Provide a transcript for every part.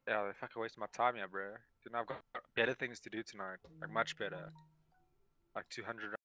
Yeah, they fucking wasted my time, yeah, bro. Dude, I've got better things to do tonight. Like, much better. Like 200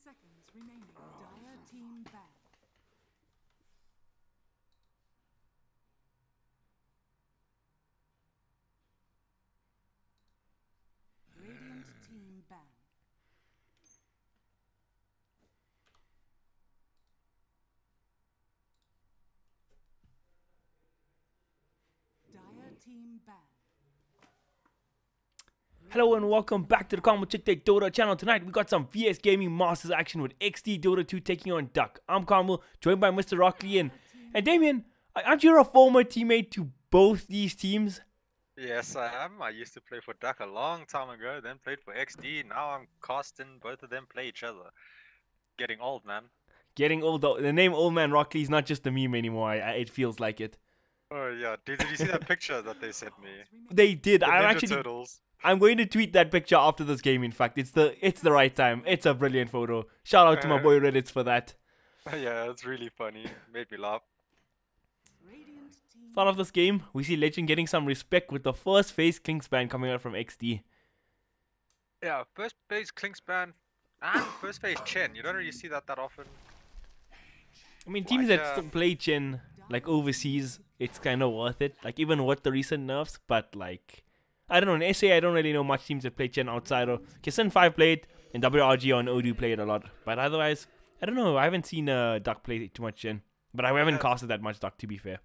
seconds remaining. Dire team back. Radiant team ban. Dire team ban. Hello and welcome back to the Common Chick Take Dota channel. Tonight we got some VS Gaming Masters action with Exdee Dota 2 taking on DUC. I'm Carmel, joined by Mr. Rockley and Damien. Aren't you a former teammate to both these teams? Yes, I am. I used to play for DUC a long time ago, then played for Exdee. Now I'm casting both of them play each other. Getting old, man. Getting old. The name Old Man Rockley is not just a meme anymore. It feels like it. Oh yeah, did you see that picture that they sent me? They did. The Ninja Turtles. I'm going to tweet that picture after this game. In fact, it's the right time. It's a brilliant photo. Shout out to my boy Reddits for that. Yeah, it's really funny. Made me laugh. Start of this game, we see Legend getting some respect with the first phase Klingspan coming out from Exdee. Yeah, first phase Klingspan and first phase Chen. You don't really see that often. I mean, teams that still play Chen like overseas, it's kind of worth it. Like even with the recent nerfs, but like I don't know. In SA, I don't really know much teams that play Chen outside of Kissen 5 played and WRG on Odoo played a lot. But otherwise, I don't know. I haven't seen DUC play too much Chen, but I haven't casted that much DUC to be fair.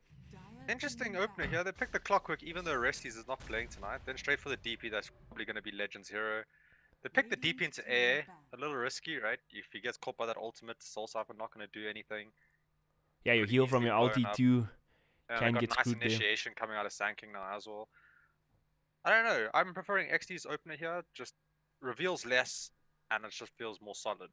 Interesting opener here. They picked the Clockwork even though Resties is not playing tonight. Then straight for the DP, that's probably going to be Legend's hero. They picked the DP into air. A little risky, right? If he gets caught by that ultimate, Soul Cypher not going to do anything. Yeah, your heal from your ulti too can get nice screwed there. initiation coming out of Sand King now as well. I don't know. I'm preferring XD's opener here. Just reveals less and it just feels more solid.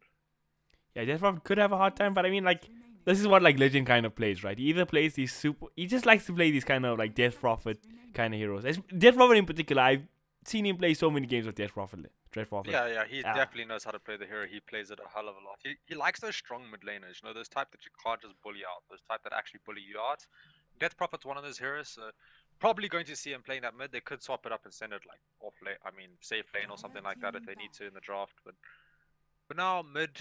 Yeah, Death could have a hard time, but I mean, like, this is what like Legend kind of plays, right? He either plays these he just likes to play these kind of like Death Prophet kind of heroes. Death Prophet in particular, I've seen him play so many games with Death Prophet. Yeah, he definitely knows how to play the hero. He plays it a hell of a lot. He likes those strong mid laners, you know, those type that you can't just bully out, those type that actually bully you out. Death Prophet's one of those heroes, so probably going to see him playing that mid. They could swap it up and send it like off lane, I mean, safe lane or something like that if they need to in the draft. But now mid,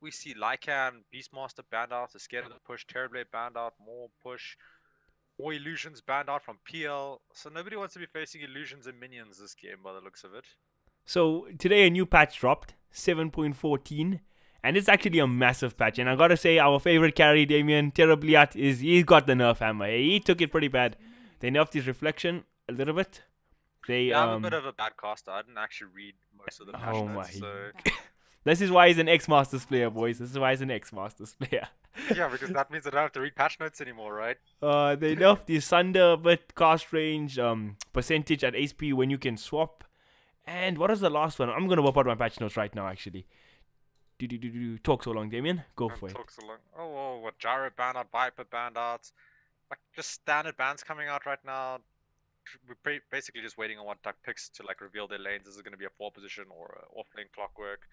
we see Lycan, Beastmaster banned out, is scared of the push, Terrorblade banned out, more push, more illusions banned out from PL. So nobody wants to be facing illusions and minions this game by the looks of it. So today a new patch dropped, 7.14, and it's actually a massive patch. And I gotta say, our favorite carry, Damien, Terrorbliat, he's got the nerf hammer. He took it pretty bad. They nerfed his reflection a little bit. I'm a bit of a bad caster. I didn't actually read most of the patch notes, so... This is why he's an X-Masters player, boys. This is why he's an X-Masters player. Yeah, because that means I don't have to read patch notes anymore, right? They nerfed the Sunder a bit, cast range, percentage at HP when you can swap. And what is the last one? I'm gonna whip out my patch notes right now, actually. Talk so long, Damien. Go for it. Talk so long. Oh, what Gyro banned out, Viper banned out. Like, just standard bans coming out right now. We're basically just waiting on what DUC picks to like reveal their lanes. Is it going to be a 4 position or an off lane Clockwork?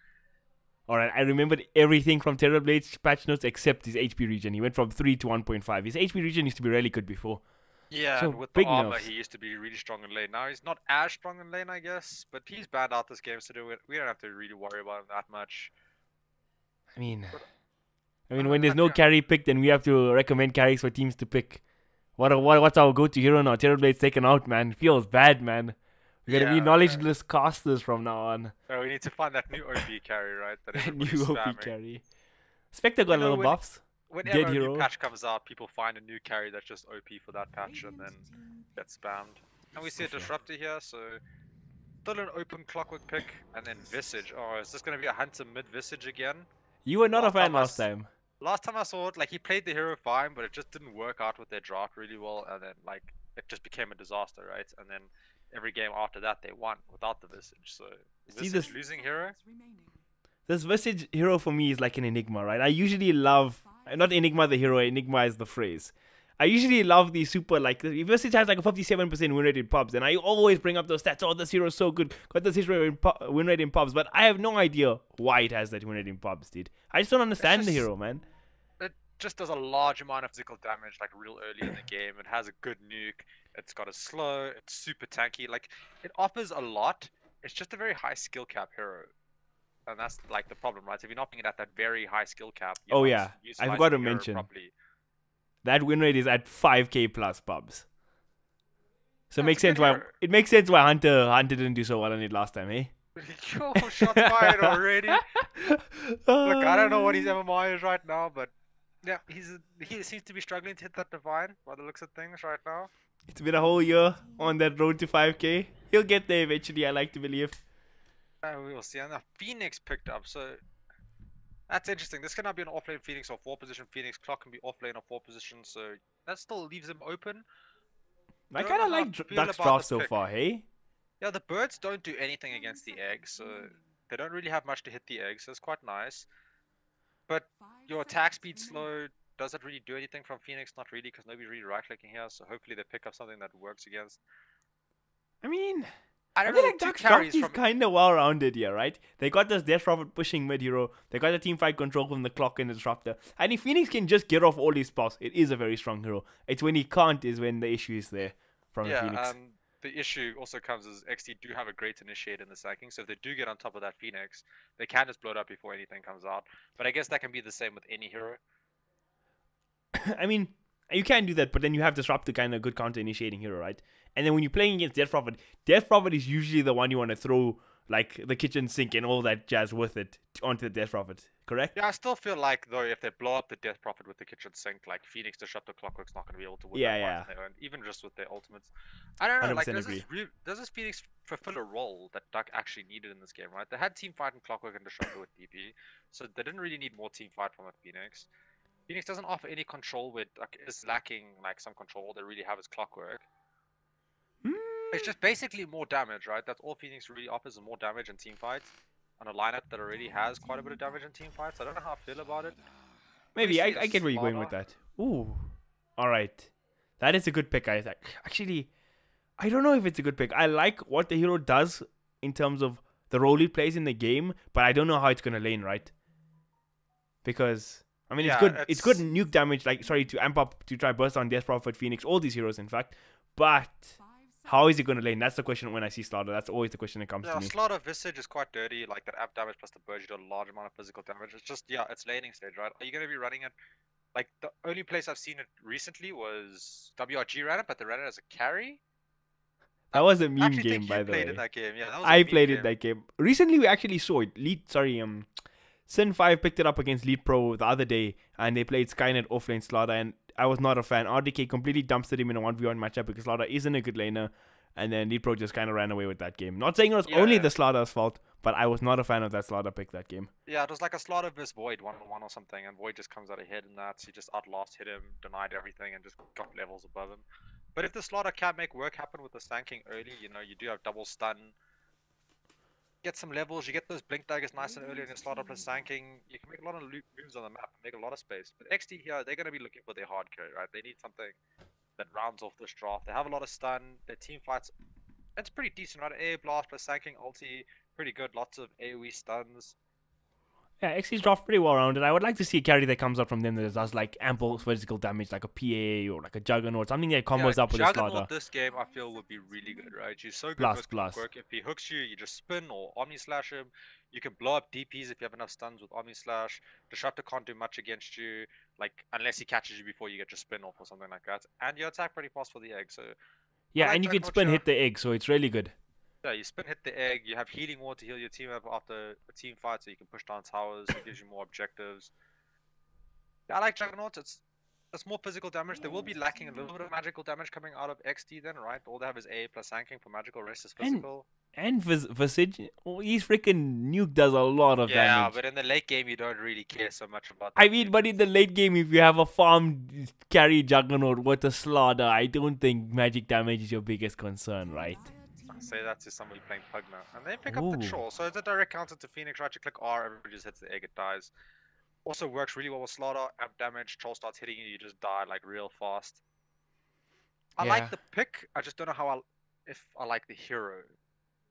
Alright, I remembered everything from Terrorblade's patch notes except his HP regen. He went from 3 to 1.5. His HP regen used to be really good before. Yeah, so and with the armor, nerfs. he used to be really strong in lane. Now he's not as strong in lane, I guess. But he's banned out this game, so we don't have to really worry about him that much. I mean, when there's no carry pick, then we have to recommend carries for teams to pick. What's our go-to hero now? Terrorblade's taken out, man. Feels bad, man. We're gonna be knowledgeless casters from now on. Oh, we need to find that new OP carry, right? That new OP carry. Spectre got little buffs. Whenever a new patch comes out, people find a new carry that's just OP for that patch and then gets spammed. And we see a Disruptor here, so still an open Clockwork pick, and then Visage. Oh, is this gonna be a Hunter mid Visage again? You were not a fan last time. Last time I saw it, like, he played the hero fine, but it just didn't work out with their draft really well, and then, like, it just became a disaster, right? And then every game after that, they won without the Visage, so... Is this losing hero? This Visage hero for me is like an Enigma, right? I usually love... Not Enigma the hero, Enigma is the phrase. I usually love the super, like... Visage has like a 57% win rate in pubs, and I always bring up those stats. Oh, this hero is so good. Got this hero win rate in pubs, but I have no idea why it has that win rate in pubs, dude. I just don't understand the hero, man. It just does a large amount of physical damage, like, real early in the game. It has a good nuke. It's got a slow. It's super tanky. Like, it offers a lot. It's just a very high skill cap hero. and that's like the problem, right? So if you're not playing it at that very high skill cap, Oh not yeah, I utilizing forgot to the hero mention properly. that win rate is at 5k plus pubs. So it That's makes a good sense why hero. it makes sense why Hunter didn't do so well on it last time, eh? Yo, shots fired already. Look, I don't know what his MMI is right now, but yeah, he seems to be struggling to hit that divine by the looks of things right now. It's been a whole year on that road to 5k. He'll get there eventually, I like to believe. We will see. And now Phoenix picked up, so that's interesting. This cannot be an offlane Phoenix or 4-position Phoenix. Clock can be offlane or 4-position, so that still leaves him open. I Don't kind know of how I like feel Duck's about draft the so pick. far, hey? Yeah, the birds don't do anything against the eggs, so they don't really have much to hit the eggs, so it's quite nice. But your attack speed slow, does it really do anything from Phoenix? Not really, because nobody's really right-clicking here, so hopefully they pick up something that works against. I mean, I I don't feel know, like two Duck's carries draft is from... kind of well-rounded here, right? They got this Death Prophet pushing mid-hero. They got the team fight control from the clock and the disruptor. And if Phoenix can just get off all these spots, it is a very strong hero. It's when he can't is when the issue is there from the Phoenix. The issue also comes as Exdee do have a great initiate in the sacking, so if they do get on top of that Phoenix, they can just blow it up before anything comes out. But I guess that can be the same with any hero. I mean, you can do that, but then you have Disruptor, kind of good counter-initiating hero, right? And then when you're playing against Death Prophet is usually the one you want to throw, like, the kitchen sink and all that jazz with it onto the Death Prophet, correct? Yeah, I still feel like, though, if they blow up the Death Prophet with the kitchen sink, like, Phoenix Disruptor Clockwork's not going to be able to win that fight on their own, even just with their ultimates. I don't know, like, does this Phoenix fulfill a role that Duck actually needed in this game, right? They had team fight and Clockwork and Disruptor with DP, so they didn't really need more team fight from a Phoenix. Phoenix doesn't offer any control with, like, is lacking, like, some control. All they really have is Clockwork. It's just basically more damage, right? That's all Phoenix really offers, is more damage and team fights on a lineup that already has quite a bit of damage in team fights. I don't know how I feel about it. Maybe, I get where you're going with that. Ooh. Alright. That is a good pick, I think. Actually, I don't know if it's a good pick. I like what the hero does in terms of the role he plays in the game, but I don't know how it's going to lane, right? Because... I mean, it's good nuke damage, like, sorry, to amp up, to try burst on Death Prophet, Phoenix, all these heroes, in fact. But, how is it going to lane? That's the question when I see Slaughter. That's always the question that comes to me. Slaughter Visage is quite dirty, like, that amp damage plus the Burge, you do a large amount of physical damage. It's just, yeah, it's laning stage, right? Are you going to be running it? Like, the only place I've seen it recently was WRG ran it, but they ran it as a carry. That was a meme game, by the way. In that game. Yeah, that was I played in that game. Recently, we actually saw it. Sin 5 picked it up against Lead Pro the other day, and they played Skynet offlane Slaughter, and I was not a fan. RDK completely dumpstered him in a 1v1 matchup because Slaughter isn't a good laner, and then Lead Pro just kind of ran away with that game. Not saying it was only the Slaughter's fault, but I was not a fan of that Slaughter pick that game. Yeah, it was like a Slaughter vs Void 1-on-1 or something, and Void just comes out ahead in that, so he just outlast hit him, denied everything, and just got levels above him. But if the Slaughter can make work happen with the stanking early, you know, you do have double stun, get some levels, you get those blink daggers nice and early in your Slaughter plus sanking, you can make a lot of moves on the map and make a lot of space. But Exdee here, they're going to be looking for their hard carry, right? They need something that rounds off this draft. They have a lot of stun, their team fights, it's pretty decent, right? Air blast plus sanking, ulti, pretty good, lots of AoE stuns. Yeah, Exdee's draft pretty well rounded. I would like to see a carry that comes up from them that does like ample physical damage, like a PA or like a Juggernaut, something that combos up with a Slaughter. This game I feel would be really good, right? You're so good with Clockwork. If he hooks you, you just spin or Omni Slash him. You can blow up DPs if you have enough stuns with Omni Slash. Disruptor can't do much against you, like unless he catches you before you get your spin off or something like that. And you attack pretty fast for the egg, so yeah, and you can spin hit the egg, so it's really good. Yeah, you spin hit the egg, you have healing ward to heal your team up after a team fight, so you can push down towers, it gives you more objectives. Yeah, I like Juggernaut, it's more physical damage. They will be lacking a little bit of magical damage coming out of Exdee then, right? All they have is A plus sanking for magical, rest is physical. And Visage, his freaking nuke does a lot of damage. Yeah, but in the late game you don't really care so much about that. I mean, but in the late game, if you have a farm carry Juggernaut with a Slaughter, I don't think magic damage is your biggest concern, right? Say that to somebody playing Pugna. And they pick up the troll. So it's a direct counter to Phoenix, right? You click R, everybody just hits the egg, it dies. Also works really well with Slaughter, amp damage, troll starts hitting you, you just die like real fast. I like the pick, I just don't know if I like the hero.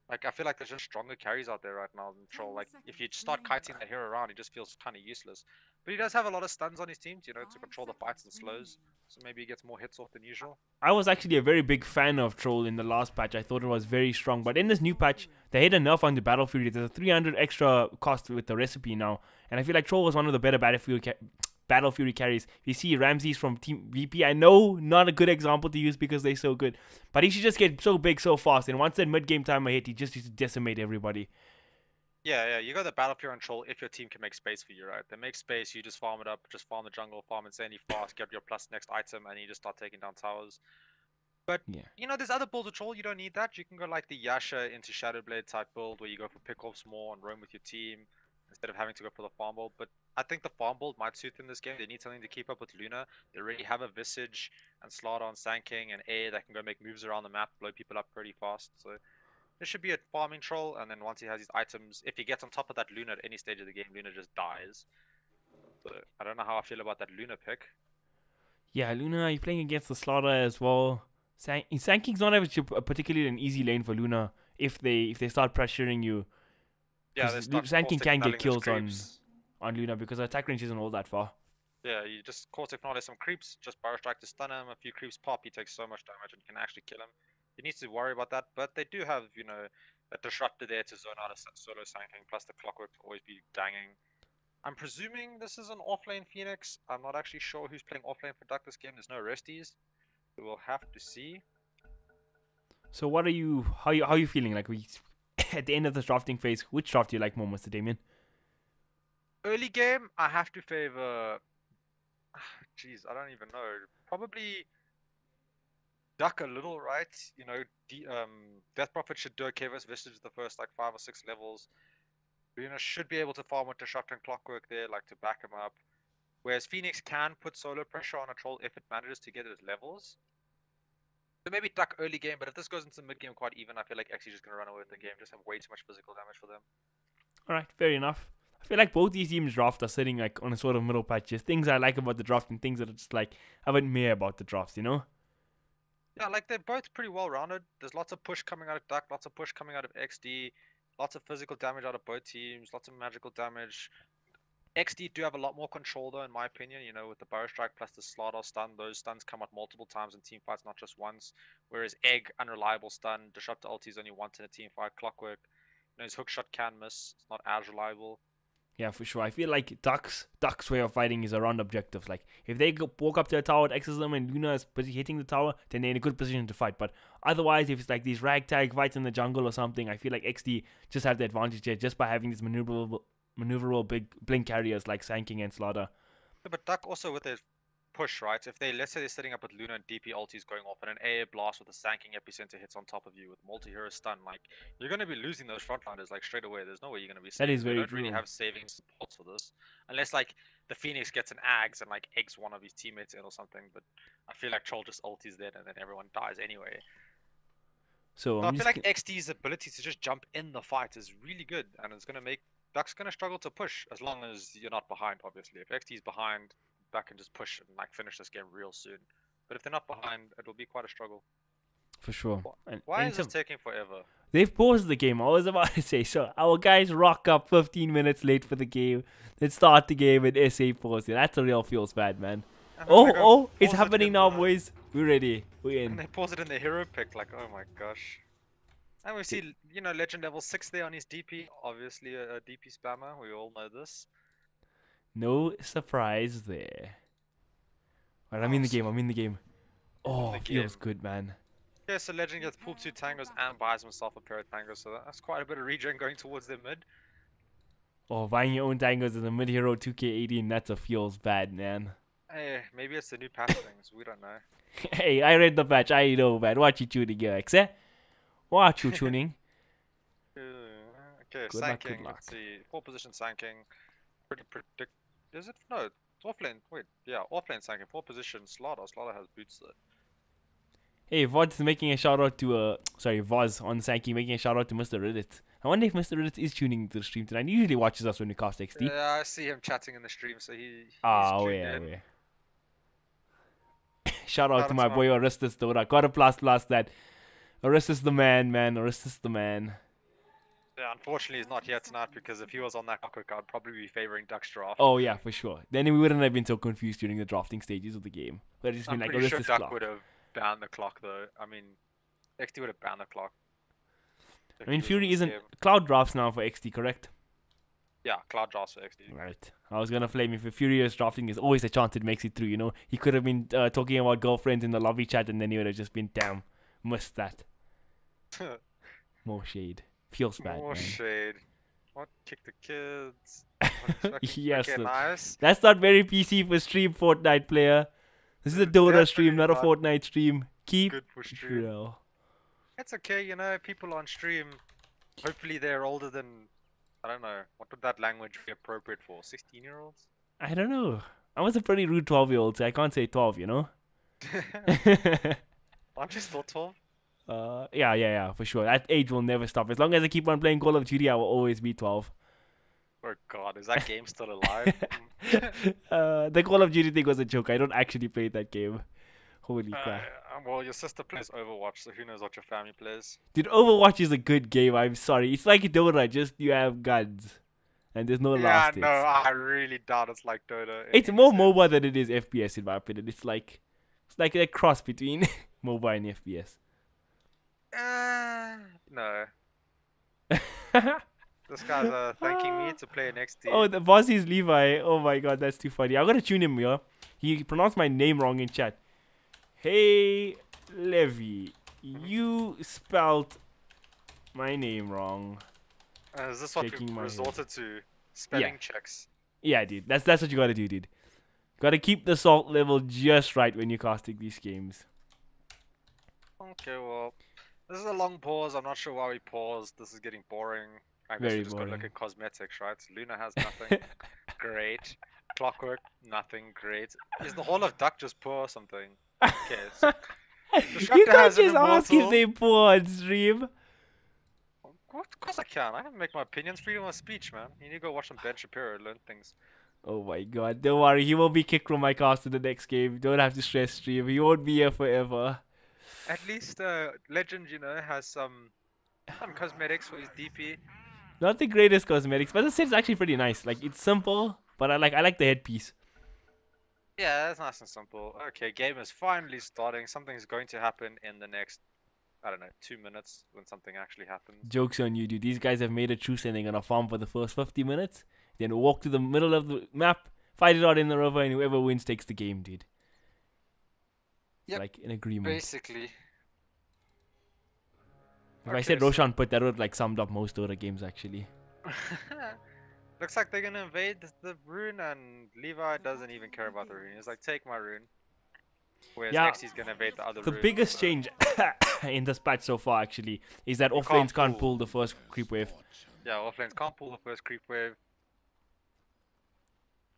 Like, I feel like there's just stronger carries out there right now than Troll. Like, if you start kiting that hero around, he just feels kind of useless. But he does have a lot of stuns on his teams, you know, to control the fights and slows. So maybe he gets more hits off than usual. I was actually a very big fan of Troll in the last patch. I thought it was very strong. But in this new patch, they hit enough on the Battle Fury. There's a 300 extra cost with the recipe now. And I feel like Troll was one of the better Battle Fury carries. You see Ramses from Team VP. I know, not a good example to use because they're so good. But he should just get so big so fast. And once that mid-game timer hit, he just used to decimate everybody. Yeah, you got the Battle Fury on Troll if your team can make space for you, right? They make space, you just farm it up, just farm the jungle, farm insanely fast, get your plus next item, and you just start taking down towers. But, you know, there's other builds with Troll, you don't need that. You can go like the Yasha into Shadowblade type build, where you go for pickoffs more and roam with your team, instead of having to go for the farm build. But I think the farm build might suit them this game. They need something to keep up with Luna. They already have a Visage and Slaughter on Sand King and A that can go make moves around the map, blow people up pretty fast. So this should be a farming Troll, and then once he has his items, if he gets on top of that Luna at any stage of the game, Luna just dies. So I don't know how I feel about that Luna pick. Yeah, Luna, you're playing against the Slaughter as well. Sand King's not actually particularly an easy lane for Luna if they start pressuring you. Yeah, Sand King can get kills on Luna because her attack range isn't all that far. Yeah, you just Caustic Knowledge some creeps, just Barrow Strike to stun him, a few creeps pop, he takes so much damage and can actually kill him. He needs to worry about that, but they do have, you know, a disruptor there to zone out a solo Sand King, plus the Clockwork to always be danging. I'm presuming this is an offlane Phoenix. I'm not actually sure who's playing offlane for Duck this game. There's no resties. So we'll have to see. So what are you, how are you feeling? Like, at the end of this drafting phase, which draft do you like more, Mr. Damien? Early game, I have to favor... Jeez, I don't even know. Probably Duck a little, right? You know, Death Prophet should do okay versus Visage the first like 5 or 6 levels. Luna should be able to farm with Disrupt and Clockwork there, like to back him up. Whereas Phoenix can put solo pressure on a Troll if it manages to get his levels. So maybe Duck early game, but if this goes into mid game quite even, I feel like Exdee just gonna run away with the game. Just have way too much physical damage for them. Alright, fair enough. I feel like both these teams' draft are sitting like on a sort of middle patch. Just things I like about the draft and things that are just like a bit meh about the drafts, you know? Yeah, like they're both pretty well rounded. There's lots of push coming out of Duck, lots of push coming out of Exdee, lots of physical damage out of both teams, lots of magical damage. Exdee do have a lot more control though, in my opinion, you know, with the Barrow Strike plus the Slaughter stun. Those stuns come out multiple times in team fights, not just once. Whereas Egg, unreliable stun, Disruptor ulti is only once in a team fight, Clockwork, you know, his hook shot can miss, it's not as reliable. Yeah, for sure. I feel like Duck's way of fighting is around objectives. Like, if they walk up to a tower, X's them, and Luna is busy hitting the tower, then they're in a good position to fight. But otherwise, if it's like these ragtag fights in the jungle or something, I feel like Exdee just have the advantage here just by having these maneuverable big blink carriers like Sand King and Slaughter. Yeah, but Duck also with their push, right? If they, let's say they're sitting up with Luna and DP ultis going off and an AA blast with a Sand King epicenter hits on top of you with multi-hero stun, like, you're going to be losing those frontliners like straight away. There's no way you're going to be saving. That is very true. They don't really have saving supports for this. Unless like the Phoenix gets an Ags and like eggs one of his teammates in or something, but I feel like Troll just ultis then and then everyone dies anyway. So I feel like Exdee's ability to just jump in the fight is really good, and it's going to make Duck's going to struggle to push as long as you're not behind, obviously. If Exdee's behind, Duck can just push and like finish this game real soon. But if they're not behind, it'll be quite a struggle. For sure. Why is this taking forever? They've paused the game. I was about to say, so our guys rock up 15 minutes late for the game. Then start the game and SA pause it. That's a real feels bad, man. Oh, it's happening now, boys. We're ready. We're in. And they pause it in the hero pick, like, oh my gosh. And we see, you know, legend level 6 there on his DP. Obviously a DP spammer. We all know this. No surprise there. Right, I'm in the game. I'm in the game. Oh, feels good, man. Yeah, so legend gets pulled 2 tangos and buys himself a pair of tangos. So that's quite a bit of regen going towards their mid. Oh, buying your own tangos in the mid hero 2K18. That's a feels bad, man. Hey, maybe it's the new patch things. We don't know. Hey, I read the patch. I know, man. What you tuning here, X? What you tuning? Okay, Sand King. Let's see. 4 position Sand King. Pretty predict. Is it? No, it's offlane. Wait, yeah, offlane Sand King. 4 position Slaughter. Slaughter has boots there. Hey, Voz making a shout out to Voz on Sand King making a shout out to Mr. Reddit. I wonder if Mr. Reddit is tuning into the stream tonight. He usually watches us when we cast Exdee. Yeah, I see him chatting in the stream, so he's yeah. Shout out to my boy Aristus though. I gotta blast that. Aristus the man. Aristus the man. Yeah, unfortunately he's not here tonight because if he was on that clock, I'd probably be favoring Duck's draft. Oh yeah, for sure. Then we wouldn't have been so confused during the drafting stages of the game. But it's just I'm been like, pretty oh, sure this Duck clock. would have banned the clock though. I mean, Exdee would have banned the clock. I mean, Fury isn't cloud drafts now for XD, correct? Yeah, cloud drafts for Exdee. Right. I was gonna flame if a Fury is drafting. There's always a chance it makes it through. You know, he could have been talking about girlfriends in the lobby chat, and then he would have just been damn missed that. More shade. Feels bad. More man. shade. What? Kick the kids. Yes. Okay, nice. That's not very PC for stream, Fortnite player. This is a Dota stream, not a Fortnite stream. Keep Good for stream. real. It's okay, you know, people on stream, hopefully they're older than, I don't know, what would that language be appropriate for? 16-year-olds? I don't know. I was a pretty rude 12-year-old, so I can't say 12, you know? Aren't you still 12? Yeah, for sure. That age will never stop. As long as I keep on playing Call of Duty, I will always be 12. Oh god, is that game still alive? The Call of Duty thing was a joke. I don't actually play that game. Holy crap. Well, your sister plays Overwatch, so who knows what your family plays. Dude, Overwatch is a good game. I'm sorry. It's like Dota, just you have guns. And there's no last hits. No, I really doubt it's like Dota. It's more MOBA than it is FPS in my opinion. It's like a cross between MOBA and FPS. No. This guy's thanking me to play an Exdee. Oh, the boss is Levi. Oh my god, that's too funny. I'm gonna tune him here. He pronounced my name wrong in chat. Hey, Levi, you spelled my name wrong. Is this what Shaking we my resorted to? Spelling checks. Yeah, dude. That's what you gotta do, dude. Gotta keep the salt level just right when you're casting these games. Okay, well, this is a long pause. I'm not sure why we paused. This is getting boring. I guess Very we just gotta look boring. at cosmetics, right? Luna has nothing. Great. Clockwork, nothing. Great. Is the Hall of Duck just poor or something? Okay. So You can't just ask if they poor on stream. What? Of course I can. I can make my opinions. Freedom of speech, man. You need to go watch some Ben Shapiro, learn things. Oh my god, don't worry, he will be kicked from my cast in the next game. Don't have to stress stream. He won't be here forever. At least Legend, you know, has some cosmetics for his DP. Not the greatest cosmetics, but the set's actually pretty nice. Like it's simple, but I like the headpiece. Yeah, that's nice and simple. Okay, game is finally starting. Something's going to happen in the next, I don't know, 2 minutes when something actually happens. Joke's on you, dude. These guys have made a truce and they're gonna farm for the first 50 minutes. Then walk to the middle of the map, fight it out in the river, and whoever wins takes the game, dude. Yep, like an agreement. Basically. If I said Roshan put, that would like summed up most Dota games actually. Looks like they're gonna invade the rune, and Levi doesn't even care about the rune. He's like, take my rune. Whereas next he's gonna invade the other rune. The biggest change in this patch so far actually is that offlanes can't pull the first creep wave. Yeah, offlanes can't pull the first creep wave.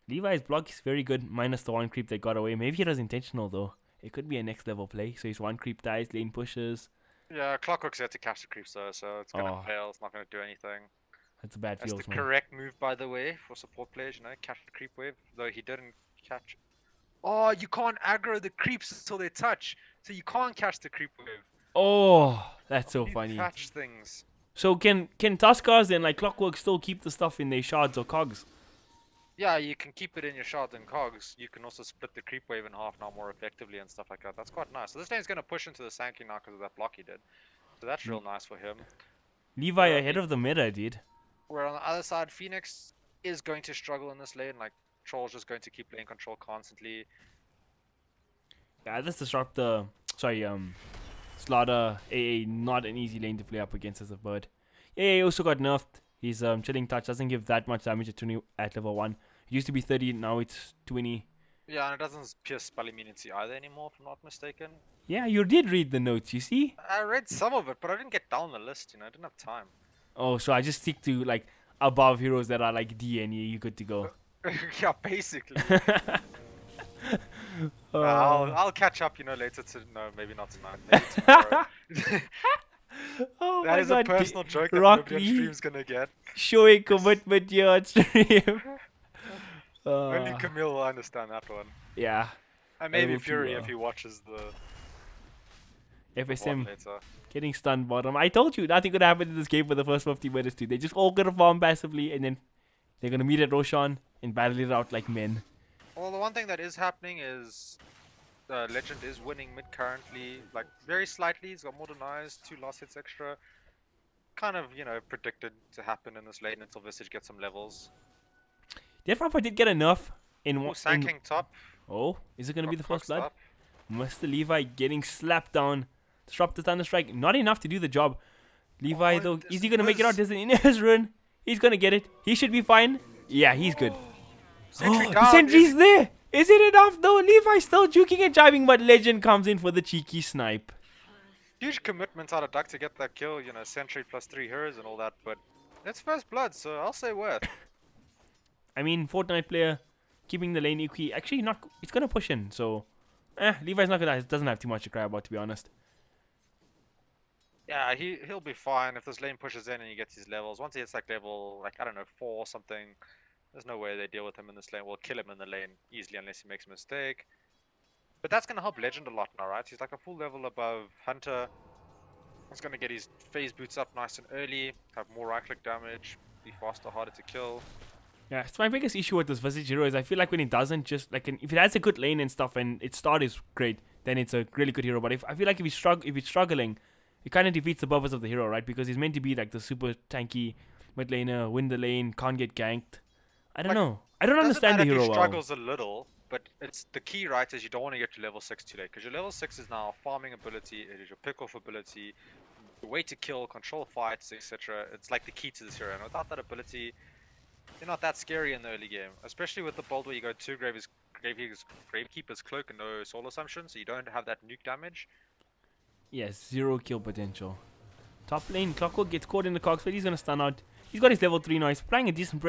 Levi's block is very good, minus the one creep that got away. Maybe it was intentional though. It could be a next level play. So his one creep dies, lane pushes. Yeah, Clockwork's there to catch the creeps though, so it's gonna fail. It's not gonna do anything. That's a bad feels, That's the correct move, by the way, for support players. You know, catch the creep wave. Though he didn't catch. Oh, you can't aggro the creeps until they touch, so you can't catch the creep wave. Oh, that's so funny. Catch things. So can Tuskars and like Clockwork still keep the stuff in their shards or cogs? Yeah, you can keep it in your shards and cogs. You can also split the creep wave in half now more effectively and stuff like that. That's quite nice. So this lane's gonna push into the Sankey now because of that block he did. So that's real nice for him. Levi ahead of the meta, dude. Where on the other side, Phoenix is going to struggle in this lane. Like, Troll's just going to keep lane control constantly. Yeah, this disruptor. Sorry, Slaughter AA not an easy lane to play up against as a bird. AA also got nerfed. His chilling touch doesn't give that much damage at 20 at level 1. It used to be 30, now it's 20. Yeah, and it doesn't pierce spell immunity either anymore, if I'm not mistaken. Yeah, you did read the notes, you see? I read some of it, but I didn't get down the list, you know, I didn't have time. Oh, so I just stick to like above heroes that are like D and you're good to go. Yeah, basically. I'll catch up, you know, later to no, maybe not tonight. Maybe tomorrow. Oh that my is God, a personal joke that Rock nobody on stream's gonna get. Showing commitment here on stream. Only Camille will understand that one. Yeah. And maybe Fury if he watches the. FSM later. getting stunned bottom. I told you nothing could happen in this game for the first 50 minutes too. They're just all gonna farm passively and then they're gonna meet at Roshan and battle it out like men. Well, the one thing that is happening is Legend is winning mid currently, like very slightly. He's got more denies, 2 last hits extra. Kind of, you know, predicted to happen in this lane until Visage gets some levels. Death Prophet did get enough in Ooh, one. Sanking top. Oh, is it gonna be the first blood? Up. Mr. Levi getting slapped down. Disrupt the Thunderstrike. Not enough to do the job. Levi though, is he gonna make it out? There's an Inner's rune. He's gonna get it. He should be fine. Yeah, he's good. The sentry's there. Is it enough though? Levi's still juking and jiving, but Legend comes in for the cheeky snipe. Huge commitment out of DUC to get that kill, you know, sentry plus 3 heroes and all that, but it's first blood, so I'll say worth. I mean, Fortnite player keeping the lane equi. Actually, not. It's gonna push in, so Levi's not gonna. Doesn't have too much to cry about, to be honest. Yeah, he'll be fine if this lane pushes in and he gets his levels. Once he hits like level, like I don't know, 4 or something, there's no way they deal with him in this lane. We'll kill him in the lane easily unless he makes a mistake. But that's gonna help Legend a lot now, right? He's like a full level above Hunter. He's gonna get his phase boots up nice and early, have more right click damage, be faster, harder to kill. Yeah, it's my biggest issue with this Visage hero is I feel like when it doesn't just like if it has a good lane and stuff and its start is great, then it's a really good hero. But I feel like if it's struggling, it kind of defeats the purpose of the hero, right? Because he's meant to be like the super tanky mid laner, win the lane, can't get ganked. I don't know. I don't understand the hero He well. struggles a little, but it's the key, right? Is you don't want to get to level 6 too late, because your level 6 is now farming ability, it is your pick off ability, the way to kill, control fights, etc. It's like the key to this hero, and without that ability, you're not that scary in the early game, especially with the build where you go 2 Gravekeeper's Cloak and no Soul Assumption, so you don't have that nuke damage. Yes, 0 kill potential. Top lane, Clockwork gets caught in the cogs, but he's gonna stun out. He's got his level 3 now. He's applying a decent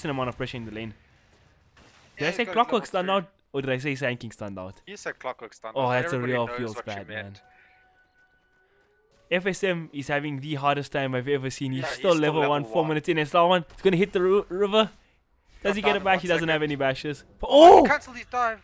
amount of pressure in the lane. Did I say Clockwork stunned out, or did I say Sanking stunned out? You said Clockwork stunned out. Oh, that's a Everybody real knows feels what bad, you man. FSM is having the hardest time I've ever seen. He's still level 1, 4 minutes in. And Star1 is going to hit the river. Does he get a bash? He doesn't have any bashes. But, oh! Cancel his dive.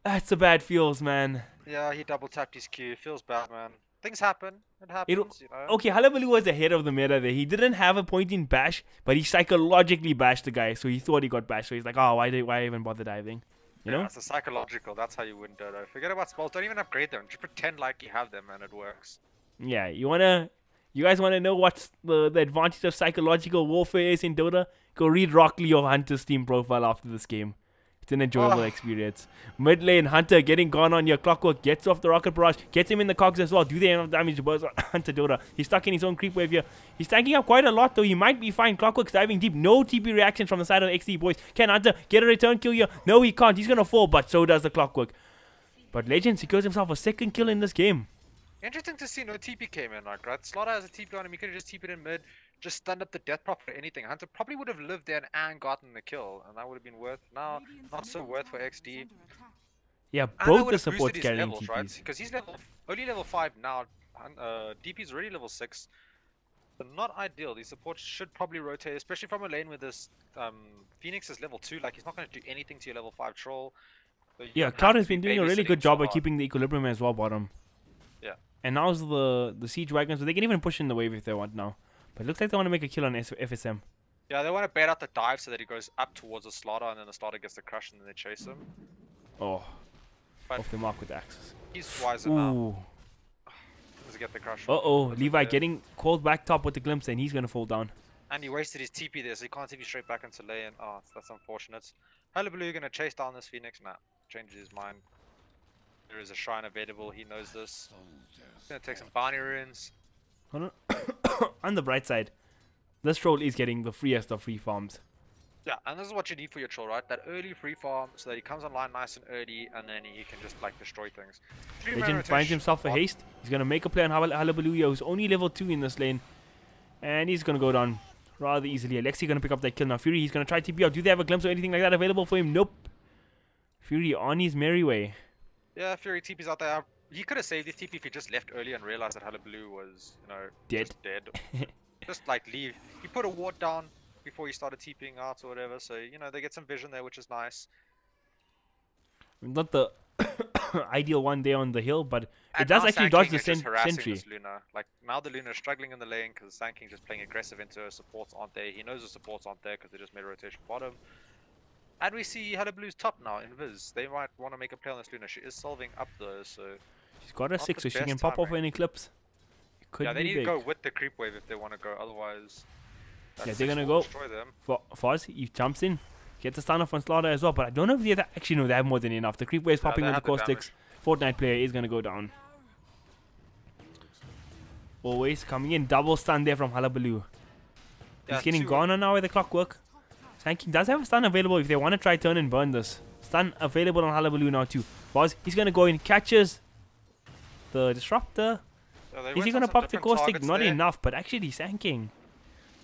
That's a bad feels, man. Yeah, he double tapped his Q. Feels bad, man. Things happen. It happens, you know. Okay, Hullabaloo was ahead of the meta there. He didn't have a point in bash, but he psychologically bashed the guy, so he thought he got bashed. So he's like, oh, why even bother diving? You know? It's a psychological. That's how you win Dodo. Forget about spells. Don't even upgrade them. Just pretend like you have them and it works. Yeah, you guys wanna know what's the advantage of psychological warfare is in Dota? Go read Rock Lee or Hunter's Steam profile after this game. It's an enjoyable experience. Mid lane, Hunter getting gone on your Clockwork, gets off the Rocket Barrage, gets him in the cogs as well. Do they enough damage to burst Hunter Dota? He's stuck in his own creep wave here. He's tanking up quite a lot though. He might be fine. Clockwork's diving deep. No TP reaction from the side of the Exdee boys. Can Hunter get a return kill here? No, he can't. He's gonna fall, but so does the Clockwork. But Legend secures himself a second kill in this game. Interesting to see no TP came in, like, right? Slaughter has a TP on him. He could have just TP'd in mid, just stunned up the Death Prophet or anything. Hunter probably would have lived there and gotten the kill, and that would have been worth. Now, not so worth for Exdee. Yeah, both the supports carrying levels, TPs. right? Because he's only level 5 now. DP's already level 6. But not ideal. These supports should probably rotate, especially from a lane where this Phoenix is level 2. Like, he's not going to do anything to your level 5 troll. So yeah, Cloud has been doing a really good job of keeping the equilibrium as well bottom. Yeah. And now's the Siege Wagons, but they can even push in the wave if they want now. But it looks like they want to make a kill on FSM. Yeah, they want to bait out the dive so that he goes up towards the Slaughter, and then the Slaughter gets the crush, and then they chase him. Oh. But off the mark with the axes. He's wiser now. Does get the crush. Uh-oh, Levi getting called back top with the glimpse, and he's going to fall down. And he wasted his TP there, so he can't TP straight back into lane. Oh, that's unfortunate. Hullabaloo going to chase down this Phoenix? Nah, changes his mind. There is a shrine available, he knows this. He's going to take some bounty runes. On the bright side, this troll is getting the freest of free farms. Yeah, and this is what you need for your troll, right? That early free farm, so that he comes online nice and early, and then he can just, like, destroy things. Legend finds himself a haste. He's going to make a play on Hullabaloo, who's only level 2 in this lane. And he's going to go down rather easily. Alexi going to pick up that kill now. Fury, he's going to try TP out. Do they have a glimpse or anything like that available for him? Nope. Fury on his merry way. Yeah, Fury TP's out there. He could have saved his TP if he just left early and realized that Hullabaloo was, you know, dead. Just dead. Just like leave. He put a ward down before he started TPing out or whatever, so you know they get some vision there, which is nice. Not the ideal one there on the hill, but it And does now actually Sand dodge King the is just harassing sentry. this Luna. Like, now the Luna is struggling in the lane because Sand King just playing aggressive into her. Supports aren't there. He knows the supports aren't there because they just made a rotation bottom. And we see Hullablue's top now in Viz. They might want to make a play on this Luna. She is solving up though, so... She's got a not 6, the so she can best pop off timing. any clips. It could Yeah, they be need big. to go with the creep wave if they want to go. Otherwise, that Yeah, six they're gonna will go destroy them. for Foz. He jumps in, gets the stun off on Slaughter as well, but I don't know if they actually know they have more than enough. The creep wave's Yeah, popping they with the have the core sticks. Fortnite player is gonna go down. Always coming in, double stun there from Hullabaloo. Yeah, He's getting 2 gone on now with the clockwork. Sand King does have a stun available if they want to try turn and burn this. Stun available on Hullabaloo now too. Foz, he's gonna go in, catches the disruptor. Yeah, they Is went he on gonna some pop the different core stick? targets Not there. enough, but actually Sand King.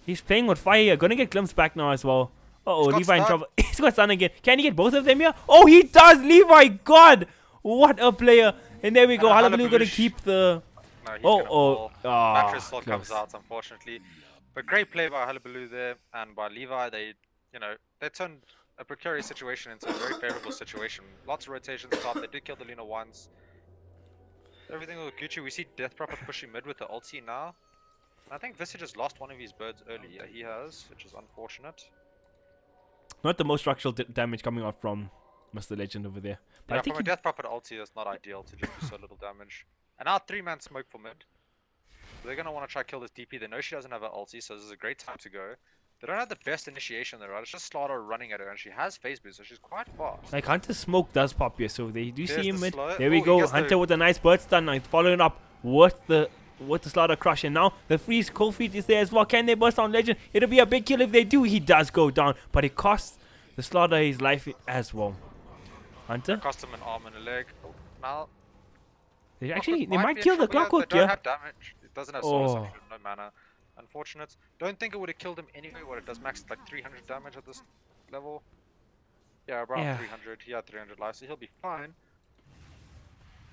He's playing with fire here. Gonna get glimpse back now as well. Uh-oh, He's got Levi in stun. trouble. He's got stun again. Can he get both of them here? Oh, he does! Levi, God! What a player! And there we go. And Hullabaloo gonna Hullabaloo keep the... No, he's Oh, gonna oh. fall. Ah, Mattress still close. comes out, unfortunately. But great play by Hullabaloo there and by Levi. They, they turned a precarious situation into a very favorable situation. Lots of rotations top. They did kill the Luna once. Everything with Gucci. We see Death Prophet pushing mid with the ulti now. I think Visage has lost one of his birds early. Yeah, he has, which is unfortunate. Not the most structural damage coming out from Mr. Legend over there. But Yeah, I think from a Death Prophet ulti, that's not ideal to just do so little damage. And now 3-man smoke for mid. So they're going to want to try kill this DP. They know she doesn't have an ulti, so this is a great time to go. They don't have the best initiation there, right? It's just Slaughter running at her, and she has phase boost, so she's quite fast. like Hunter's smoke does pop here, so they do There's see him the mid. slow- There we oh, he go. gets Hunter the- with a nice bird stun. Now he's following up with the Slaughter crush, and now the freeze cold feet is there as well. Can they burst on Legend? It'll be a big kill if they do. He does go down, but it costs the Slaughter his life as well. Hunter, Cost him an arm and a leg. Oh, now they Clockwork might be in kill the trouble here. clockwork They don't here. have damage. It doesn't have solar Oh. sunshine, no mana. Unfortunate. Don't think it would have killed him anyway. What it does max like 300 damage at this level. Yeah, around Yeah. 300. He had 300 life, so he'll be fine.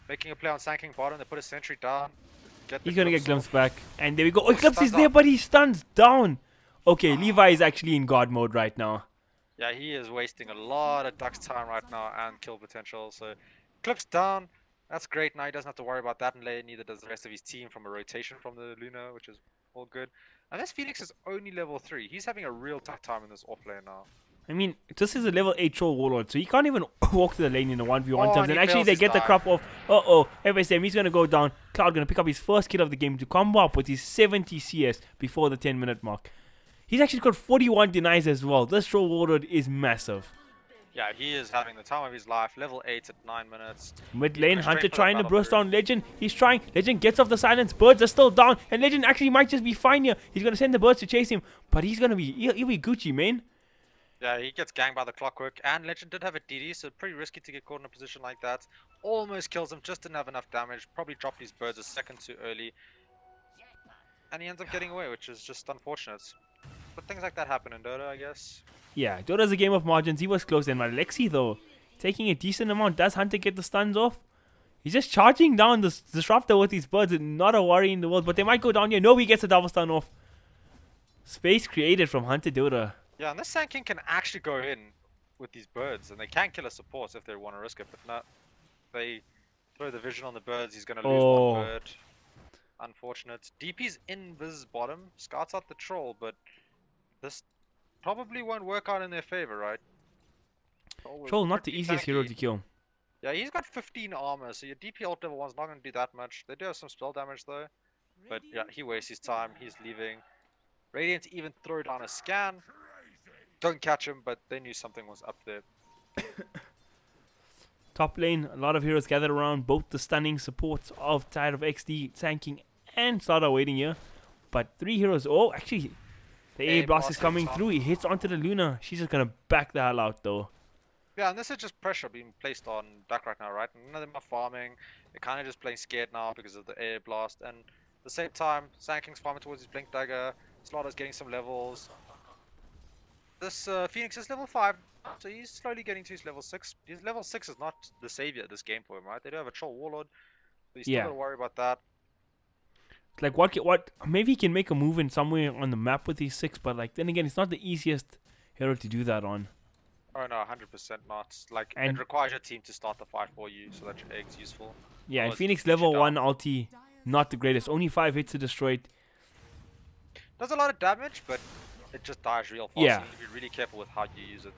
Making a play on Sand King bottom. They put a sentry down. He's gonna get glimpse back, and there we go. Oh, Eclipse is stuns there, up. but he stuns down. Okay, Levi is actually in God mode right now. Yeah, he is wasting a lot of Duck's time right now and kill potential. So, clips down. That's great. Now he doesn't have to worry about that in lane. Neither does the rest of his team from a rotation from the Luna, which is all good. And this Phoenix is only level 3. He's having a real tough time in this off lane now. I mean, this is a level 8 troll warlord, so he can't even walk to the lane in a 1v1 Oh, terms. and And he actually, fails they his get the dive. crop off. Uh-oh, FSM, he's gonna go down. Cloud gonna pick up his first kill of the game to combo up with his 70 CS before the 10-minute mark. He's actually got 41 denies as well. This troll warlord is massive. Yeah, he is having the time of his life. Level 8 at 9 minutes. Mid He's lane, going Hunter straight for the trying to battle burst route. down Legend. He's trying. Legend gets off the silence. Birds are still down. And Legend actually might just be fine here. He's going to send the birds to chase him. But he's going to be... He'll be Gucci, man. Yeah, he gets ganged by the Clockwork. And Legend did have a DD, so pretty risky to get caught in a position like that. Almost kills him, just didn't have enough damage. Probably dropped his birds a second too early. And he ends up getting away, which is just unfortunate. But things like that happen in Dota, I guess. Yeah, Dota's a game of margins. He was close. And Alexi, though, taking a decent amount. Does Hunter get the stuns off? He's just charging down the disruptor with his birds. Not a worry in the world. But they might go down here. No, he gets a double stun off. Space created from Hunter Dota. Yeah, and this Sand King can actually go in with these birds, and they can kill a support if they want to risk it, but not. They throw the vision on the birds, he's going to lose Oh. one bird. Unfortunate. DP's in Viz bottom, scouts out the troll, but this probably won't work out in their favor, right? Troll, not the pretty easiest hero tanky. to kill. Yeah, he's got 15 armor, so your DP ult level 1's not going to do that much. They do have some spell damage though, but yeah, he wastes his time, he's leaving. Radiant even throw down a scan. Don't catch him, but they knew something was up there. Top lane, a lot of heroes gathered around, both the stunning supports of Tide of Exdee, Sand King, and Slaughter waiting here. But 3 heroes. Oh, actually, the A blast is coming through. He hits onto the Luna. She's just gonna back the hell out though. Yeah, and this is just pressure being placed on Duck right now, right? None of them are farming. They're kind of just playing scared now because of the air blast. And at the same time, Sand King's farming towards his Blink Dagger. Slaughter's getting some levels. This Phoenix is level 5, so he's slowly getting to his level 6. His level 6 is not the savior at this game for him, right? They do have a Troll Warlord, but he's still Yeah. got to worry about that. Like what? Maybe he can make a move in somewhere on the map with these 6, but like then again, it's not the easiest hero to do that on. Oh no, 100% not. Like, And it requires your team to start the fight for you so that your egg's useful. yeah, and Otherwise, Phoenix it beats you level 1 down. ulti, not the greatest. Only 5 hits to destroy it. Does a lot of damage, but it just dies real fast. Yeah. You need to be really careful with how you use it.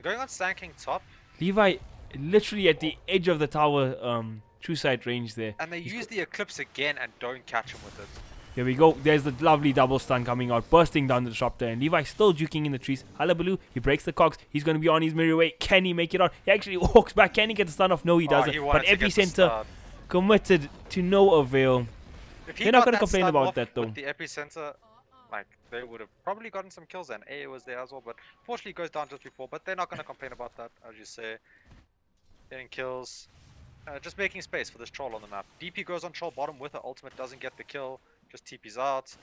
Going on Sanking top, Levi literally at the edge of the tower, true sight range there. and they use the Eclipse again and don't catch him with it. Here we go. There's the lovely double stun coming out, bursting down the shop there. And Levi still juking in the trees. Hullabaloo, he breaks the cogs. He's going to be on his merry way. Can he make it out? He actually walks back. Can he get the stun off? No, he doesn't. He But wanted to get the Epicenter stun. committed to no avail. If he They're not got gonna that complain stun about off that, though. with the Epicenter, like, they would have probably gotten some kills, and A was there as well, but fortunately it goes down just before, but they're not going to complain about that, as you say. Getting kills. Just making space for this troll on the map. DP goes on troll bottom with her ultimate, doesn't get the kill, just TP's out.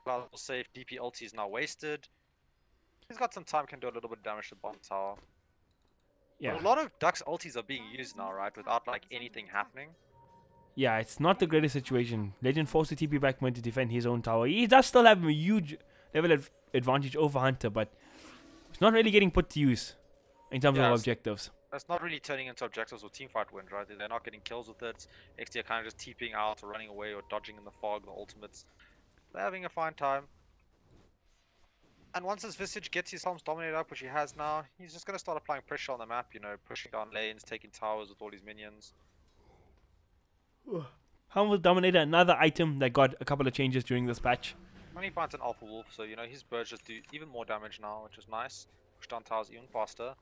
Cloud safe, DP ulti is now wasted. He's got some time, can do a little bit of damage to the bottom tower. Yeah. But a lot of Duck's ultis are being used now, right, without like anything happening. Yeah, it's not the greatest situation. Legend forced the TP back mid to defend his own tower. He does still have a huge level of advantage over Hunter, but it's not really getting put to use in terms of objectives. That's not really turning into objectives or teamfight wins, right? They're not getting kills with it. Exdee are kind of just TPing out or running away or dodging in the fog, the ultimates. They're having a fine time. And once his Visage gets his Helms dominated up, which he has now, he's just going to start applying pressure on the map, you know, pushing down lanes, taking towers with all his minions. Helm was Dominator, another item that got a couple of changes during this patch. And he finds an Alpha Wolf, so, you know, his birds just do even more damage now, which is nice. Push down towers even faster.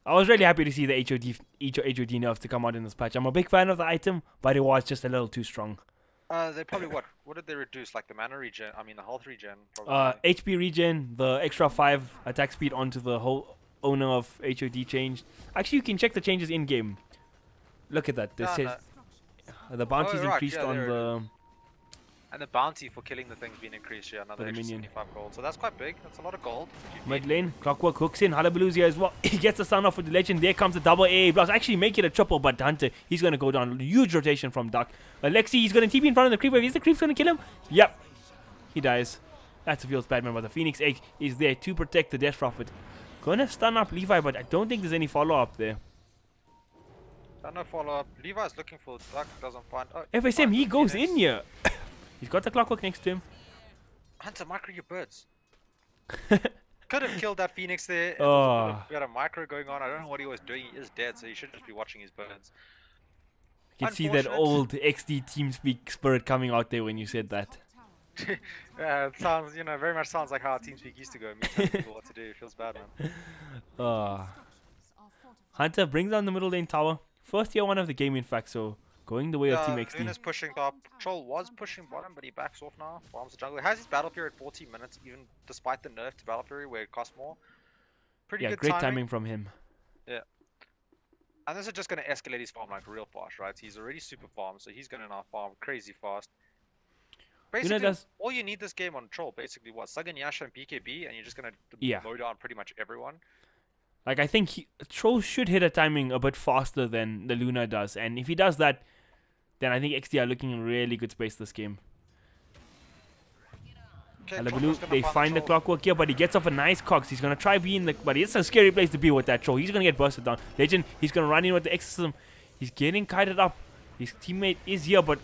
I was really happy to see the HOD nerfs to come out in this patch. I'm a big fan of the item, but it was just a little too strong. They probably, what did they reduce? Like the mana regen, I mean the health regen, probably. HP regen, the extra 5 attack speed onto the whole owner of HOD changed. Actually, you can check the changes in-game. Look at that. This says the bounty's increased on the... And the bounty for killing the thing's been increased, yeah, another extra minion. 75 gold. So that's quite big. That's a lot of gold. Mid lane, Clockwork hooks in, Hullabaloo's here as well. He gets the stun off with the Legend. There comes the double AA blast. Actually make it a triple, but Hunter, he's going to go down. Huge rotation from Duck. Alexi, he's going to TP in front of the creep wave. Is the creep going to kill him? Yep. He dies. That's a feels bad, man, but the Phoenix Egg is there to protect the Death Prophet. Gonna stun up Levi, but I don't think there's any follow-up there. No follow-up. Levi's looking for Duck, doesn't find... Oh, FSM, he goes in here. He's got the Clockwork next to him. Hunter, micro your birds. Could have killed that Phoenix there. We had a micro going on. I don't know what he was doing. He is dead, so he should just be watching his birds. You can see that old Exdee TeamSpeak spirit coming out there when you said that. Yeah, it sounds, you know, very much sounds like how TeamSpeak used to go. Me telling people what to do. It feels bad, man. Hunter brings down the middle lane tower. First tier 1 of the game, in fact, so going the way of Team Exdee. Luna's pushing top. Troll was pushing bottom, but he backs off now. Farms the jungle. He has his battle period 14 minutes, even despite the nerf to battle period where it costs more. Pretty good great timing from him. Yeah. And this is just going to escalate his farm like real fast, right? He's already super farm, so he's going to now farm crazy fast. Basically, all you need this game on Troll, basically what? Sagan, Yasha, and BKB, and you're just going to mow down pretty much everyone. Like, I think Troll should hit a timing a bit faster than the Luna does. And if he does that, then I think Exdee are looking in really good space this game. Okay, they find the Clockwork here, but he gets off a nice cogs. He's going to try being the... But it's a scary place to be with that Troll. He's going to get bursted down. Legend, he's going to run in with the Exorcism. He's getting kited up. His teammate is here, but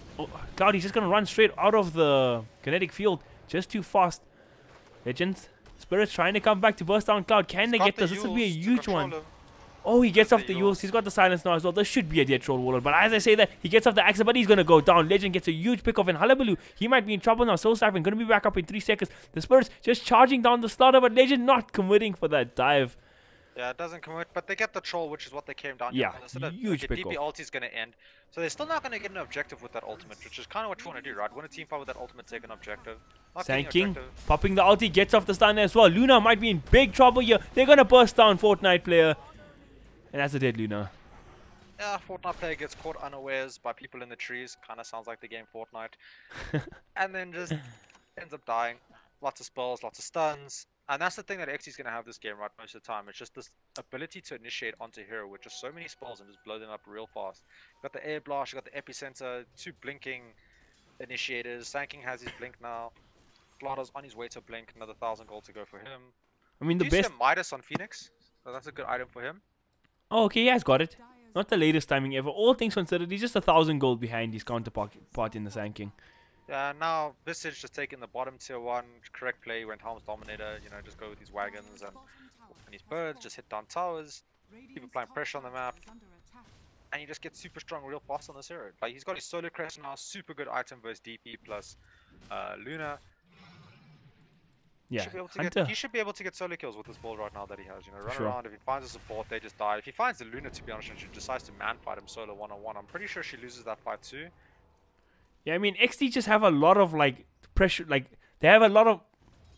Cloud, he's just going to run straight out of the kinetic field. Just too fast. Legend... Spirit's trying to come back to burst down Cloud. Can they get this? This will be a huge one. Oh, he gets off the Yules. He's got the silence now as well. This should be a dead Troll Warlord. But as I say that, he gets off the Axe, but he's going to go down. Legend gets a huge pick off, and Hullabaloo, he might be in trouble now. Soul Siphon going to be back up in 3 seconds. The Spirit's just charging down the slaughter, but Legend not committing for that dive. Yeah, it doesn't commit, but they get the Troll, which is what they came down to. Yeah, huge pick off. DP ulti is going to end. So they're still not going to get an objective with that ultimate, which is kind of what you want to do, right? Win a team fight with that ultimate, take an objective. Sanking, popping the ulti, gets off the stun as well. Luna might be in big trouble here. They're going to burst down Fortnite player. And that's a dead Luna. Yeah, Fortnite player gets caught unawares by people in the trees. Kind of sounds like the game Fortnite. And then just ends up dying. Lots of spells, lots of stuns. And that's the thing that Exdee's going to have this game, right, most of the time. It's just this ability to initiate onto hero with just so many spells and just blow them up real fast. You got the air blast, you got the epicenter, 2 blinking initiators. Sanking has his blink now. Vlada's on his way to blink, another 1,000 gold to go for him. I mean, the best... Midas on Phoenix? So that's a good item for him. Oh, okay, he has got it. Not the latest timing ever. All things considered, he's just 1,000 gold behind his counterpart in the Sand King. Yeah, now Visage just taking the bottom tier 1, correct play, went Helm's Dominator, you know, just go with these wagons and his birds, just hit down towers, keep applying pressure on the map, and he just gets super strong real fast on this hero. Like, he's got his Solar Crest now, super good item versus DP plus Luna. Yeah, he should be able to get solo kills with this build right now that he has. You know, run around. If he finds a support, they just die. If he finds the Luna, to be honest, and she decides to man fight him solo 1-on-1, I'm pretty sure she loses that fight too. Yeah, I mean, Exdee just have a lot of like pressure. Like they have a lot of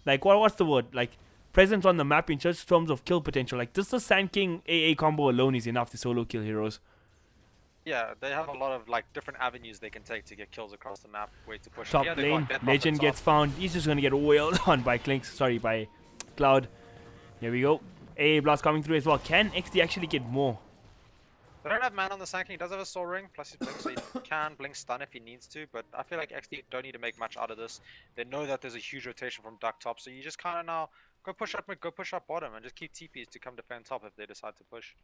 like what's the word? Like presence on the map in just terms of kill potential. Like just the Sand King AA combo alone is enough to solo kill heroes. Yeah, they have a lot of like different avenues they can take to get kills across the map. Way to push. Top lane, Legend gets found. He's just gonna get wailed on by Clinks. Sorry, by Cloud. Here we go. AA blast coming through as well. Can Exdee actually get more? They don't have man on the Sand King. He does have a soul ring plus his blink, so he can blink stun if he needs to. But I feel like Exdee don't need to make much out of this. They know that there's a huge rotation from duck top, so you just kind of now go push up mid, go push up bottom, and just keep TPs to come defend top if they decide to push.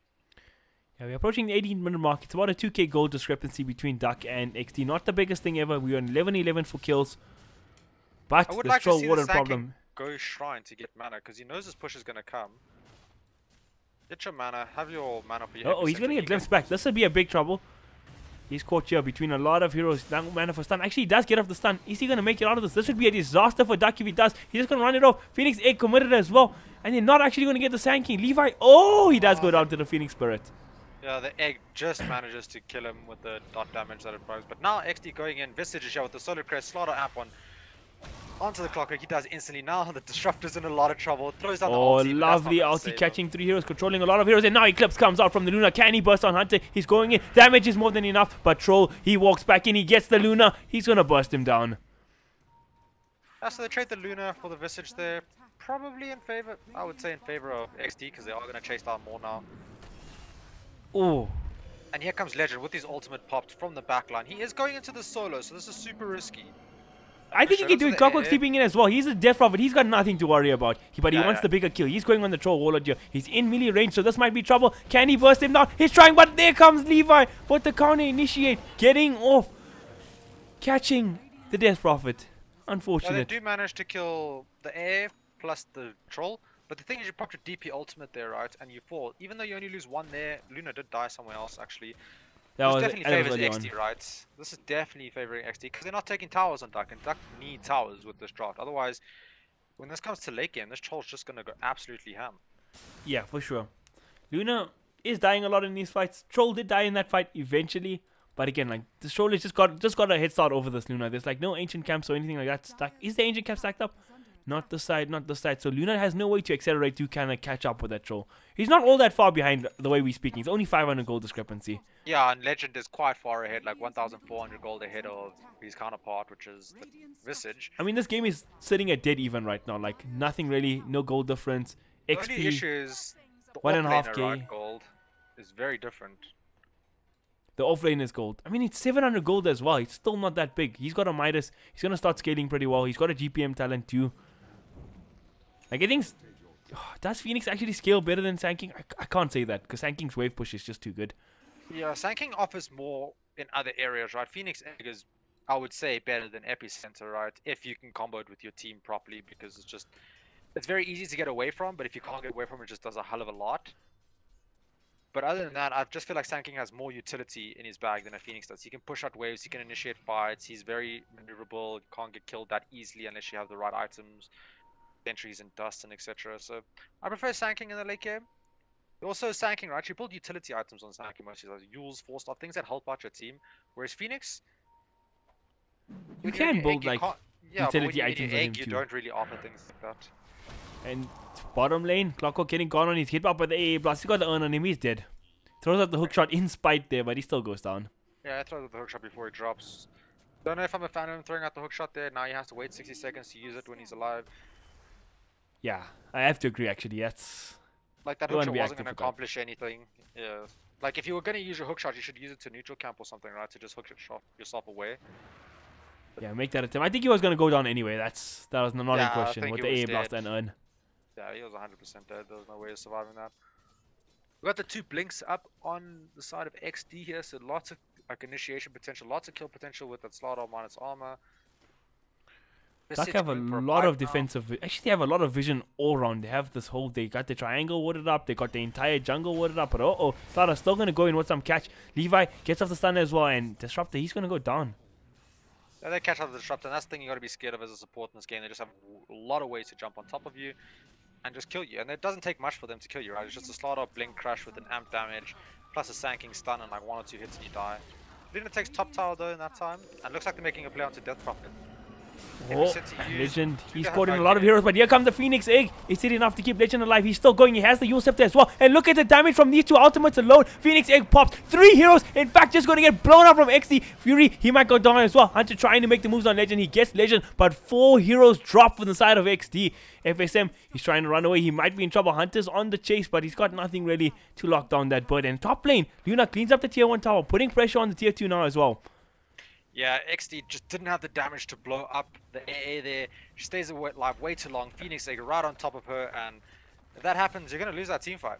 Yeah, we're approaching the 18-minute mark. It's about a 2k gold discrepancy between Duck and Exdee. Not the biggest thing ever. We're on 11-11 for kills. But the troll water problem. Go shrine to get mana because he knows this push is gonna come. Get your mana. Have your mana for your. Oh, he's gonna get glimpsed back. This would be a big trouble. He's caught here between a lot of heroes. Down mana for stun. Actually, he does get off the stun. Is he gonna make it out of this? This would be a disaster for Duck if he does. He's just gonna run it off. Phoenix Egg committed as well, and they're not actually gonna get the Sand King. Levi. Oh, he does go down to the Phoenix Spirit. Yeah, the egg just manages to kill him with the dot damage that it brings. But now Exdee going in, Visage is here with the Solar Crest, Slaughter app on. Onto the clock, he does instantly. Now the Disruptor's in a lot of trouble. Throws down the ulti. Oh, lovely ulti catching 3 heroes, controlling a lot of heroes. And now Eclipse comes out from the Luna. Can he burst on Hunter? He's going in. Damage is more than enough. But Troll, he walks back in. He gets the Luna. He's going to burst him down. Yeah, so they trade the Luna for the Visage there. Probably in favor, I would say in favor of Exdee because they are going to chase down more now. Oh. And here comes Legend with his ultimate popped from the backline. He is going into the solo, so this is super risky. I think he can do it. Clockwork sleeping in as well. He's a death prophet. He's got nothing to worry about. But he wants the bigger kill. He's going on the troll warlord here. He's in melee range, so this might be trouble. Can he burst him down? He's trying, but there comes Levi. But the counter initiate. Getting off. Catching the death prophet. Unfortunate. Well, they do manage to kill the air plus the troll. But the thing is, you popped your DP ultimate there, right? And you fall. Even though you only lose 1 there, Luna did die somewhere else, actually. This definitely favors Exdee, right? This is definitely favoring Exdee because they're not taking towers on Duck, and Duck need towers with this draft. Otherwise, when this comes to late game, this troll's just gonna go absolutely ham. Yeah, for sure. Luna is dying a lot in these fights. Troll did die in that fight eventually, but again, like this troll has just got a head start over this Luna. There's like no ancient camps or anything like that stacked. Is the ancient camp stacked up? Not the side, not the side. So Luna has no way to accelerate to kind of catch up with that troll. He's not all that far behind the way we're speaking. It's only 500 gold discrepancy. Yeah, and Legend is quite far ahead, like 1,400 gold ahead of his counterpart, which is the Visage. I mean, this game is sitting at dead even right now. Like nothing really, no gold difference. XP. The only issue is the 1.5k right, gold is very different. The offlane is gold. I mean, it's 700 gold as well. It's still not that big. He's got a Midas. He's gonna start scaling pretty well. He's got a GPM talent too. Like, I think... does Phoenix actually scale better than Sand King? I can't say that, because Sand King's wave push is just too good. Yeah, Sand King offers more in other areas, right? Phoenix is, I would say, better than Epicenter, right? If you can combo it with your team properly, because it's just... It's very easy to get away from, but if you can't get away from it, just does a hell of a lot. But other than that, I just feel like Sand King has more utility in his bag than a Phoenix does. He can push out waves, he can initiate fights, he's very maneuverable, can't get killed that easily unless you have the right items. Entries and dust and etc. So I prefer Sand King in the late game. Also Sand King, right? You build utility items on Sand King, mostly like Yules, 4-star, things that help out your team. Whereas Phoenix, you can build like utility items on him you don't really offer things like that. And bottom lane, Clockwork getting gone on his hit up by the AA blast. He got the urn on him, he's dead. Throws out the hook shot in spite there, but he still goes down. Yeah, I throws out the hook shot before he drops. Don't know if I'm a fan of him throwing out the hook shot there. Now he has to wait 60 seconds to use it when he's alive. Yeah, I have to agree actually. That's like that hook shot wasn't going to accomplish anything. Yeah, like if you were going to use your hook shot, you should use it to neutral camp or something, right? To just hook yourself away. But yeah, make that attempt. I think he was going to go down anyway. That was not in question with the AA blast and urn. Yeah, he was 100% dead. There was no way of surviving that. We got the 2 blinks up on the side of Exdee here, so lots of like initiation potential, lots of kill potential with that Slardar minus armor. DUC have a lot of defensive. Actually, they have a lot of vision all around. They have this whole. They got the triangle warded up. They got the entire jungle warded up. But Slardar still gonna go in with some catch. Levi gets off the stun as well, and Disruptor, he's gonna go down. Yeah, they catch up the Disruptor, and that's the thing you gotta be scared of as a support in this game. They just have a lot of ways to jump on top of you and just kill you. And it doesn't take much for them to kill you, right? It's just a Slardar blink crash with an amp damage, plus a sanking stun and like 1 or 2 hits and you die. Luna takes top tower though in that time, and looks like they're making a play onto Death Prophet. Oh, Legend. He's caught in a lot of heroes, but here comes the Phoenix Egg. Is it enough to keep Legend alive? He's still going. He has the Yule Scepter as well. And look at the damage from these 2 ultimates alone. Phoenix Egg pops. 3 heroes. In fact, just going to get blown up from Exdee. Fury, he might go down as well. Hunter trying to make the moves on Legend. He gets Legend, but 4 heroes drop from the side of Exdee. FSM, he's trying to run away. He might be in trouble. Hunter's on the chase, but he's got nothing really to lock down that bird. And top lane, Luna cleans up the tier 1 tower, putting pressure on the tier 2 now as well. Yeah, Exdee just didn't have the damage to blow up the AA there. She stays alive way too long. Phoenix Egg right on top of her, and if that happens, you're going to lose that team fight.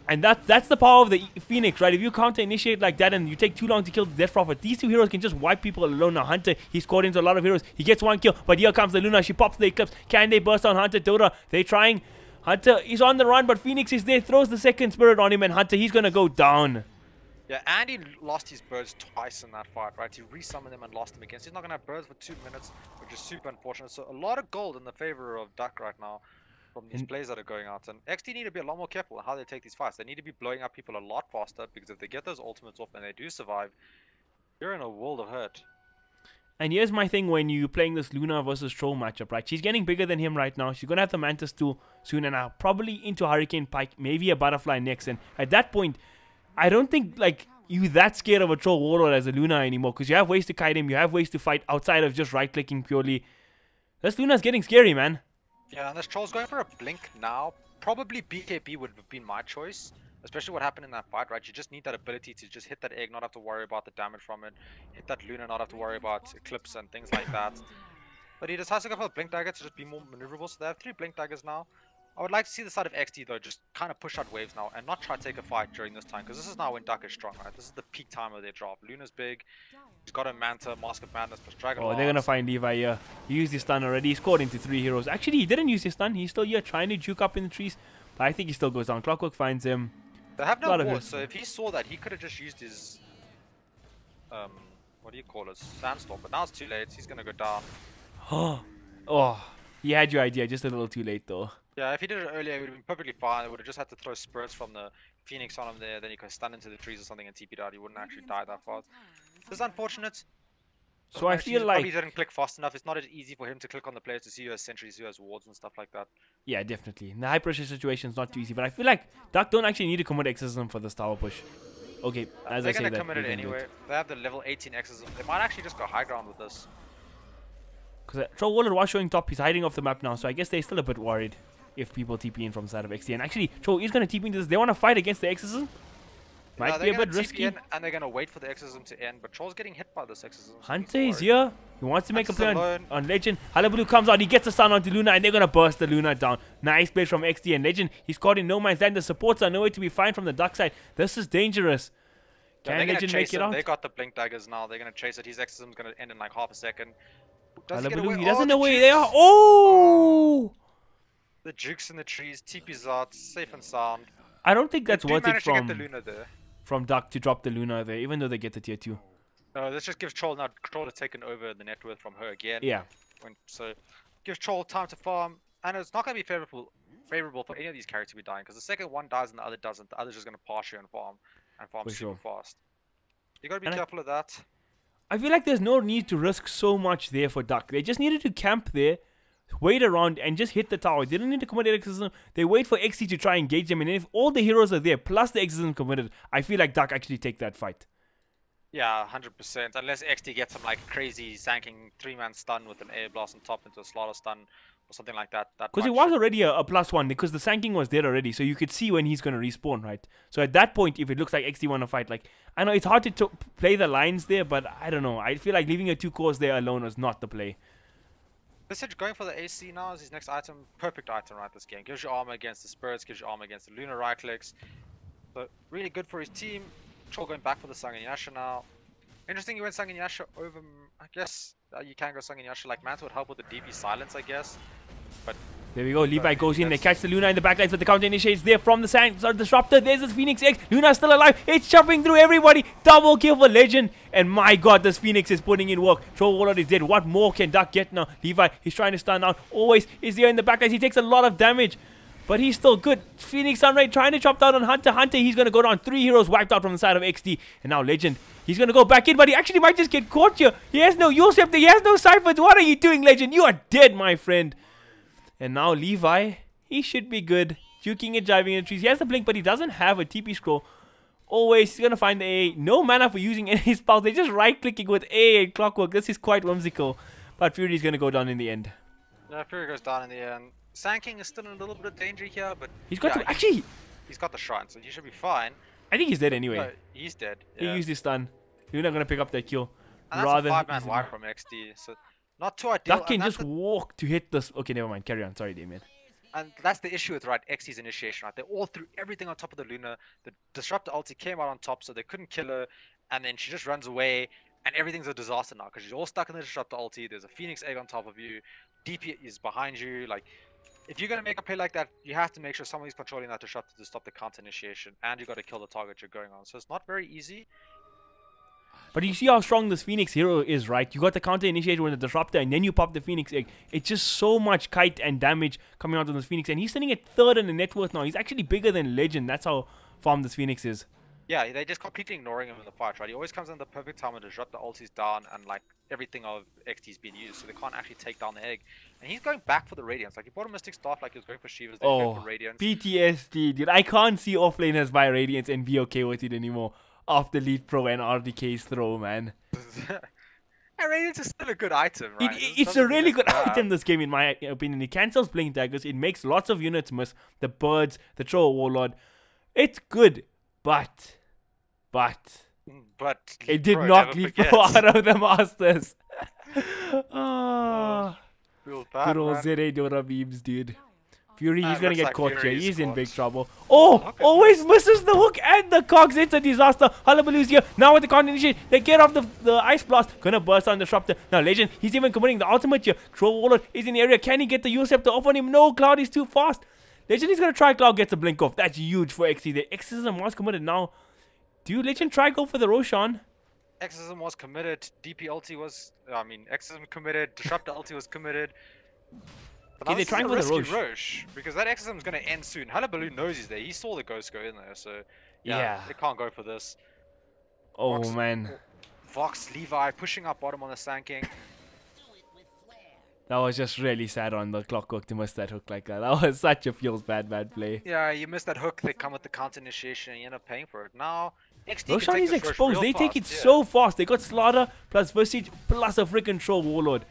And that's the power of the Phoenix, right? If you counter initiate like that and you take too long to kill the Death Prophet, these 2 heroes can just wipe people alone. Now Hunter, he's scored into a lot of heroes. He gets 1 kill, but here comes the Luna. She pops the Eclipse. Can they burst on Hunter? Dota, they're trying. Hunter is on the run, but Phoenix is there, throws the second spirit on him, and Hunter, he's going to go down. Yeah, Andy lost his birds twice in that fight, right? He resummoned them and lost them again. So he's not going to have birds for 2 minutes, which is super unfortunate. So a lot of gold in the favor of DUC right now from these plays that are going out. And Exdee need to be a lot more careful on how they take these fights. They need to be blowing up people a lot faster, because if they get those ultimates off and they do survive, you're in a world of hurt. And here's my thing when you're playing this Luna versus Troll matchup, right? She's getting bigger than him right now. She's going to have the Mantis too soon, and probably into Hurricane Pike, maybe a Butterfly next. And at that point, I don't think like you that scared of a Troll Warlord as a Luna anymore, because you have ways to kite him, you have ways to fight outside of just right clicking purely. This Luna's getting scary, man. Yeah, and this Troll's going for a blink now. Probably BKB would have been my choice, especially what happened in that fight, right? You just need that ability to just hit that egg, not have to worry about the damage from it, hit that Luna, not have to worry about Eclipse and things like that. But he decides to go for a blink dagger to just be more maneuverable. So they have 3 blink daggers now. I would like to see the side of Exdee though just kind of push out waves now and not try to take a fight during this time, because this is now when DUC is strong, right? This is the peak time of their drop. Luna's big. He's got a Manta, Mask of Madness plus Dragon. Oh, they're gonna find Levi here. He used his stun already. He scored into 3 heroes. Actually, he didn't use his stun. He's still here trying to juke up in the trees, but I think he still goes down. Clockwork finds him. They have no ward, so if he saw that, he could have just used his what do you call it? Sandstorm. But now it's too late. He's gonna go down. Oh, he had your idea, just a little too late though. Yeah, if he did it earlier, it would have been perfectly fine. It would have just had to throw spirits from the Phoenix on him there, then he could stun into the trees or something and TP'd out. He wouldn't actually die that fast. This is unfortunate. So I feel like he didn't click fast enough. It's not as easy for him to click on the players to see who has sentries, who has wards and stuff like that. Yeah, definitely. In the high pressure situation, it's not too easy. But I feel like DUC don't actually need to commit exorcism for this tower push. Okay, as I say that, they're gonna commit it anyway. They have the level 18 exorcism. They might actually just go high ground with this. Because Troll Warlord was showing top. He's hiding off the map now, so I guess they're still a bit worried if people TP in from the side of Exdee. And actually, Troll is going to TP into this. They want to fight against the exorcism. Might be a bit risky. And they're going to wait for the exorcism to end, but Troll's getting hit by this exorcism. Hunter is here. He wants to make a play on Legend. Hullabaloo comes out. He gets a stun onto Luna, and they're going to burst the Luna down. Nice play from Exdee and Legend. He's caught in no man's land. The supports are nowhere to be found from the DUC side. This is dangerous. Can Legend make it out? They got the blink daggers now. They're going to chase it. His exorcism's going to end in like half a second. He doesn't know where they are. Oh! The Jukes in the trees. TP's out. Safe and sound. I don't think that's worth it from DUC to drop the Luna there, even though they get the tier 2. No, this just gives Troll now. Troll has taken over the net worth from her again. Yeah. So gives Troll time to farm, and it's not going to be favorable for any of these characters to be dying, because the second one dies and the other doesn't, the other's just going to pass you and farm super fast. You got to be careful of that. I feel like there's no need to risk so much there for DUC. They just needed to camp there, wait around, and just hit the tower. They didn't need to commit exorcism. They wait for Exdee to try and engage them, and if all the heroes are there, plus the exorcism committed, I feel like DUC actually take that fight. Yeah, 100%. Unless Exdee gets some like crazy sanking 3-man stun with an air blast on top into a slaughter stun or something like that. Because it was already a +1, because the sanking was there already, so you could see when he's going to respawn, right? So at that point, if it looks like Exdee want to fight, like, I know it's hard to play the lines there, but I don't know. I feel like leaving your 2 cores there alone was not the play. This is going for the AC now is his next item. Perfect item, right? This game gives you armor against the spirits, gives you armor against the lunar right clicks. So really good for his team. Troll going back for the Sangenyasha now. Interesting, he went Sangenyasha over. I guess you can go Sangenyasha. Like Manta would help with the DP silence, I guess. But there we go. Levi goes in. They catch the Luna in the backlines, but the counter initiates there from the Disruptor. There's this Phoenix X. Luna's still alive. It's chopping through everybody. Double kill for Legend. And my god, this Phoenix is putting in work. Troll Warlord is dead. What more can Duck get now? Levi, he's trying to stun out. Always is there in the backlines. He takes a lot of damage, but he's still good. Phoenix Sunray trying to chop down on Hunter. Hunter, he's going to go down. 3 heroes wiped out from the side of Exdee. And now Legend, he's going to go back in, but he actually might just get caught here. He has no Yule Scepter. He has no Cyphers. What are you doing, Legend? You are dead, my friend. And now Levi, he should be good. Juking and jiving in the trees. He has the blink, but he doesn't have a TP scroll. Always, he's going to find the A. No mana for using any spells. They're just right-clicking with A and Clockwork. This is quite whimsical. But Fury's going to go down in the end. Yeah, Fury goes down in the end. Sand King is still in a little bit of danger here, but he's got to, actually, he's got the shrine, so he should be fine. I think he's dead anyway. No, he's dead. Yeah. He used his stun. You're not going to pick up that kill. And that's a 5-man wipe from Exdee, so not too ideal. Duck can just walk to hit this. Okay, never mind. Carry on. Sorry, Damien. And that's the issue with Exdee's initiation, right? They all threw everything on top of the Luna. The Disruptor ulti came out on top, so they couldn't kill her. And then she just runs away, and everything's a disaster now because she's all stuck in the Disruptor ulti. There's a Phoenix egg on top of you. DP is behind you. Like, if you're gonna make a play like that, you have to make sure somebody's controlling that Disruptor to stop the counter initiation, and you got to kill the target you're going on. So it's not very easy. But you see how strong this Phoenix hero is, right? You got the counter initiator with the Disruptor, and then you pop the Phoenix egg. It's just so much kite and damage coming out of this Phoenix, and he's sitting at 3rd in the net worth now. He's actually bigger than Legend. That's how farm this Phoenix is. Yeah, they're just completely ignoring him in the fight, right? He always comes in the perfect time when the Disruptor ulti's down and like everything of XT's being used, so they can't actually take down the egg. And he's going back for the Radiance. Like, he bought a Mystic Staff like he was going for Shivas, then going for Radiance. PTSD, dude. I can't see offlaners buy Radiance and be okay with it anymore after Lead Pro and RDK's throw, man. Radiance is still a good item, right? It's a really good item, this game, in my opinion. It cancels Blink Daggers. It makes lots of units miss. The Birds, the Troll Warlord. It's good, but it did not leap out of the Masters. Good old Zere Dora beams, dude. Fury, he's gonna get caught here. He's in big trouble. Oh, always misses the hook and the cogs. It's a disaster. Hullabaloo's here. Now with the counter initiate, they get off the Ice Blast. Gonna burst on the Disruptor. Now Legend, he's even committing the ultimate here. Troll Warlord is in the area. Can he get the Yule Scepter off on him? No, Cloud is too fast. Legend is gonna try. Cloud gets a blink off. That's huge for Exdee. The Exorcism was committed now. Do Legend try go for the Roshan? Exorcism was committed. DP ulti was, Exorcism committed. Disruptor ulti was committed. Okay, they're trying for the Roche because that Exorcism is going to end soon. Hullabaloo knows he's there. He saw the Ghost go in there, so yeah. They can't go for this. Oh, man. Vox, Levi pushing up bottom on the Sand King. That was just really sad on the Clockwork to miss that hook like that. That was such a feels bad play. Yeah, you missed that hook. They come with the counter initiation and you end up paying for it. Now, Roshan is exposed. They take it so fast. They got Slaughter plus Visage plus a freaking Troll Warlord.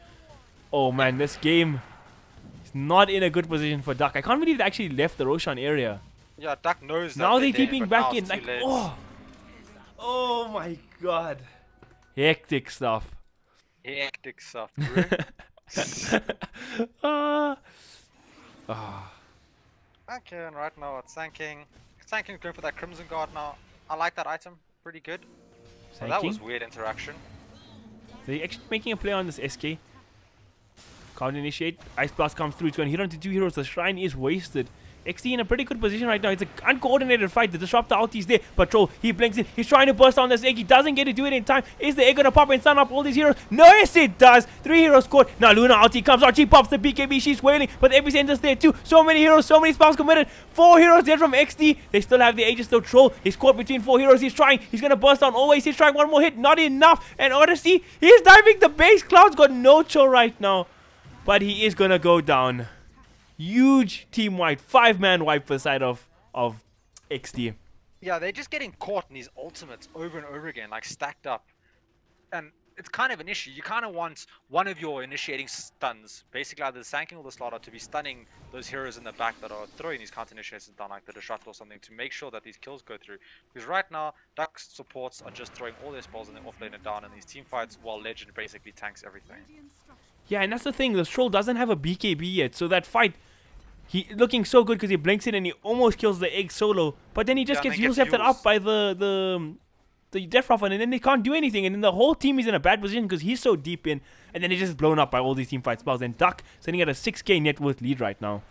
Oh, man, this game... not in a good position for Duck. I can't believe they actually left the Roshan area. Yeah, Duck knows that. Now they're keeping back in. Like, oh my god. Hectic stuff. Hectic stuff, Okay, and right now it's Sand King. Sand King's going for that Crimson Guard now. I like that item. Pretty good. Well, that was weird interaction. They're actually making a play on this SK. Can't initiate. Ice Blast comes through. It's going to hit onto 2 heroes. The Shrine is wasted. Exdee in a pretty good position right now. It's an uncoordinated fight. The Disruptor ulti is there. Patrol, he blinks in. He's trying to burst on this egg. He doesn't get to do it in time. Is the egg going to pop and stun up all these heroes? No, yes it does. 3 heroes caught. Now Luna ulti comes out. She pops the BKB. She's wailing. But the Epicenter's there too. So many heroes. So many spells committed. 4 heroes dead from Exdee. They still have the Aegis though. Troll. He's caught between 4 heroes. He's trying. He's going to burst on always. He's trying one more hit. Not enough. And Odyssey, he's diving the base. Cloud's got no chill right now. But he is going to go down. Huge team wipe, 5-man wipe for the side of Exdee. Yeah, they're just getting caught in these ultimates over and over again, like stacked up. And it's kind of an issue. You kind of want one of your initiating stuns, basically either the Sand King or the Slaughter, to be stunning those heroes in the back that are throwing these counter initiations down, like the Disrupt or something, to make sure that these kills go through. Because right now, Duck supports are just throwing all their spells and then offlane it down in these team fights, while Legend basically tanks everything. Yeah, and that's the thing. The Troll doesn't have a BKB yet, so that fight... He looking so good because he blinks it and he almost kills the egg solo. But then he just gets Yule-Sceptered up by the Death Prophet, and then they can't do anything. And then the whole team is in a bad position because he's so deep in. And then he's just blown up by all these team fight spells. And Duck sitting at a 6k net worth lead right now.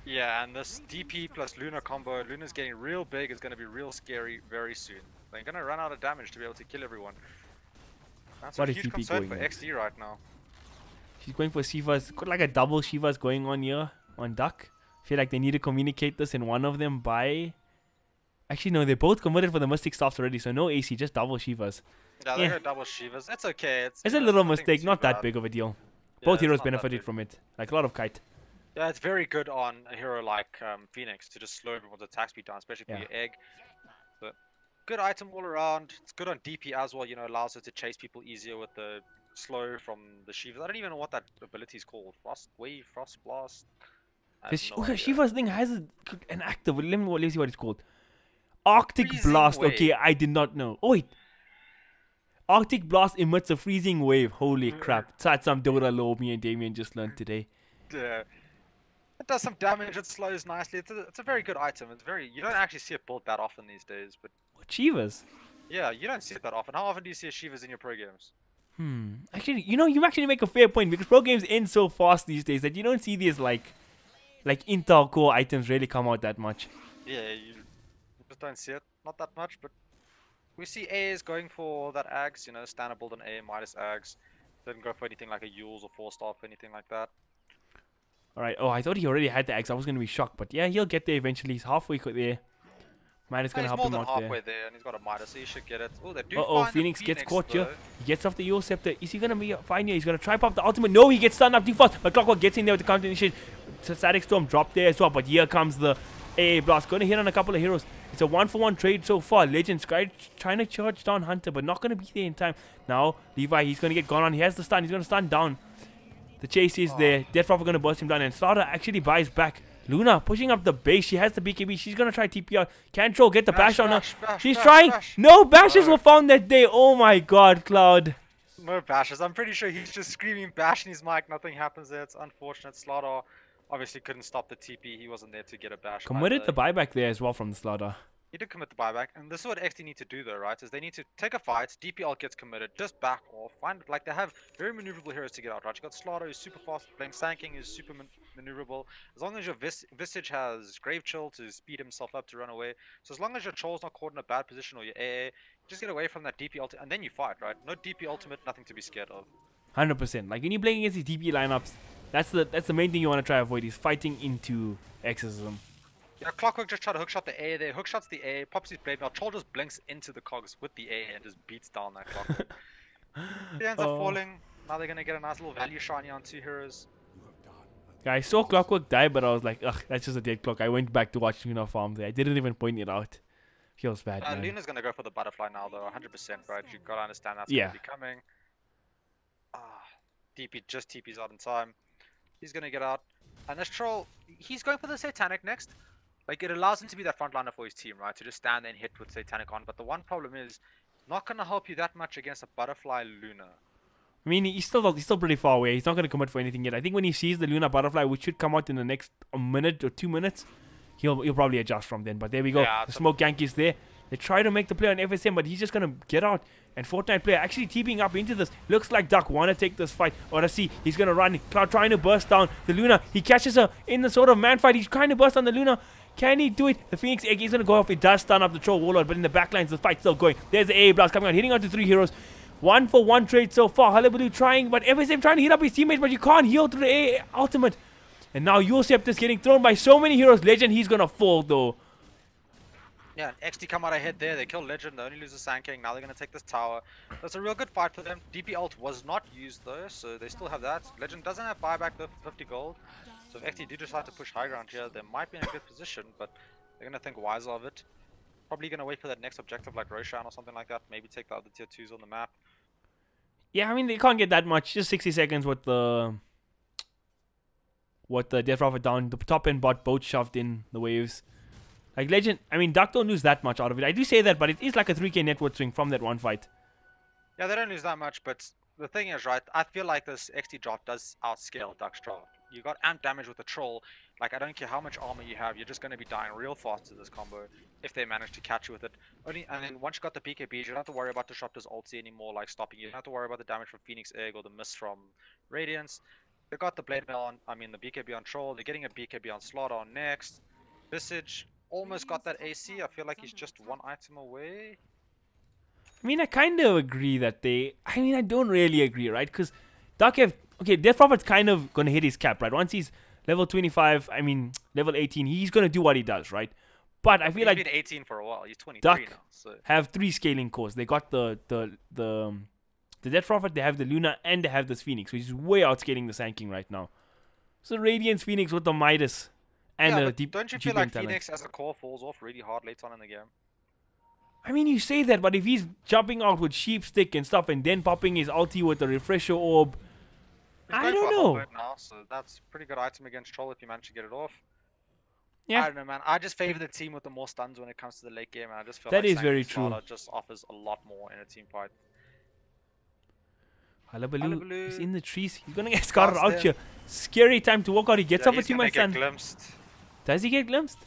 Yeah, and this DP plus Luna combo, Luna's getting real big, is going to be real scary very soon. They're going to run out of damage to be able to kill everyone. That's a huge concern for Exdee right now. She's going for Shiva's. Got like a double Shiva's going on here on Duck. I feel like they need to communicate this in one of them by... Actually, no, they both committed for the Mystic Staffs already, so no AC, just double Shivas. Yeah, they're double Shivas. It's okay. It's a little mistake, not that big of a deal. Both heroes benefited from it. Like a lot of kite. Yeah, it's very good on a hero like Phoenix to just slow everyone's attack speed down, especially for your egg. But good item all around. It's good on DP as well, you know, allows her to chase people easier with the slow from the Shivas. I don't even know what that ability is called. Frost Wave, Frost Blast. Shiva's thing has an active. Let me see what it's called. Arctic Blast. Wave. Okay, I did not know. Oh wait. Arctic Blast emits a freezing wave. Holy crap. That's some Dota lore me and Damien just learned today. Yeah. It does some damage, it slows nicely. It's a very good item. It's very, you don't actually see it built that often these days, but what, Shivas? Yeah, you don't see it that often. How often do you see a Shivas in your pro games? Actually, you know, you actually make a fair point because pro games end so fast these days that you don't see these like Intel core items really come out that much. Yeah, you just don't see it. Not that much, but we see A's going for that Ags, you know, standard build on A, Midas Ags. Didn't go for anything like a Yules or 4-star, anything like that. Alright, oh, I thought he already had the Ags. I was going to be shocked, but yeah, he'll get there eventually. He's halfway there. Midas going to help him out there. He's more than halfway there, and he's got a Midas, so he should get it. Oh, they do Phoenix gets caught here. He gets off the Yule-Scepter. Is he going to be fine here? He's going to try pop the ultimate. No, he gets stunned up too fast. But Clockwork gets in there with the counter initiation. Static Storm dropped there as well, but here comes the AA Blast. Going to hit on a couple of heroes. It's a 1-for-1 trade so far. Legends trying to charge down Hunter, but not going to be there in time. Now, Levi, he's going to get gone on. He has the stun. He's going to stun down. The chase is there. Death Prophet going to burst him down, and Slaughter actually buys back. Luna pushing up the base. She has the BKB. She's going to try TP out. Can Troll get the bash on her? She's trying. No bashes were found that day. Oh my god, Cloud. No bashes. I'm pretty sure he's just screaming bash in his mic. Nothing happens there. It's unfortunate. Slaughter obviously couldn't stop the TP. He wasn't there to get a bash. Committed the buyback there as well from the Slaughter. He did commit the buyback, and this is what Exdee need to do though, right? Is they need to take a fight, DPL gets committed, just back off, like they have very maneuverable heroes to get out, right? You got Slaughter who's super fast, playing Sanking is super maneuverable. As long as your Visage has Grave Chill to speed himself up to run away. So as long as your Troll's not caught in a bad position or your AA, just get away from that DP ultimate, and then you fight, right? No DP ultimate, nothing to be scared of. 100%. Like when you're playing against these DP lineups, that's the main thing you want to try to avoid is fighting into Exorcism. Yeah, Clockwork just tried to hookshot the A there, hookshots the A, pops his blade, now Troll just blinks into the cogs with the A and just beats down that Clockwork. He ends up falling. Now they're gonna get a nice little value shiny on 2 heroes. Yeah, I saw Clockwork die, but I was like, ugh, that's just a dead clock. I went back to watch Luna farm there. I didn't even point it out. Feels bad, man. Luna's gonna go for the butterfly now though, 100%, right? You gotta understand that's gonna be coming. DP just TP's out in time. He's gonna get out. And this Troll, he's going for the Satanic next. Like, it allows him to be that frontliner for his team, right? To just stand there and hit with Satanic on. But the one problem is, not going to help you that much against a Butterfly Luna. I mean, he's still pretty far away. He's not going to commit for anything yet. I think when he sees the Luna Butterfly, which should come out in the next minute or 2 minutes, he'll probably adjust from then. But there we go. Yeah, the smoke gank is there. They try to make the play on FSM, but he's just going to get out. And Fortnite player actually TPing up into this. Looks like Duck want to take this fight. Or to see, he's going to run. Cloud trying to burst down the Luna. He catches her in the sort of man fight. He's trying to burst on the Luna. Can he do it? The Phoenix Egg is going to go off. It does stun up the Troll Warlord, but in the backlines, the fight's still going. There's the AA Blast coming out, hitting onto 3 heroes. 1-for-1 trade so far. Hullabaloo trying, but FSM trying to hit up his teammates, but you can't heal through the AA ultimate. And now Yule-Scepter's getting thrown by so many heroes. Legend, he's going to fall though. Yeah, Exdee come out ahead there. They kill Legend. They only lose the Sand King. Now they're going to take this tower. That's a real good fight for them. DP ult was not used though, so they still have that. Legend doesn't have buyback though for 50 gold. So if Exdee do decide to push high ground here, they might be in a good position, but they're going to think wiser of it. Probably going to wait for that next objective like Roshan or something like that. Maybe take the other tier 2s on the map. Yeah, I mean, they can't get that much. Just 60 seconds with the Death Prophet down. The top end bot both shoved in the waves. Like Legend, I mean, Duck don't lose that much out of it. I do say that, but it is like a 3k net worth swing from that one fight. Yeah, they don't lose that much, but the thing is, right, I feel like this XD drop does outscale Duck's drop. You got amp damage with the troll. Like, I don't care how much armor you have, you're just going to be dying real fast to this combo if they manage to catch you with it. And then once you got the BKB, you don't have to worry about Disruptor's ulti anymore, like stopping you. You don't have to worry about the damage from Phoenix Egg or the miss from Radiance. They got the Blade Mail on, the BKB on Troll. They're getting a BKB on Slaughter on next. Visage almost got that AC. I feel like he's just one item away. I mean, I kind of agree that they... I mean, I don't really agree, right? Because Duck have... Okay, Death Prophet's kind of going to hit his cap, right? Once he's level 25, I mean, level 18, he's going to do what he does, right? But I feel like... He's been 18 for a while. He's 23 Duck now. So. Have 3 scaling cores. They got the Death Prophet, they have the Luna, and they have this Phoenix, which is way outscaling the Sand King right now. So Radiance Phoenix with the Midas and yeah, the deep... Don't you feel like Phoenix as a core falls off really hard later on in the game? I mean, you say that, but if he's jumping out with Sheep Stick and stuff and then popping his ulti with the Refresher Orb, I don't know. Now, so that's a pretty good item against Troll if you manage to get it off. Yeah. I don't know, man. I just favor the team with the more stuns when it comes to the late game, and I just feel that like is very true. Just offers a lot more in a team fight. Hullabaloo is in the trees. He's gonna get scouted out here. Scary time to walk out. He gets up for 2 months and does he get glimpsed?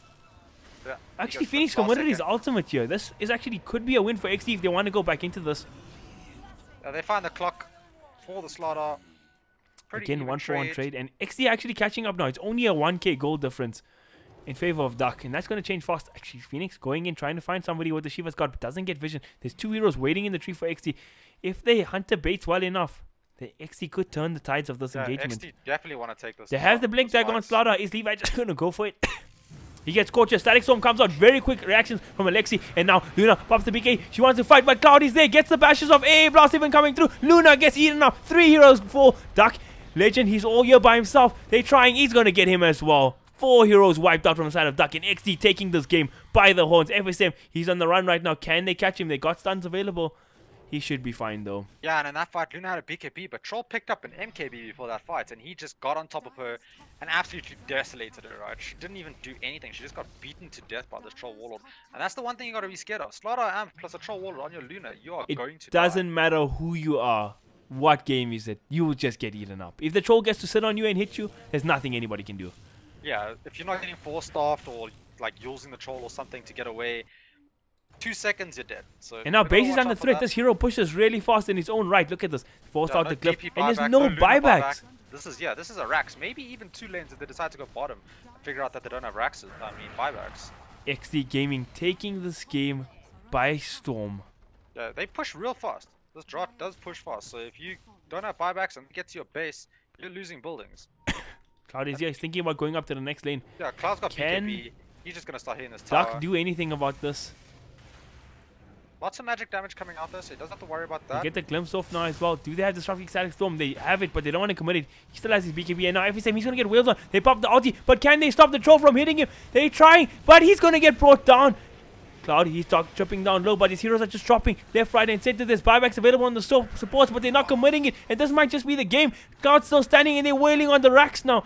Yeah, actually, Phoenix committed his ultimate here. This is actually could be a win for Exdee if they want to go back into this. They find the clock for the Slaughter. Again, 1-for-1 trade, and Exdee actually catching up now. It's only a 1k gold difference in favor of Duck, and that's going to change fast. Actually, Phoenix going in, trying to find somebody with the Shiva's God, but doesn't get vision. There's 2 heroes waiting in the tree for Exdee. If they hunter baits well enough, the Exdee could turn the tides of this engagement. Exdee definitely want to take this. They have the blink dagger on Slaughter. Is Levi just going to go for it? He gets Scorcher. Static Storm comes out. Very quick reactions from Alexi. And now Luna pops the BK. She wants to fight, but Cloud is there. Gets the bashes of A. Blast even coming through. Luna gets eaten up. 3 heroes for Duck. Legend, he's all here by himself. They're trying. He's going to get him as well. 4 heroes wiped out from the side of Duck. And Exdee taking this game by the horns. FSM, he's on the run right now. Can they catch him? They got stuns available. He should be fine though. Yeah, and in that fight, Luna had a BKB, but Troll picked up an MKB before that fight, and he just got on top of her and absolutely desolated her, right? She didn't even do anything. She just got beaten to death by this Troll Warlord. And that's the one thing you gotta be scared of. Slaughter Amp plus a Troll Warlord on your Luna, you are going to die. It doesn't matter who you are. What game is it? You will just get eaten up. If the Troll gets to sit on you and hit you, there's nothing anybody can do. Yeah, if you're not getting force-staffed or like using the Troll or something to get away, 2 seconds you're dead. So and now base is under threat. This hero pushes really fast in his own right. Look at this. Forced out the cliff. And there's no buybacks. This is a Rax. Maybe even 2 lanes if they decide to go bottom and figure out that they don't have Raxes. Buybacks. Exdee Gaming taking this game by storm. Yeah, they push real fast. This drop does push fast. So if you don't have buybacks and get to your base, you're losing buildings. Cloud is here. He's thinking about going up to the next lane. Yeah, Cloud's got BKB. He's just going to start hitting this tower. Duck do anything about this? Lots of magic damage coming out there, so he doesn't have to worry about that. Get the glimpse off now as well. Do they have Disrupting Static Storm? They have it, but they don't want to commit it. He still has his BKB, and now every time he's going to get wheels on. They pop the ulti, but can they stop the Troll from hitting him? They're trying, but he's going to get brought down. Cloud, he's dropping down low, but his heroes are just dropping left, right, and center. There's buybacks available on the supports, but they're not committing it. And this might just be the game. Cloud's still standing, and they're wailing on the racks now.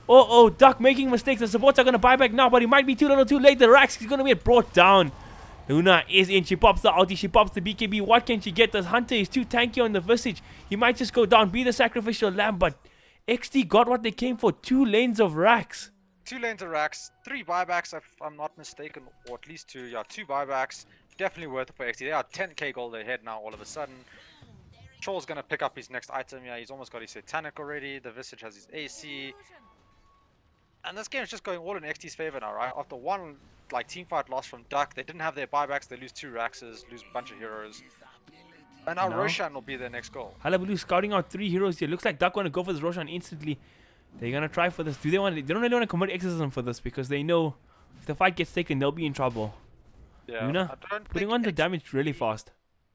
Oh, Duck making mistakes. The supports are going to buy back now, but he might be too little too late. The racks is going to get brought down. Luna is in. She pops the ulti. She pops the BKB. What can she get? The Hunter is too tanky on the Visage. He might just go down, be the sacrificial lamb, but Exdee got what they came for. 2 lanes of racks. 2 lanes of racks, 3 buybacks if I'm not mistaken, or at least 2. Yeah, 2 buybacks. Definitely worth it for Exdee. They are 10k gold ahead now all of a sudden. Troll's going to pick up his next item. Yeah, he's almost got his Satanic already. The Visage has his AC. And this game is just going all in Exdee's favor now, right? After one team fight loss from Duck, they didn't have their buybacks. They lose 2 Raxes, lose a bunch of heroes. And now Roshan will be their next goal. Hullabaloo scouting out 3 heroes here. Looks like Duck want to go for this Roshan instantly. They're gonna try for this. They don't really want to commit exorcism for this because they know if the fight gets taken, they'll be in trouble. Yeah, Luna putting on the damage really fast.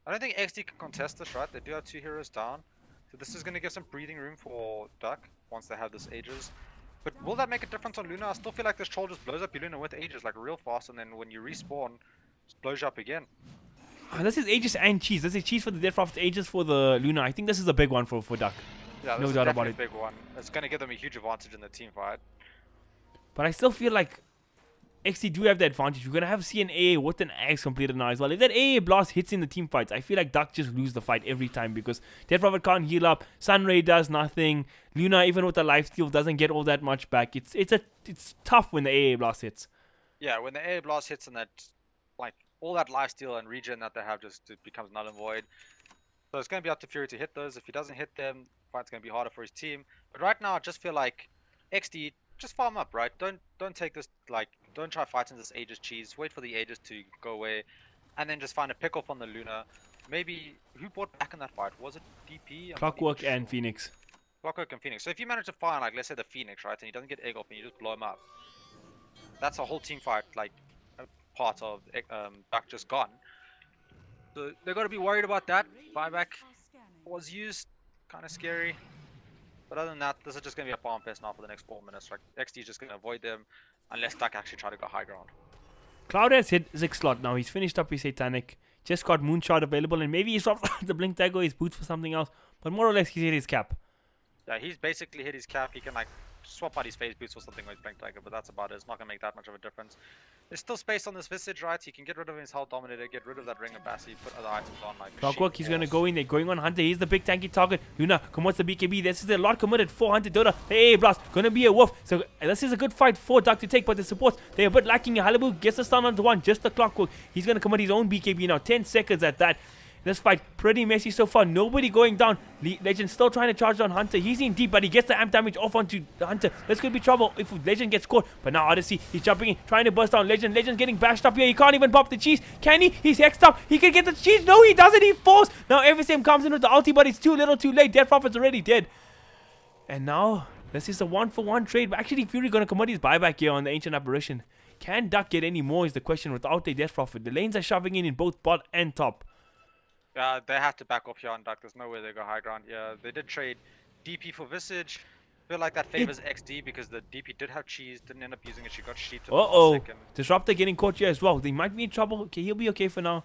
I don't think Exdee can contest this, right? They do have 2 heroes down, so this is gonna give some breathing room for Duck once they have this Aegis. But will that make a difference on Luna? I still feel like this Troll just blows up your Luna with Aegis real fast, and then when you respawn, just blows you up again. This is Aegis and cheese. This is cheese for the Death Prophet, Aegis for the Luna. I think this is a big one for Duck. Yeah, no doubt about it. A big one. It's going to give them a huge advantage in the team fight. But I still feel like Exdee do have the advantage. We're going to have CNA with an Axe completed now as well. If that AA blast hits in the team fights, I feel like Duck just lose the fight every time because Death Prophet can't heal up. Sunray does nothing. Luna, even with the lifesteal, doesn't get all that much back. It's tough when the AA blast hits. Yeah, when the AA blast hits and that, like, all that lifesteal and regen that they have just it becomes null and void. So it's going to be up to Fury to hit those. If he doesn't hit them, the fight's going to be harder for his team. But right now, I just feel like Exdee, just farm up, right? Don't take this, like, don't try fighting this Aegis cheese. Wait for the Aegis to go away, and then just find a pick off on the Luna. Maybe who bought back in that fight? Was it DP? Clockwork and Phoenix. Clockwork and Phoenix. So if you manage to find, like, let's say the Phoenix, right, and he doesn't get egg off, and you just blow him up, that's a whole team fight, like, a part of Duck just gone. So they're got to be worried about that. Buyback was used, kind of scary. But other than that, this is just going to be a farm fest now for the next 4 minutes. Like, XD is just going to avoid them unless Duck actually try to go high ground. Cloud has hit Zig slot now. He's finished up his Satanic. Just got Moonshot available, and maybe he swapped the Blink Tag or his boots for something else. But more or less, he's hit his cap. Yeah, he's basically hit his cap. He can, like, swap out his phase boots or something with Blink Tiger, but that's about it. It's not going to make that much of a difference. There's still space on this Visage, right? He can get rid of his Health Dominator, get rid of that Ring of Bassi, put other items on, like Clockwork, he's going to go in there, going on Hunter. He's the big tanky target. Luna, come on, the BKB. This is a lot committed for Hunter Dota. Hey, Blast, going to be a wolf. So this is a good fight for Duck to take, but the supports, they're a bit lacking. Halibu gets the stun onto one, just the Clockwork. He's going to commit his own BKB now. 10 seconds at that. This fight pretty messy so far. Nobody going down. Legend still trying to charge down Hunter. He's in deep, but he gets the amp damage off onto Hunter. This could be trouble if Legend gets caught. But now Odyssey, he's jumping in, trying to burst down Legend. Legend's getting bashed up here. He can't even pop the cheese. Can he? He's hexed up. He can get the cheese. No, he doesn't. He falls. Now FSM comes in with the ulti, but it's too little too late. Death Prophet's already dead. And now, this is a 1-for-1 trade. But actually, Fury going to commit his buyback here on the Ancient Apparition. Can Duck get any more is the question without the Death Prophet. The lanes are shoving in both bot and top. They have to back off here on Duck. There's no way they go high ground. Yeah, they did trade DP for Visage. I feel like that favors XD because the DP did have cheese, didn't end up using it. She got sheeped. Disruptor getting caught here as well. They might be in trouble. Okay, he'll be okay for now.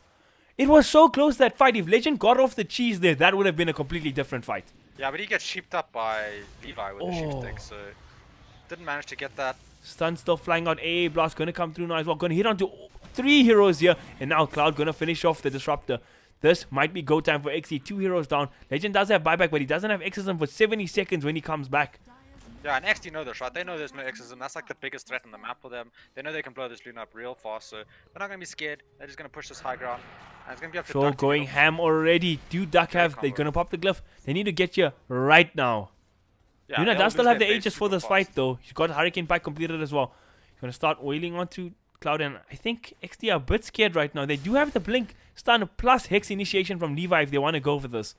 It was so close, that fight. If Legend got off the cheese there, that would have been a completely different fight. Yeah, but he gets sheeped up by Levi with the sheepstick, so didn't manage to get that. Stun still flying out. AA Blast going to come through now as well. Going to hit onto 3 heroes here. And now Cloud going to finish off the Disruptor. This might be go time for XD. 2 heroes down. Legend does have buyback, but he doesn't have exorcism for 70 seconds when he comes back. Yeah, and XD know this, right? They know there's no exorcism. That's like the biggest threat on the map for them. They know they can blow this Luna up real fast, so they're not going to be scared. They're just going to push this high ground. And it's going to be up to Duck going ham already. Do Duck have... They're going to pop the glyph. They need to get you right now. Yeah, Luna does still have the Aegis for this fight, though. He's got Hurricane Pike completed as well. He's going to start oiling onto Cloud, and I think XD are a bit scared right now. They do have the Blink stun plus Hex initiation from Levi if they want to go for this.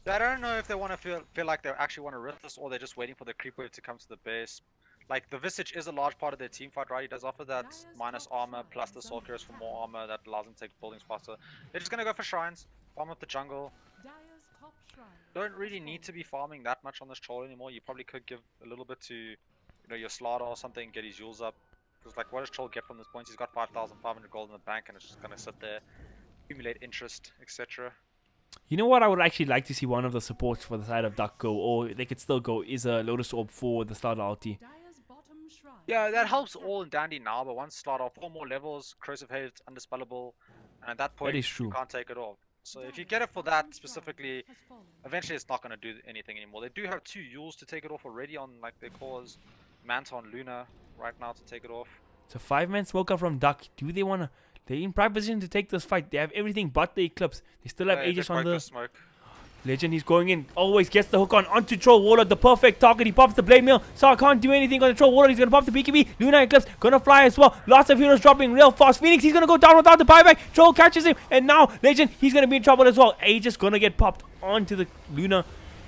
I don't know if they want to feel like they actually want to risk this, or they're just waiting for the creep wave to come to the base. Like, the Visage is a large part of their team fight, right? He does offer that minus armor plus the Soul Curse for more armor that allows them to take buildings faster. They're just going to go for shrines, farm up the jungle. Don't really need to be farming that much on this troll anymore. You probably could give a little bit to, you know, your Slaughter or something, get his Yules up. Because, like, what does troll get from this point? He's got 5,500 gold in the bank, and it's just going to sit there, accumulate interest, etc. You know what I would actually like to see one of the supports for the side of Duck go, or they could still go, is a Lotus Orb for the Slaughter ulti. Yeah, that helps all in dandy now, but once Slaughter 4 more levels, Corrosive Haze, Undispellable, and at that point, you can't take it off. So if you get it for that specifically, eventually it's not going to do anything anymore. They do have 2 Yules to take it off already on, like, their cores, Manta and Luna right now to take it off. It's a 5-man smoker from Duck. Do they want to... They're in prime position to take this fight. They have everything but the Eclipse. They still have Aegis on the... Smoke. Legend, he's going in. Always gets the hook on onto Troll Warlord. The perfect target. He pops the Blade Mail. So can't do anything on the Troll Warlord. He's going to pop the BKB. Luna Eclipse going to fly as well. Lots of heroes dropping real fast. Phoenix, he's going to go down without the buyback. Troll catches him. And now Legend, he's going to be in trouble as well. Aegis going to get popped onto the Luna.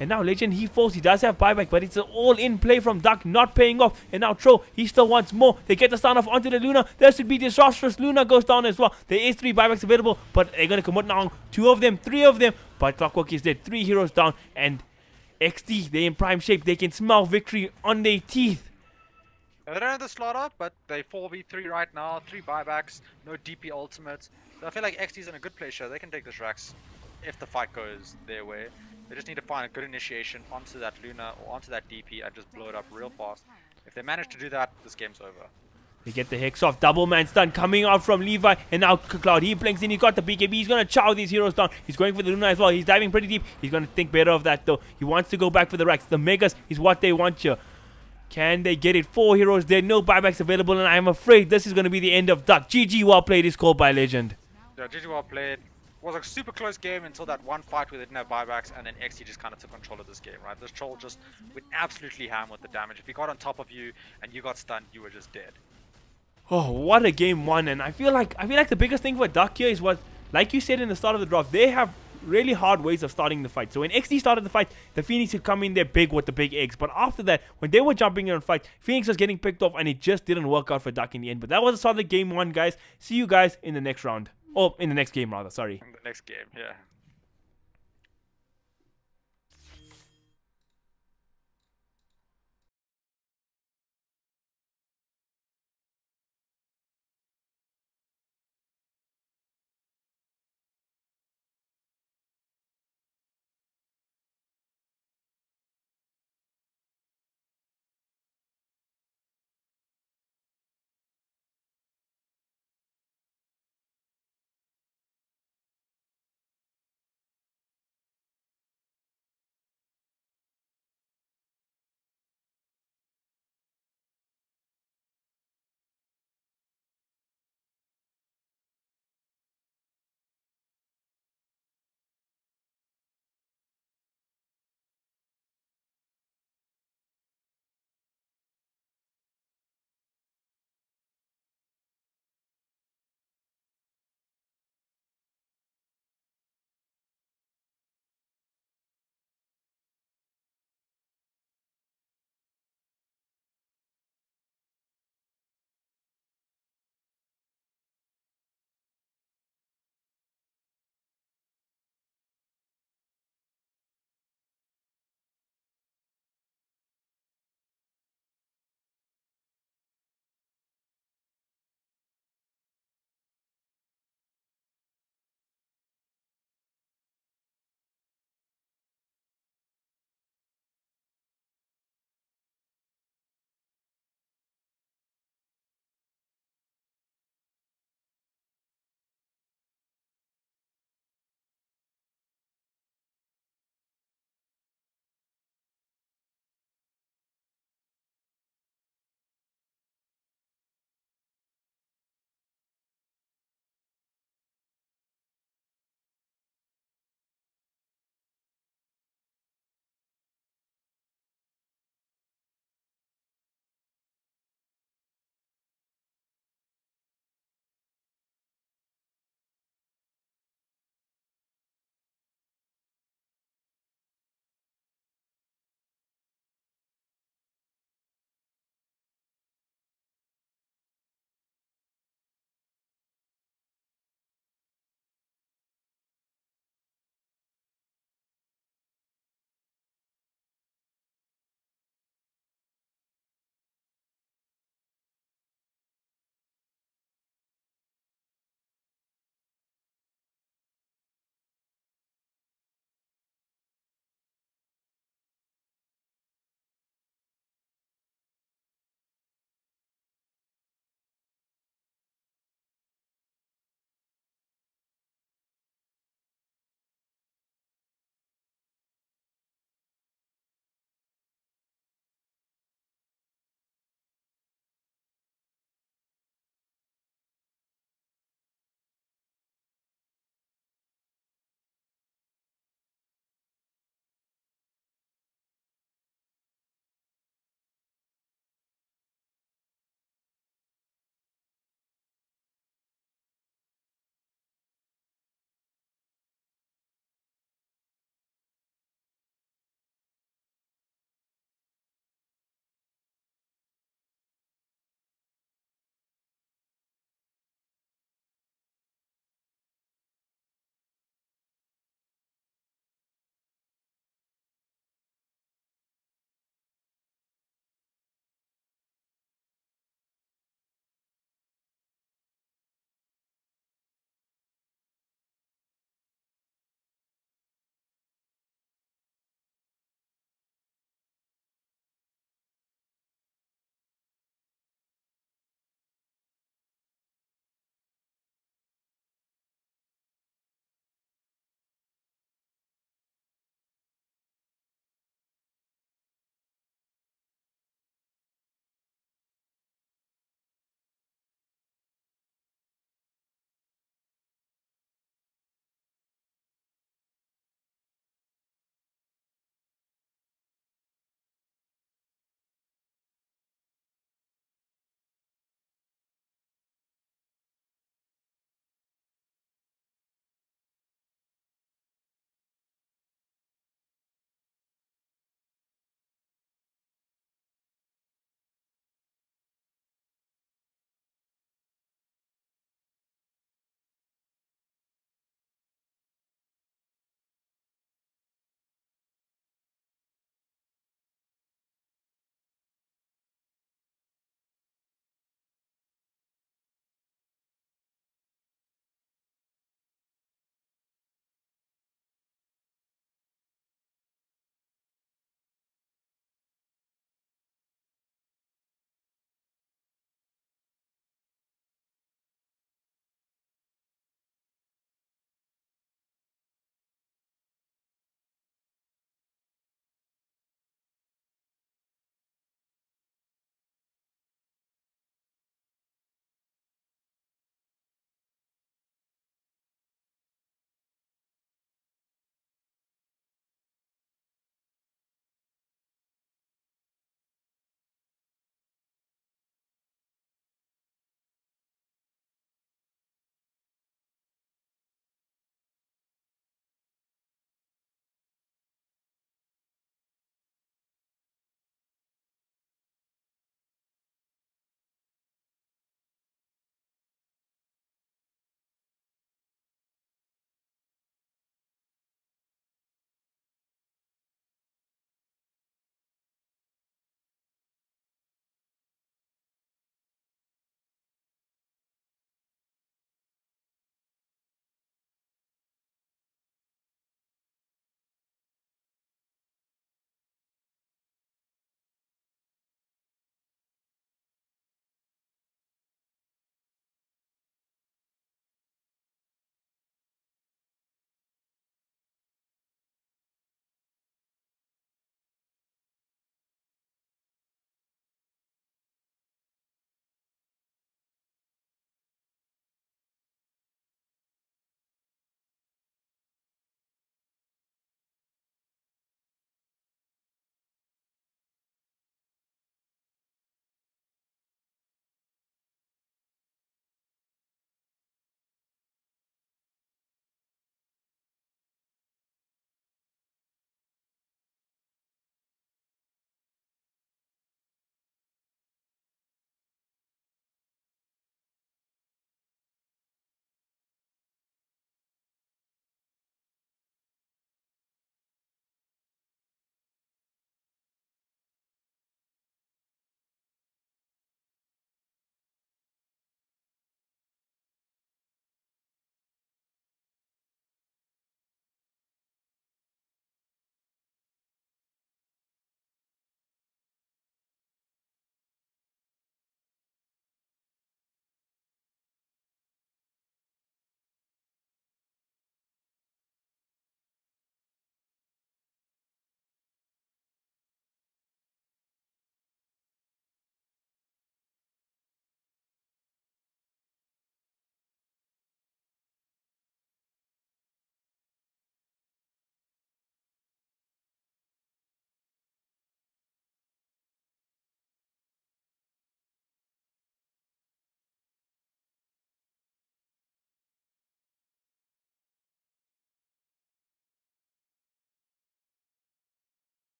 And now Legend, he falls. He does have buyback, but it's an all-in play from Duck, not paying off. And now Troll, he still wants more. They get the stun off onto the Luna. There should be disastrous. Luna goes down as well. There is 3 buybacks available, but they're going to commit now. 2 of them, 3 of them. But Clockwork is dead. 3 heroes down. And XD, they're in prime shape. They can smell victory on their teeth. They don't have the Slaughter, but they 4v3 right now. 3 buybacks, no DP ultimates. So I feel like XD's in a good place here. They can take this Rax if the fight goes their way. They just need to find a good initiation onto that Luna or onto that DP and just blow it up real fast. If they manage to do that, this game's over. They get the Hex off. Double man stun coming out from Levi. And now Cloud, he blinks in. He's got the BKB. He's going to chow these heroes down. He's going for the Luna as well. He's diving pretty deep. He's going to think better of that though. He wants to go back for the Rex. The Megas is what they want here. Can they get it? 4 heroes there. No buybacks available. And I'm afraid this is going to be the end of DUC. GG, well played is called by Legend. Yeah, GG well played. It was a super close game until that one fight where they didn't have buybacks, and then Exdee just kind of took control of this game, right? This troll just went absolutely ham with the damage. If he got on top of you and you got stunned, you were just dead. Oh, what a game one. And I feel like the biggest thing for DUC here is what, like you said in the start of the draft, they have really hard ways of starting the fight. So when Exdee started the fight, the Phoenix would come in there big with the big eggs. But after that, when they were jumping in on fight, Phoenix was getting picked off and it just didn't work out for DUC in the end. But that was a solid game one, guys. See you guys in the next round. Oh, in the next game rather, sorry. In the next game, yeah.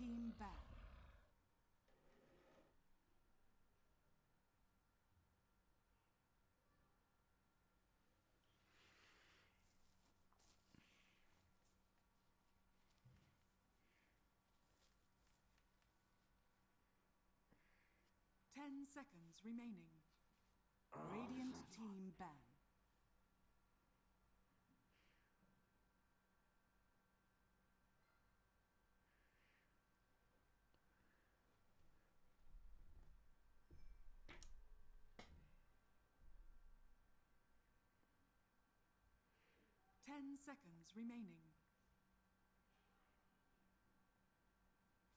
team ban. 10 seconds remaining. Radiant team ban. Seconds remaining.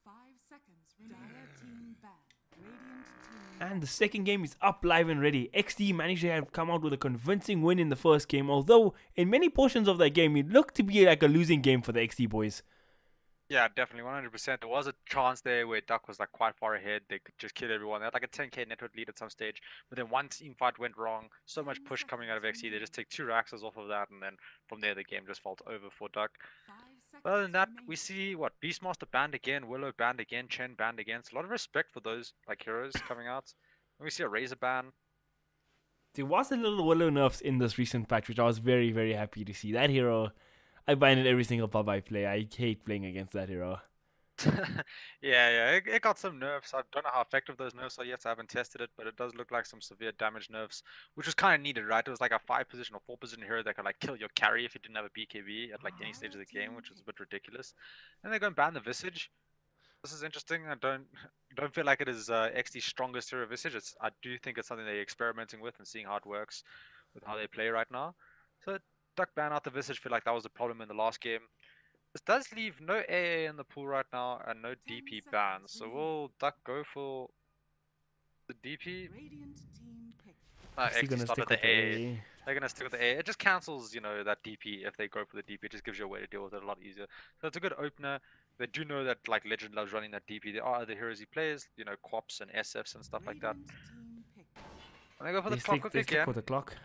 5 seconds remaining. Dire team ban. Radiant team. And the second game is up, live and ready. Exdee managed to have come out with a convincing win in the first game, although in many portions of that game it looked to be like a losing game for the Exdee boys. Yeah, definitely, 100%. There was a chance there where Duck was like quite far ahead. They could just kill everyone. They had like a 10k network lead at some stage, but then one team fight went wrong. So much push coming out of Exdee. They just take 2 Raxes off of that, and then from there the game just felt over for Duck. But other than that, we see what Beastmaster banned again, Willow banned again, Chen banned again. So a lot of respect for those like heroes coming out. And we see a Razor ban. There was a little Willow nerfs in this recent patch, which I was very, very happy to see. That hero, I ban it every single pub I play. I hate playing against that hero. Yeah, it got some nerfs. I don't know how effective those nerfs are yet. I haven't tested it, but it does look like some severe damage nerfs, which was kind of needed, right? It was like a 5 position or 4 position hero that could like kill your carry if you didn't have a BKB at like any stage of the game, which was a bit ridiculous. And they're going to ban the Visage. This is interesting. I don't feel like it is XD's strongest hero Visage. I do think it's something they're experimenting with and seeing how it works with how they play right now. So Duck ban out the Visage. Feel like that was the problem in the last game. This does leave no AA in the pool right now and no DP bans. So will Duck go for the DP? Actually gonna stick with the AA. They're gonna stick with the AA. It just cancels, you know, that DP if they go for the DP. It just gives you a way to deal with it a lot easier. So it's a good opener. They do know that like Legend loves running that DP. There are other heroes he plays, you know, Quops and SFs and stuff like that. And they go for the clock again. Stick with the clock.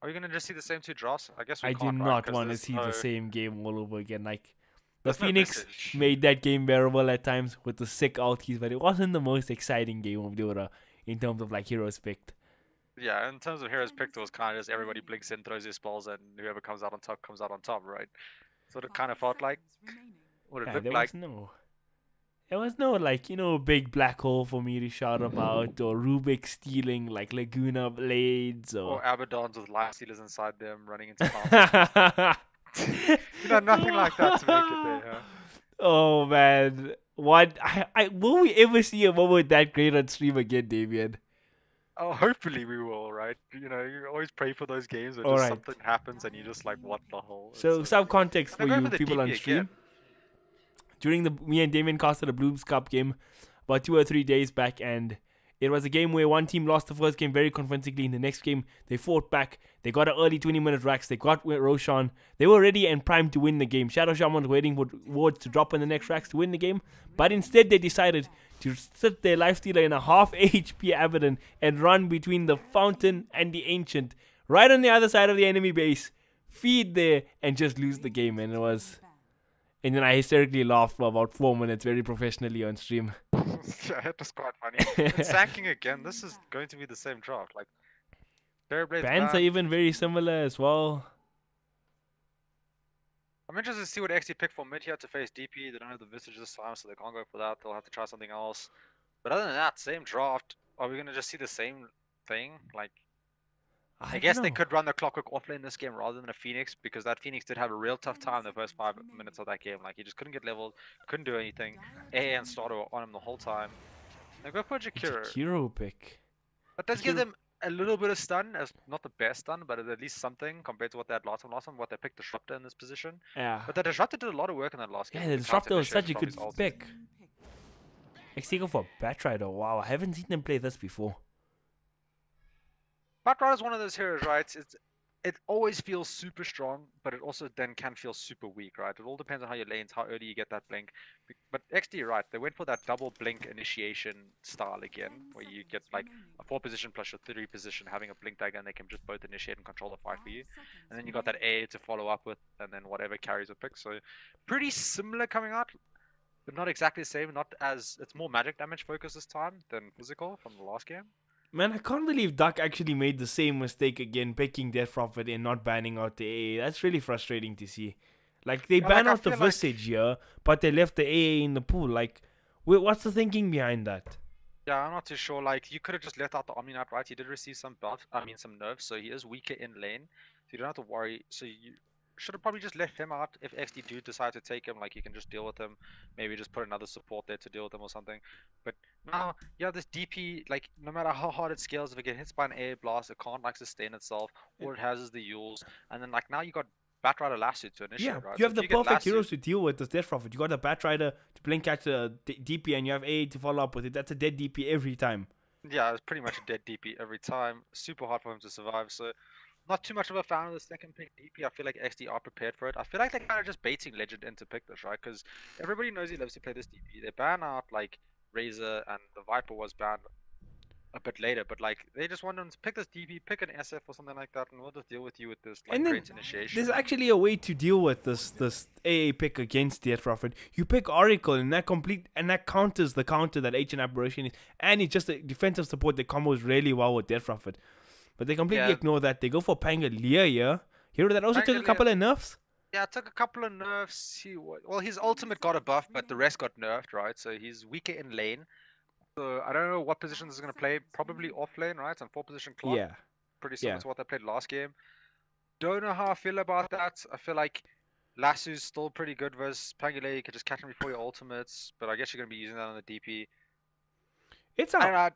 Are you gonna just see the same 2 drafts? I guess we I can't, do right? not want to see the same game all over again. Like the There's no Phoenix Visage. made that game bearable at times with the sick ultis, but it wasn't the most exciting game of Dota in terms of like heroes picked. Yeah, in terms of heroes picked, it was kind of just everybody blinks in, throws their spells, and whoever comes out on top comes out on top, right? So it kind of felt like what it Yeah, looked there like. was no like, you know, big black hole for me to shout about, or Rubik stealing like Laguna blades, Or or Abaddons with life stealers inside them running into fountains. You know, nothing like that to make it there, huh? Oh man, what will we ever see a moment that great on stream again, Damien? Oh, hopefully we will, right? You know, you always pray for those games where just Alright. something happens and you're just like, what the hell? So some context for And they're you going for the people on DP stream. again. During me and Damien casted a Blooms Cup game about 2 or 3 days back, and it was a game where one team lost the first game very convincingly. In the next game, they fought back. They got an early 20-minute Rax. They got Roshan. They were ready and primed to win the game. Shadow Shaman was waiting for wards to drop in the next Rax to win the game, but instead they decided to sit their lifestealer in a half HP Abaddon and run between the Fountain and the Ancient, right on the other side of the enemy base, feed there, and just lose the game. And it was... And then I hysterically laughed for about 4 minutes very professionally on stream. Yeah, it was quite funny. It's sanking again. This is going to be the same draft. Like, Bans are even very similar as well. I'm interested to see what XD pick for mid here to face DP. They don't have the Visage this time, so they can't go for that. They'll have to try something else. But other than that, same draft. Are we going to just see the same thing? Like, I guess they could run the Clockwork offlane this game rather than a Phoenix, because that Phoenix did have a real tough time the first 5 minutes of that game. Like, he just couldn't get leveled, couldn't do anything. AA and Starter were on him the whole time. They go for Jakiro. Jakiro pick. That does give them a little bit of stun, as not the best stun, but at least something compared to what they had last time. Last time, what they picked Disruptor in this position. Yeah. But the Disruptor did a lot of work in that last game. Yeah, the Disruptor was such a good pick. Exdee go for Batrider. Wow, I haven't seen them play this before. Batrider is one of those heroes, right? It always feels super strong, but it also then can feel super weak, right? It all depends on how your lanes, how early you get that blink. But XD, right, they went for that double blink initiation style again, where you get like a 4 position plus your 3 position, having a blink dagger, and they can just both initiate and control the fight for you. And then you got that A to follow up with, and then whatever carries a pick. So pretty similar coming out. but not exactly the same. Not as it's more magic damage focused this time than physical from the last game. Man, I can't believe Duck actually made the same mistake again, picking Death Prophet and not banning out the AA. That's really frustrating to see. Like, they ban out the Visage here, but they left the AA in the pool. Like, what's the thinking behind that? Yeah, I'm not too sure. Like, you could have just let out the Omni Knight, right? He did receive some some nerfs, so he is weaker in lane. So you don't have to worry. So you should have probably just left him out. If Exdee do decide to take him, like, you can just deal with him. Maybe just put another support there to deal with him or something. But now, yeah, this DP, like, no matter how hard it scales, if it gets hit by an AA blast, it can't, like, sustain itself. All it has is the Yules. And then, like, now you got Batrider Lasso to initiate, right? You have the perfect heroes to deal with this Death Prophet. You got the Batrider to blink catch the DP, and you have AA to follow up with it. That's a dead DP every time. Yeah, it's pretty much a dead DP every time. Super hard for him to survive. So, not too much of a fan of the second pick DP. I feel like Exdee are prepared for it. I feel like they're kind of just baiting Legend in to pick this, right? Because everybody knows he loves to play this DP. They ban out like Razor, and the Viper was banned a bit later, but like they just want him to pick this DP, pick an SF or something like that, and we'll just deal with you with this like great initiation. There's actually a way to deal with this AA pick against Death Prophet. You pick Oracle, and that counters the counter that Ancient Aberration is, and it's just a defensive support that combos really well with Death Prophet. But they completely ignore that. They go for Pangolier here. Hero that also took a couple of nerfs. Yeah, it took a couple of nerfs. Well, his ultimate got a buff, but the rest got nerfed, right? So he's weaker in lane. So I don't know what position this is going to play. Probably off lane, right? It's on 4-position clock. Yeah. Pretty similar to what they played last game. Don't know how I feel about that. I feel like Lasso's still pretty good versus Pangolier. You can just catch him before your ultimates, but I guess you're going to be using that on the DP. It's I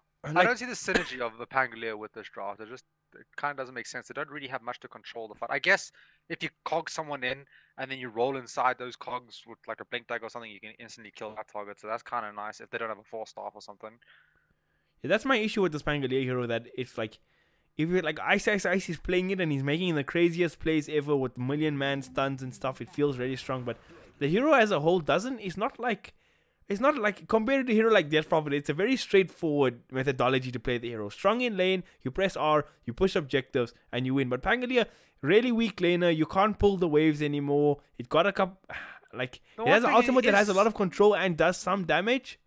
don't see the synergy of the Pangolier with this draft. It kind of doesn't make sense. They don't really have much to control the fight. I guess if you cog someone in and then you roll inside those cogs with like a blink dagger or something, you can instantly kill that target. So that's kind of nice if they don't have a 4-staff or something. Yeah, that's my issue with this Pangolier hero. That it's like, if you're like Ice is playing it and he's making the craziest plays ever with million-man stuns and stuff, it feels really strong. But the hero as a whole doesn't. It's not like compared to a hero like Death Prophet, it's a very straightforward methodology to play the hero. Strong in lane, you press R, you push objectives, and you win. But Pangolier, really weak laner, you can't pull the waves anymore. It got a couple, like, it has an ultimate that has a lot of control and does some damage.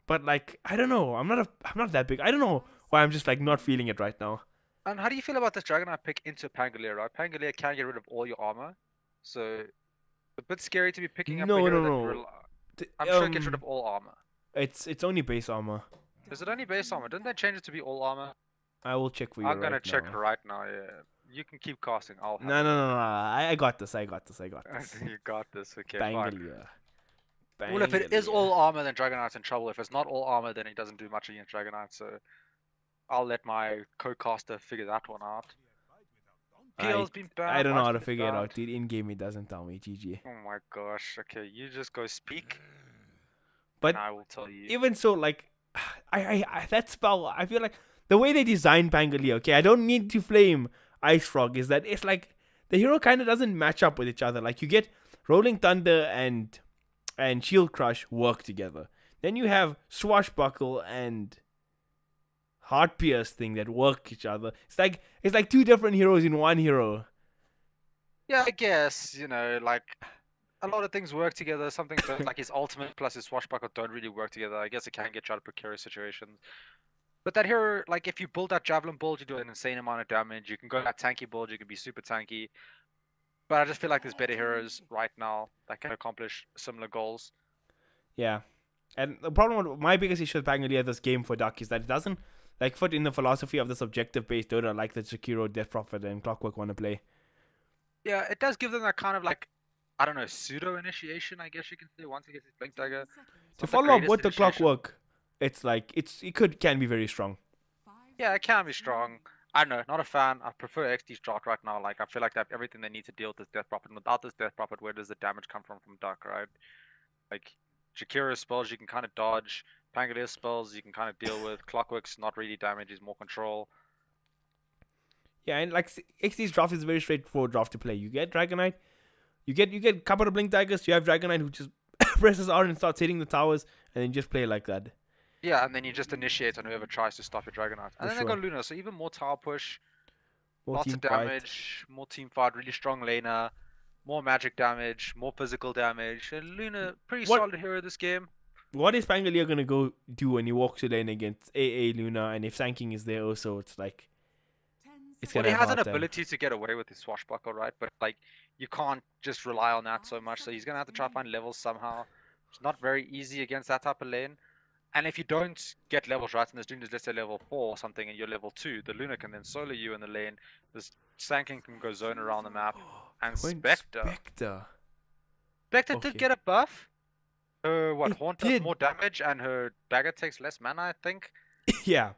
But like, I don't know, I'm not that big. I don't know why I'm just like not feeling it right now. And how do you feel about this Dragon Knight pick into Pangolier, right? Pangolier can get rid of all your armor, so a bit scary to be picking up. No. I'm sure it gets rid of all armor. It's only base armor. Is it only base armor? Didn't they change it to be all armor? I will check for you. I'm gonna check right now. Yeah, you can keep casting. No. I got this. You got this. Okay, Pangolier. Well, if it is all armor, then Dragon Knight's in trouble. If it's not all armor, then he doesn't do much against Dragon Knight. So I'll let my co-caster figure that one out. PL's been banned. I don't know how to figure it out, dude. In game, it doesn't tell me. GG. Oh my gosh. Okay, you just go speak. But I will tell you. Even so, like, I that spell, I feel like the way they designed Pangolier, okay, I don't need to flame Ice Frog, is that it's like the hero kind of doesn't match up with each other. Like, you get Rolling Thunder and Shield Crush work together. Then you have Swashbuckle and Heart Pierce thing that work each other. It's like two different heroes in one hero. Yeah, I guess, you know, like a lot of things work together. Some things don't, like his ultimate plus his Swashbuckle don't really work together. I guess it can get you out of precarious situations. But that hero, like if you build that Javelin build, you do an insane amount of damage. You can go that tanky build, you can be super tanky. But I just feel like there's better heroes right now that can accomplish similar goals. Yeah. And the problem with my biggest issue with Pangolier this game for Duck is that it doesn't like fit in the philosophy of this objective-based Dota like the Shakiro, Death Prophet, and Clockwork want to play. Yeah, it does give them that kind of like, I don't know, pseudo-initiation, I guess you can say, once he gets his Blink Dagger. To follow up with the Clockwork, it's like, can be very strong. Yeah, it can be strong. I don't know, not a fan. I prefer Exdee's draft right now. Like, I feel like they have everything they need to deal with this Death Prophet. And without this Death Prophet, where does the damage come from Duck, right? Like, Shakira's spells you can kind of dodge. Pangolier's spells you can kind of deal with. Clockwork's not really damage, he's more control. Yeah, and like Exdee's draft is a very straightforward draft to play. You get Dragon Knight, you get a couple of Blink Daggers, you have Dragon Knight who just presses R and starts hitting the towers, and then just play like that. Yeah, and then you just initiate on whoever tries to stop your Dragon Knight. And then they got Luna, so even more tower push, lots of damage, more team fight, really strong laner. more magic damage, more physical damage. And Luna, pretty solid hero this game. What is Pangolier gonna go do when he walks to lane against AA Luna, and if Sanking is there also, it's like he has an ability to get away with his swashbuckle, right? But like you can't just rely on that so much. So he's gonna have to try to find levels somehow. It's not very easy against that type of lane. And if you don't get levels right, and this dude is, let's say, level 4 or something, and you're level 2, the Luna can then solo you in the lane. This Sanking can go zone around the map. And Spectre did get a buff. Her Haunt does more damage, and her dagger takes less mana, I think. Yeah.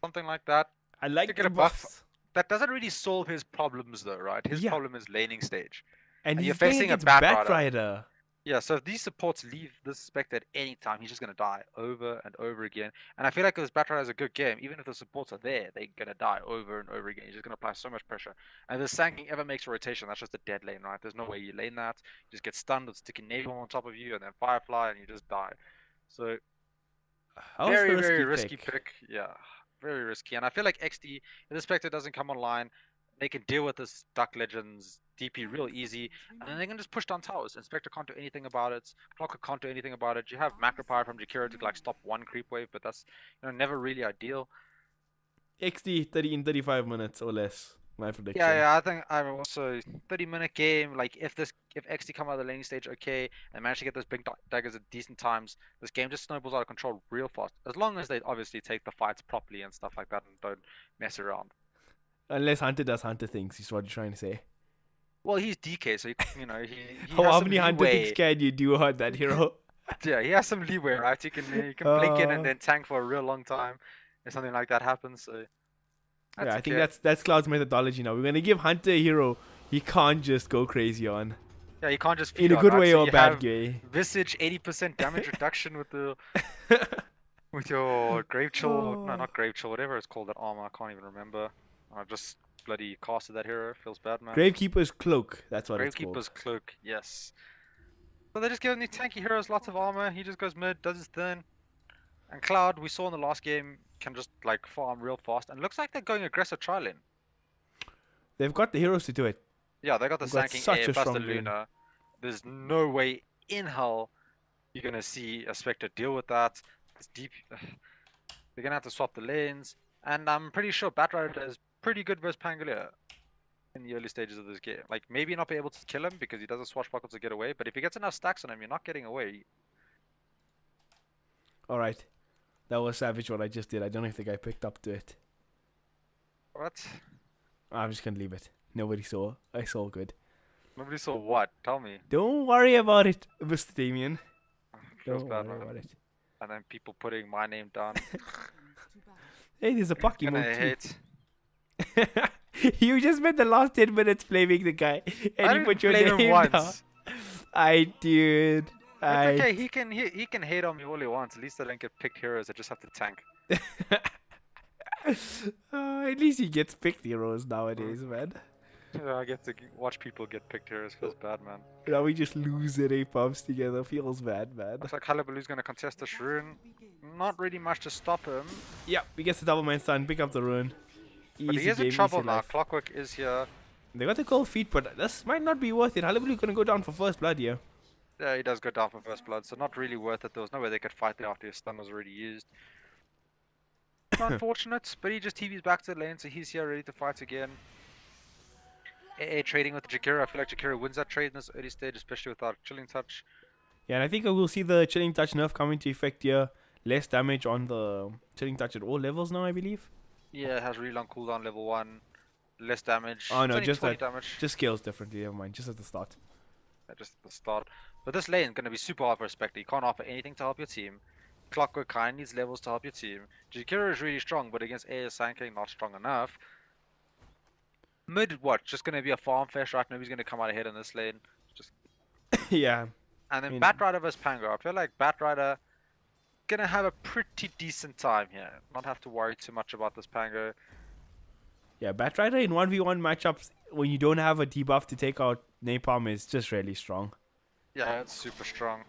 Something like that. I like to get a buff. That doesn't really solve his problems, though, right? His problem is laning stage. And you're facing a Batrider. Yeah, so if these supports leave this Spectre at any time, he's just going to die over and over again. And I feel like this Batrider is a good game. Even if the supports are there, they're going to die over and over again. He's just going to apply so much pressure. And if the Sanking ever makes a rotation, that's just a dead lane, right? There's no way you lane that. You just get stunned with sticking Naval on top of you, and then Firefly, and you just die. So, very risky pick. Yeah, very risky. And I feel like Exdee, if the Spectre doesn't come online, they can deal with this Duck Legends DP real easy, and then they can just push down towers. Inspector can't do anything about it. Clocker can't do anything about it. You have macro power from Jakiro to like stop one creep wave, but that's never really ideal. Exdee 30 in 35 minutes or less. My prediction. Yeah, I think I'm also 30-minute game. Like if Exdee come out of the laning stage okay and manage to get those big daggers at decent times, this game just snowballs out of control real fast. As long as they obviously take the fights properly and stuff like that and don't mess around. Unless Hunter does Hunter things, is what you're trying to say. Well, he's DK, so he how many Hunter things can you do on that hero? Yeah, he has some leeway, right? You can blink in and then tank for a real long time, if something like that happens. So yeah, I think that's Cloud's methodology now. We're gonna give Hunter a hero he can't just go crazy on. Yeah, he can't just feed in a good on, way right? or bad way. Visage 80% damage reduction with the with your Grave Chill, no, not Grave Chill, whatever it's called, that armor. I can't even remember. I just bloody casted that hero. Feels bad, man. Gravekeeper's Cloak. That's what it's called. Gravekeeper's Cloak. Yes. So they're just giving these tanky heroes lots of armor. He just goes mid, does his thing. And Cloud, we saw in the last game, can just like farm real fast. And looks like they're going aggressive tri-lane. They've got the heroes to do it. Yeah, they got the Sanking A plus the Luna. There's no way in hell you're gonna see a Spectre deal with that. It's deep. They're gonna have to swap the lanes. And I'm pretty sure Batrider is pretty good versus Pangolier in the early stages of this game. Like, maybe not be able to kill him because he does a swashbuckle to get away, but if he gets enough stacks on him, you're not getting away. Alright. That was savage what I just did. I don't know if the guy picked up to it. What? I'm just gonna leave it. Nobody saw. I saw good. Nobody saw what? Tell me. Don't worry about it, Mr. Damien. Don't worry about it. And then people putting my name down. Hey, there's a Pokemon too. You just spent the last 10 minutes blaming the guy, and you put your name down. I did. It's okay. He can hate on me all he wants. At least I don't get picked heroes. I just have to tank. At least he gets picked heroes nowadays, man. Yeah, I get to watch people get picked heroes. Feels bad, man. Now we just lose at 8 pumps together. Feels bad, man. Looks like Hullabaloo's gonna contest the rune. Not really much to stop him. Yeah, he gets the double man stun, pick up the rune. But he is in trouble now. Clockwork is here. They got the cold feet, but this might not be worth it. Hullabaloo's gonna go down for first blood here. Yeah, he does go down for first blood, so not really worth it. There was no way they could fight there after his stun was already used. Unfortunate, but he just TV's back to the lane, so he's here ready to fight again. AA trading with Jakiro. I feel like Jakiro wins that trade in this early stage, especially without Chilling Touch. Yeah, and I think we'll see the Chilling Touch nerf come into effect here. Less damage on the Chilling Touch at all levels now, I believe. Yeah, it has really long cooldown level 1. Less damage. Oh no, just that. Damage. Just scales differently, never mind. Just at the start. Yeah, just at the start. But this lane is going to be super hard for Spectre. You can't offer anything to help your team. Clockwork kind of needs levels to help your team. Jakiro is really strong, but against AA Sanking, not strong enough. Mid, what? Just going to be a farm fest, right? Nobody's going to come out ahead in this lane. Just yeah. And then Batrider versus Pango. I feel like Batrider going to have a pretty decent time here. Not have to worry too much about this Pango. Yeah, Batrider in 1v1 matchups, when you don't have a debuff to take out Napalm, is just really strong. Yeah, it's super strong.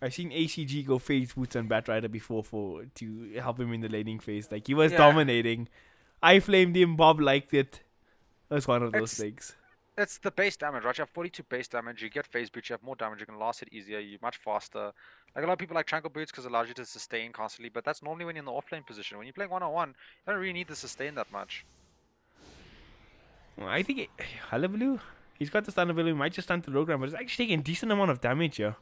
I've seen ACG go phase boots on Batrider before to help him in the laning phase. Like, he was dominating. I flamed him, Bob liked it. That's one of those things. it's the base damage, right? You have 42 base damage, you get phase boots, you have more damage, you can last hit easier, you're much faster. Like a lot of people like Tranquil Boots because it allows you to sustain constantly, but that's normally when you're in the offlane position. When you're playing one-on-one, you don't really need to sustain that much. Well, I think Hullabaloo, he's got the stun ability, might just stun the Rogram, but it's actually taking a decent amount of damage here.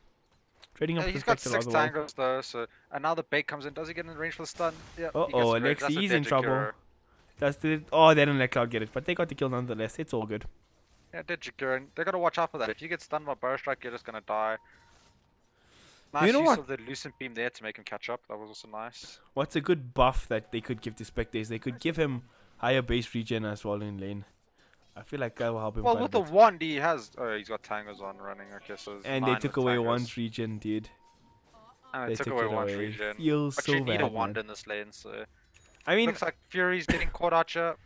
Trading up He's got 6 tangos though, so and now the bait comes in. Does he get in range for the stun? Yeah. Oh, Exdee, he's in trouble. That's the they didn't let Cloud get it, but they got the kill nonetheless. It's all good. Yeah, Digikura, they gotta watch out for that. If you get stunned by Burrow Strike, you're just gonna die. Nice use of the Lucent Beam there to make him catch up. That was also nice. What's a good buff that they could give to Spectre is they could give him higher base regen as well in lane. I feel like that will help him. Well, with the wand he has, he's got tangos on running. Okay, so and they took away one's regen, dude. And they took away one's regen. Feels but so you need bad, a wand man. in this lane, so. I mean, looks like Fury's getting caught out here.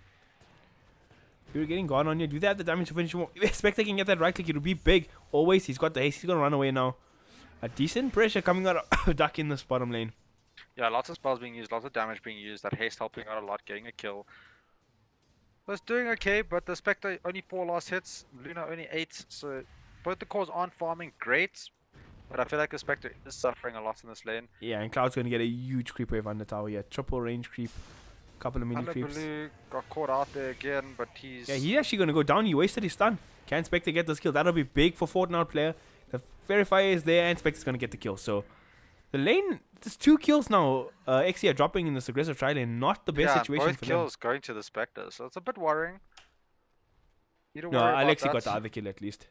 You're getting gone on you. Do they have the damage to finish him? If Spectre can get that right click, it'll be big. Always, he's got the haste. He's gonna run away now. A decent pressure coming out of Duck in this bottom lane. Yeah, lots of spells being used, lots of damage being used. That haste helping out a lot, getting a kill. So it's doing okay, but the Spectre only 4 last hits, Luna only 8. So both the cores aren't farming great, but I feel like the Spectre is suffering a lot in this lane. Yeah, and Cloud's gonna get a huge creep wave on the tower. Yeah, triple range creep. Couple of mini creeps. Blue got caught out there again, but he's... Yeah, he's actually going to go down. He wasted his stun. Can't Spectre get this kill. That'll be big for Fortnite player. The Verifier is there and Spectre's going to get the kill. So, the lane, there's 2 kills now. Exdee are dropping in this aggressive tri lane. Not the best situation for them. Both kills going to the Spectre, so it's a bit worrying. You don't no, worry about Alexi that. got the other kill at least.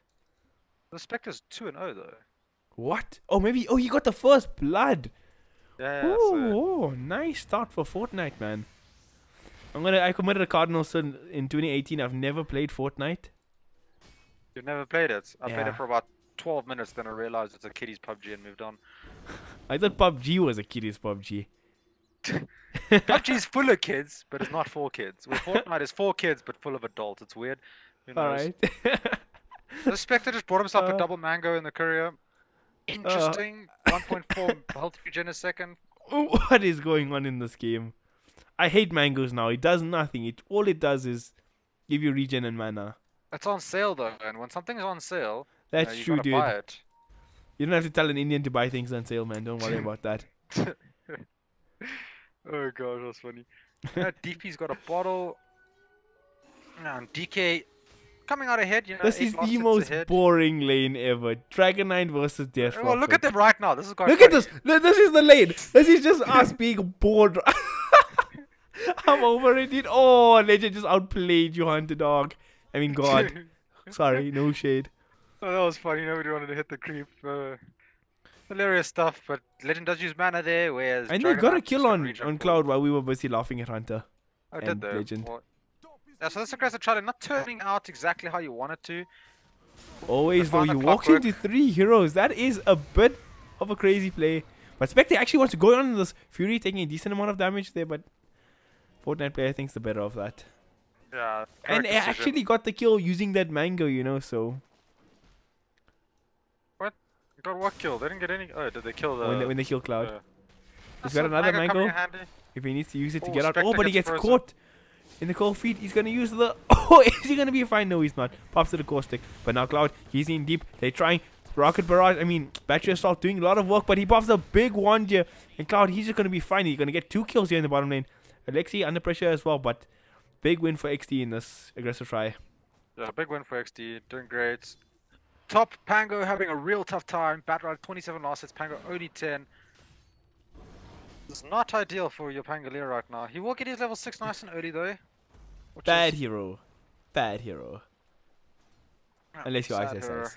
The Spectre's 2-0 though. What? Oh, maybe... Oh, he got the first blood. Yeah, oh, nice start for Fortnite, man. I committed a cardinal sin in 2018. I've never played Fortnite. You've never played it? I played it for about 12 minutes, then I realized it's a kiddies PUBG and moved on. I thought PUBG was a kiddies PUBG. PUBG is full of kids, but it's not for kids. Well, Fortnite is for kids, but full of adults. It's weird. Alright. The Spectre just brought himself a double mango in the courier. Interesting. 1.4 health regen a second. What is going on in this game? I hate mangoes now. It does nothing. All it does is give you regen and mana. It's on sale though, and when something's on sale, that's you true, gotta dude. buy it. You don't have to tell an Indian to buy things on sale, man. Don't worry about that. Oh gosh, that's funny. DP's got a bottle. And DK coming out ahead. You know, this is the most boring lane ever. Dragon Knight versus Death. Well, look at them right now. This is quite Look at this. This is the lane. This is just us being bored. I'm over it, dude. Oh, Legend just outplayed you, Hunter Dog. I mean, God. Sorry, no shade. Oh, that was funny. Nobody wanted to hit the creep. Hilarious stuff, but Legend does use mana there, whereas... And they got a kill on Cloud while we were busy laughing at Hunter. Oh, did they? Legend. Well, yeah, so this aggressive challenge not turning out exactly how you want it to. Always, though, you walked into 3 heroes. That is a bit of a crazy play. But Spectre actually wants to go on this Fury, taking a decent amount of damage there, but... Fortnite player thinks the better of that. Yeah. And they actually got the kill using that mango, you know, so... What? Got what kill? They didn't get any... Oh, did they kill the... When they kill Cloud. He's got another mango. If he needs to use it to get out. Oh, but he gets caught in the cold feet. He's going to use the... Oh, is he going to be fine? No, he's not. Pops to the core stick. But now Cloud, he's in deep. They're trying... Rocket Barrage, I mean, Battery Assault doing a lot of work, but he pops a big wand here. And Cloud, he's just going to be fine. He's going to get 2 kills here in the bottom lane. Alexi under pressure as well, but big win for Exdee in this aggressive try. Yeah, big win for Exdee, doing great. Top Pango having a real tough time. Batride 27 last hits, Pango only 10. It's not ideal for your Pangolier right now. He will get his level 6 nice and early though. Bad hero. Bad hero. Unless your eyes says.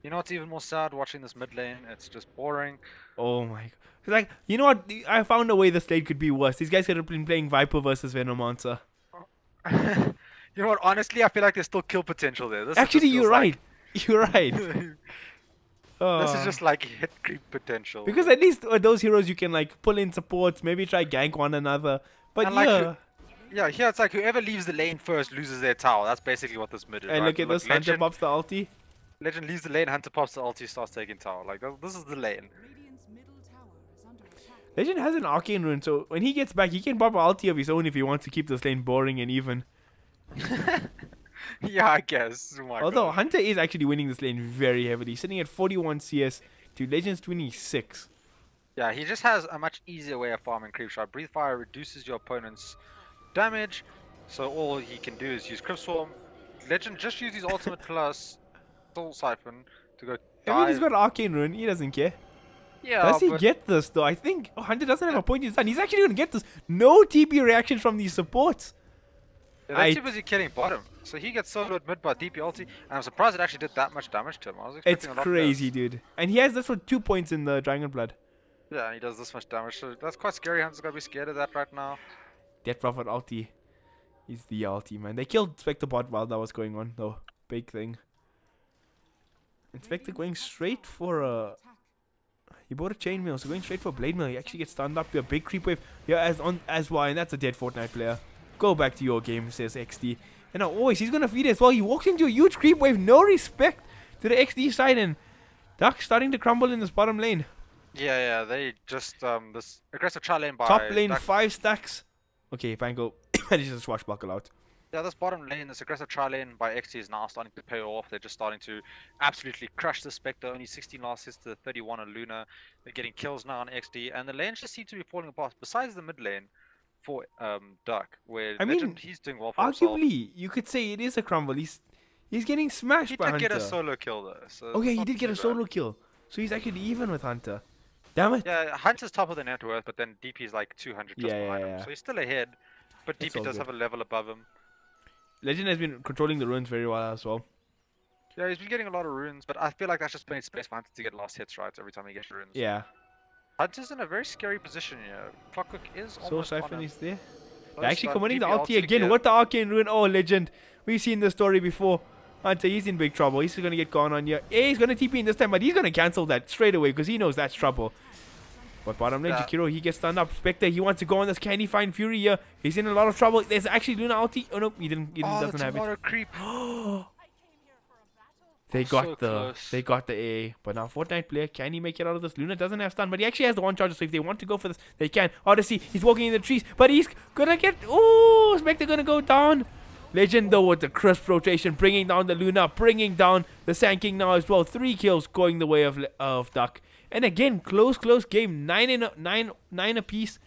You know what's even more sad? Watching this mid lane, it's just boring. Oh my god. Like, you know what? I found a way this lane could be worse. These guys could have been playing Viper versus Venomancer. You know what? Honestly, I feel like there's still kill potential there. This actually, you're right. You're right. This is just like hit creep potential. Because at least those heroes you can like pull in supports, maybe try gank one another. But and yeah. Yeah, here it's like whoever leaves the lane first loses their tower. That's basically what this mid is. And right? look at this, Hunter pops the ulti. Legend leaves the lane, Hunter pops the ulti, starts taking tower. Like, this is the lane. Legend has an arcane rune, so when he gets back, he can pop an ulti of his own if he wants to keep this lane boring and even. Yeah, I guess. Oh my Although gosh. Hunter is actually winning this lane very heavily, sitting at 41 CS to Legends 26. Yeah, he just has a much easier way of farming creep shot. Breathe fire reduces your opponent's damage, so all he can do is use Crypt Swarm. Legend just use his ultimate plus Soul Siphon to go I mean, he's dive. got Arcane Rune, he doesn't care. Yeah, Does he but get this though? I think Hunter doesn't have a point in his hand. He's actually going to get this. No TP reaction from these supports. they're too busy killing bottom. So he gets soloed mid by DP ulti, and I'm surprised it actually did that much damage to him. I was It's expecting a lot crazy, less. dude. And he has this for 2 points in the Dragon Blood. Yeah, and he does this much damage, so that's quite scary. Hunter's gotta be scared of that right now. Death Prophet ulti is the ulti, man. They killed Spectre bot while that was going on, though. Big thing. And Spectre going straight for a... He bought a chainmail, so going straight for blade mail. He actually gets stunned up to a big creep wave. Yeah, as Y, and that's a dead Fortnite player. Go back to your game, says Exdee. And now, always, he's gonna feed as well. He walks into a huge creep wave. No respect to the Exdee side, and Duck starting to crumble in this bottom lane. Yeah, they just this aggressive tri lane by Top lane, Duck. 5 stacks. Okay, Pango manages to swashbuckle out. Yeah, this bottom lane, this aggressive tri lane by XT is now starting to pay off. They're just starting to absolutely crush the Spectre. Only 16 last hits to 31 on Luna. They're getting kills now on XD, and the lanes just seem to be falling apart. Besides the mid lane for Duck, where I Legend, mean, he's doing well for himself. arguably, you could say it is a crumble. He's getting smashed He by did Hunter. get a solo kill though. So Oh yeah, it's he not did get too a bad. solo kill. So he's actually even with Hunter. Damn it. Yeah, Hunter's top of the net worth, but then DP's like 200 just Yeah, behind yeah. him. So he's still ahead, but It's DP all does good. have a level above him. Legend has been controlling the runes very well as well. Yeah, he's been getting a lot of runes, but I feel like that's just made space for Hunter to get last hits right every time he gets runes. Yeah. Hunter's in a very scary position here. Clockwork is Soul almost on Siphon him. is there. Close, They're actually but committing the DP ulti again. here. What the Arcane Rune? Oh, Legend. We've seen this story before. Hunter, he's in big trouble. He's going to get gone on here. Yeah, he's going to TP in this time, but he's going to cancel that straight away because he knows that's trouble. But bottom lane, Yeah. Jakiro, he gets stunned up. Spectre, he wants to go on this. Can he find Fury here? He's in a lot of trouble. There's actually Luna ulti. Oh, no, he doesn't the have it. tomorrow creep. They So got close. the A. But now Fortnite player, can he make it out of this? Luna doesn't have stun, but he actually has the one charger, so if they want to go for this, they can. Odyssey, he's walking in the trees, but he's gonna get... Ooh, Spectre gonna go down. Legend though with the crisp rotation, bringing down the Luna, bringing down the Sand King now as well. 3 kills going the way of Duck. And again, close game, 9 apiece,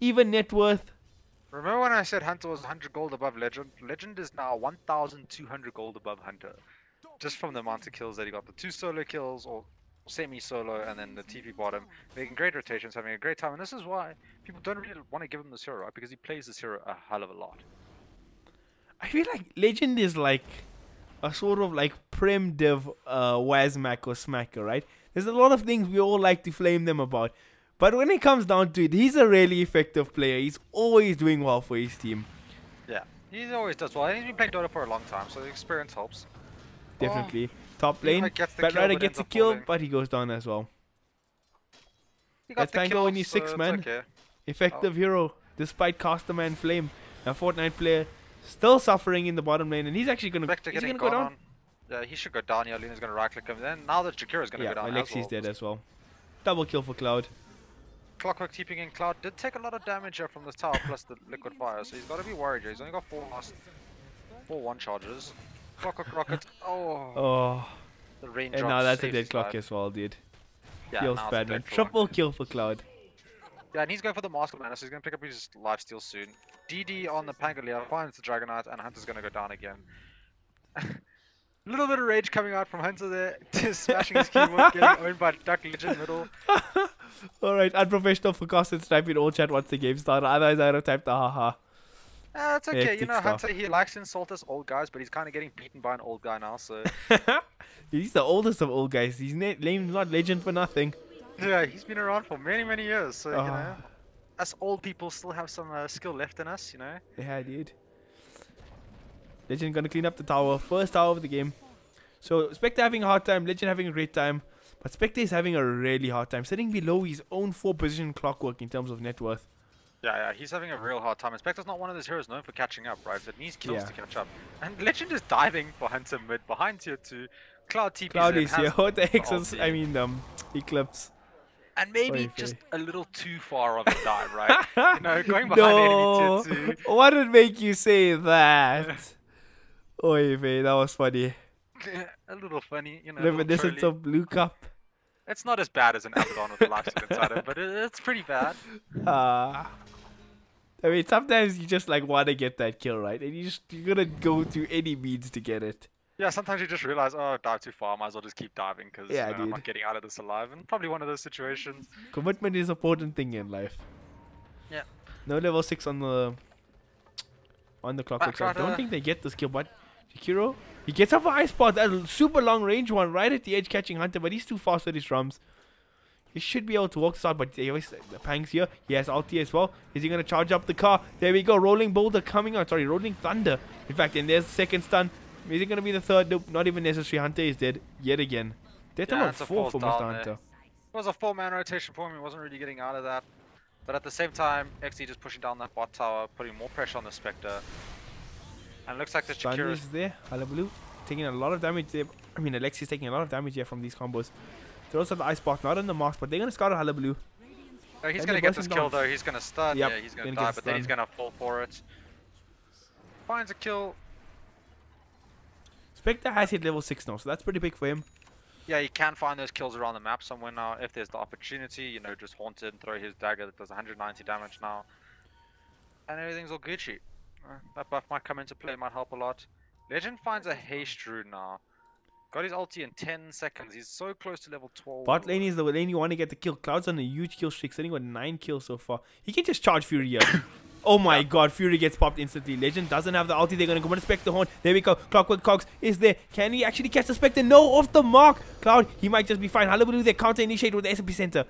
even net worth. Remember when I said Hunter was 100 gold above Legend? Legend is now 1,200 gold above Hunter. Just from the amount of kills that he got. The 2 solo kills, or semi-solo, and then the TP bottom. Making great rotations, having a great time. And this is why people don't really want to give him this hero, right? Because he plays this hero a hell of a lot. I feel like Legend is like a sort of like Prem Div Wazmack or Smacker, right? There's a lot of things we all like to flame them about. But when it comes down to it, he's a really effective player. He's always doing well for his team. Yeah, he always does well. And he's been playing Dota for a long time, so the experience helps. Definitely. Top he lane, might get the Bat kill, Rider but gets ends a up kill, falling. but he goes down as well. He That's got the Pango kills, when he's 6 so man. it's okay. Effective hero, despite Caster Man Flame. Now Fortnite player still suffering in the bottom lane, and he's actually gonna, Spectre he's getting gonna go gone down. on. Yeah, he should go down here. Luna's gonna right click him. Then now that Jakira's gonna Yeah, go down Alexi's as well. dead as well. Double kill for Cloud. Clockwork TPing in Cloud did take a lot of damage here from the tower plus the liquid fire, so he's got to be worried here. He's only got 4 1 charges. Clockwork rocket. Oh, Oh, the rain and now that's a dead clock as well, dude. Yeah, Kills now it's a bad man. dead clock. Triple kill for Cloud. Yeah, and he's going for the Mask of Mana, so he's going to pick up his lifesteal soon. DD on the Pangolier finds the Dragonite, and Hunter's going to go down again. Little bit of rage coming out from Hunter there, just smashing his keyboard, getting owned by Duck Legend middle. Alright, unprofessional for Costas typing all chat once the game started. Otherwise, I would have typed the haha. It's okay, you Hectic know, stuff. Hunter, he likes to insult us old guys, but he's kind of getting beaten by an old guy now, so... He's the oldest of old guys. He's named not Legend for nothing. Yeah, he's been around for many, many years, so, you know, Ah. us old people still have some skill left in us, you know? Yeah, dude. Legend gonna clean up the tower. First tower of the game. So, Spectre having a hard time. Legend having a great time. But Spectre is having a really hard time. Sitting below his own 4-position Clockwork in terms of net worth. Yeah, he's having a real hard time. Spectre's not one of those heroes known for catching up, right? It needs kills Yeah. to catch up. And Legend is diving for Hunter mid, behind tier 2. Cloud TP's Cloud in, is has here. What the heck the is... ulti. I mean, Eclipse. And maybe Sorry, just Faye. a little too far of a dive, right? You know, going behind No. enemy tier 2. What would make you say that? Oy vey, that was funny. A little funny, you know. Reminiscence of Blue Cup. It's not as bad as an Abaddon with the lifesteal inside it, but it's pretty bad. I mean, sometimes you just like want to get that kill, right? And you're gonna go through any means to get it. Yeah, sometimes you just realize, oh, dive too far, might as well just keep diving because I'm not getting out of this alive. And probably one of those situations. Commitment is an important thing in life. Yeah. No level 6 on the clock. I don't think they get this kill, but Shikiro, he gets up an ice spot, that super long range one right at the edge catching Hunter, but he's too fast with his drums. He should be able to walk this out, but the Pang's here. He has ulti as well. Is he going to charge up the car? There we go. Rolling Boulder coming out. Sorry, Rolling Thunder. In fact, and there's the second stun. Is it going to be the third? Nope, not even necessary. Hunter is dead yet again. Death number 4 for Mr. Hunter. It was a 4-man rotation for him. He wasn't really getting out of that. But at the same time, Exdee just pushing down that bot tower, putting more pressure on the Spectre. And it looks like the Shakira is there. Hullabaloo taking a lot of damage there. I mean, Alexi's taking a lot of damage here from these combos. They're also the ice bot, not in the marks, but they're going to scout a Hullabaloo. Oh, he's going to get this kill though. He's going to stun. Yep. Yeah, he's going to die, but then he's going to fall for it. Finds a kill. Spectre has hit level 6 now, so that's pretty big for him. Yeah, he can find those kills around the map somewhere now if there's the opportunity. You know, just Haunted and throw his dagger that does 190 damage now. And everything's all Gucci. That buff might come into play, might help a lot. Legend finds a haste rune now. Got his ulti in 10 seconds. He's so close to level 12. Bot lane is the lane you want to get the kill. Cloud's on a huge kill streak, sitting with 9 kills so far. He can just charge Fury here. Oh my god, Fury gets popped instantly. Legend doesn't have the ulti. They're going to go and Spectre Horn. There we go. Clockwork Cogs is there. Can he actually catch the Spectre? No, off the mark. Cloud, he might just be fine. Hullabaloo, they counter initiate with the SMP Center.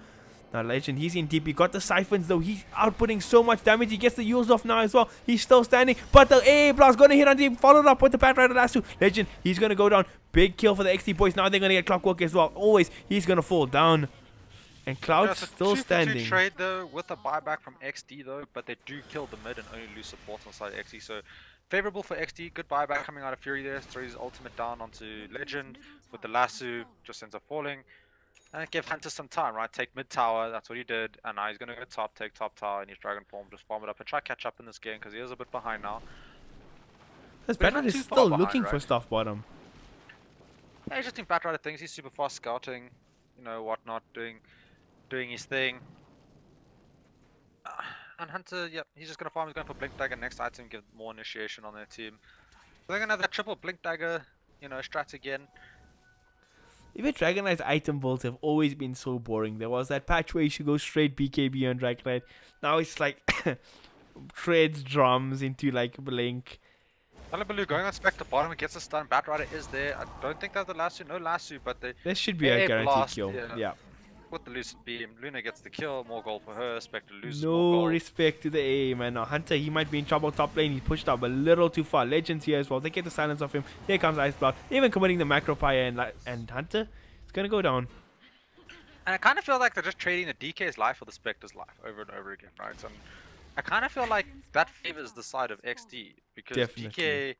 Now Legend, he's in deep. He got the siphons though. He's outputting so much damage. He gets the Yules off now as well. He's still standing, but the A blast gonna hit on him. Followed up with the Bat Rider last two. Legend, he's gonna go down. Big kill for the Exdee boys. Now they're gonna get Clockwork as well. Always, he's gonna fall down. And Cloud's still standing. Trade though with a buyback from Exdee though, but they do kill the mid and only lose support on side Exdee. So favorable for Exdee. Good buyback coming out of Fury there. Throws his ultimate down onto Legend with the lasso. Just ends up falling. And give Hunter some time, right? Take mid tower, that's what he did. And now he's going to go top, take top tower, and his Dragon Form. Just farm it up and try catch up in this game because he is a bit behind now. This Batrider is still looking for stuff bottom. Yeah, he's just doing Batrider things. He's super fast scouting, you know, whatnot, doing his thing. And Hunter, yep, he's just going to farm. He's going for Blink Dagger next item, give more initiation on their team. So they're going to have that triple Blink Dagger, you know, strat again. Even Dragon Knight's item builds have always been so boring. There was that patch where you should go straight BKB on Dragon Knight. Now it's like treads drums into like Blink. Hullabaloo going on Spectre bottom, gets a stun. Bat Rider is there. I don't think they have the lasso, no lasso, but they. This should be a guaranteed blast, kill. Yeah. With the Lucid Beam, Luna gets the kill, more gold for her. Spectre loses no more gold. Respect to the aim, and Hunter, he might be in trouble top lane. He pushed up a little too far. Legends here as well. They get the silence off him. Here comes Ice Block. Even committing the Macro Pyre, and Hunter is gonna go down. And I kind of feel like they're just trading the DK's life for the Spectre's life over and over again, right? And I kind of feel like that favors the side of Exdee because DK.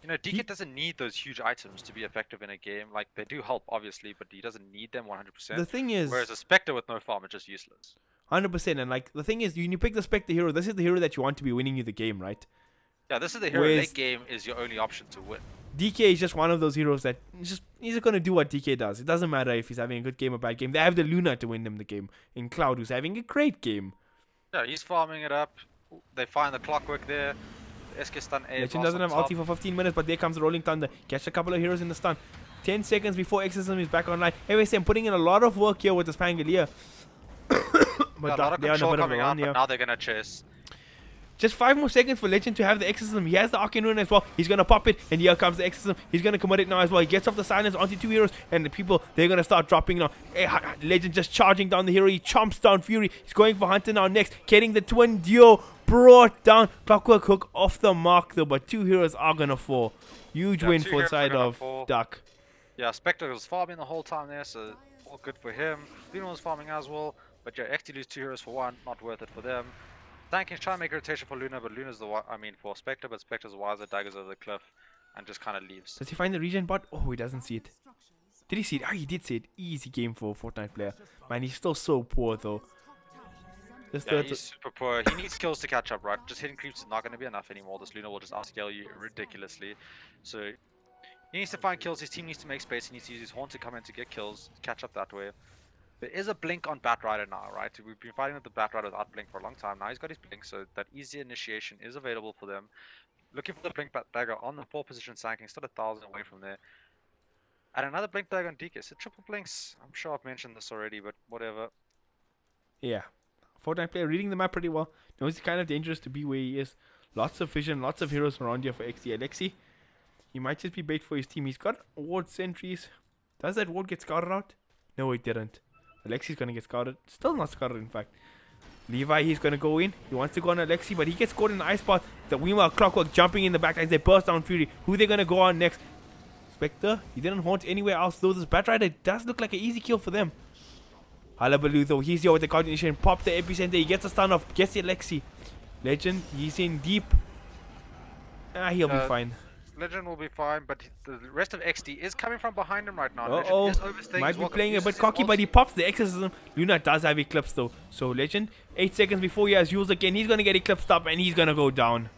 You know, DK doesn't need those huge items to be effective in a game. Like, they do help, obviously, but he doesn't need them 100%. The thing is... Whereas a Spectre with no farm is just useless. 100%. And, like, the thing is, when you pick the Spectre hero, this is the hero that you want to be winning you the game, right? Yeah, this is the hero late game is your only option to win. DK is just one of those heroes that he's going to do what DK does. It doesn't matter if he's having a good game or bad game. They have the Luna to win them the game. In Cloud, who's having a great game. Yeah, he's farming it up. They find the Clockwork there. SK stun A. Legend doesn't have ulti for 15 minutes, but there comes the Rolling Thunder. Catch a couple of heroes in the stun. 10 seconds before Exorcism is back online. I'm putting in a lot of work here with this Pangolier. But yeah, a lot of control coming out, but now they're going to chase. Just 5 more seconds for Legend to have the Exorcism. He has the Arcane Rune as well. He's going to pop it, and here comes the Exorcism. He's going to commit it now as well. He gets off the silence onto 2 heroes, and the people, they're going to start dropping now. Legend just charging down the hero. He chomps down Fury. He's going for Hunter now next. Getting the twin duo brought down. Clockwork Hook off the mark though, but 2 heroes are going to fall. Huge win for the side of Duck. Yeah, Spectre was farming the whole time there, so all good for him. Luna was farming as well, but yeah, Exdee lose 2 heroes for 1. Not worth it for them. Tanking trying to make a rotation for Luna, but Luna's for Spectre, but Spectre's wiser, daggers over the cliff, and just kind of leaves. Does he find the regen bot? Oh, he doesn't see it. Did he see it? Oh, he did see it. Easy game for a Fortnite player. Man, he's still so poor though. Yeah, he's super poor. He needs skills to catch up, right? Just hitting creeps is not going to be enough anymore. This Luna will just outscale you ridiculously. So he needs to find kills. His team needs to make space. He needs to use his horn to come in to get kills, catch up that way. There is a blink on Batrider now, right? We've been fighting with the Batrider without blink for a long time. Now he's got his blink, so that easy initiation is available for them. Looking for the blink dagger on the 4 position Sanking, still 1,000 away from there. And another blink dagger on DK. So triple blinks. I'm sure I've mentioned this already, but whatever. Yeah. Fortnite player reading the map pretty well. Knows he's kind of dangerous to be where he is. Lots of vision, lots of heroes around here for Exdee. Alexi, he might just be bait for his team. He's got ward sentries. Does that ward get scouted out? No, it didn't. Alexi's gonna get scouted. Still not scouted, in fact. Levi, he's gonna go in. He wants to go on Alexi, but he gets caught in the ice spot. The Weimar Clockwork jumping in the back as they burst down Fury. Who they gonna go on next? Spectre, he didn't haunt anywhere else, though this Batrider does look like an easy kill for them. Hullabaloo, though, he's here with the coordination. Pop the epicenter, he gets a stun off, gets the Alexi. Legend, he's in deep. He'll be fine. Legend will be fine, but the rest of Exdee is coming from behind him right now. Uh-oh, might be playing a bit cocky, but he pops the exorcism. Luna does have Eclipse, though. So Legend, 8 seconds before he has Yules again, he's going to get Eclipsed up, and he's going to go down.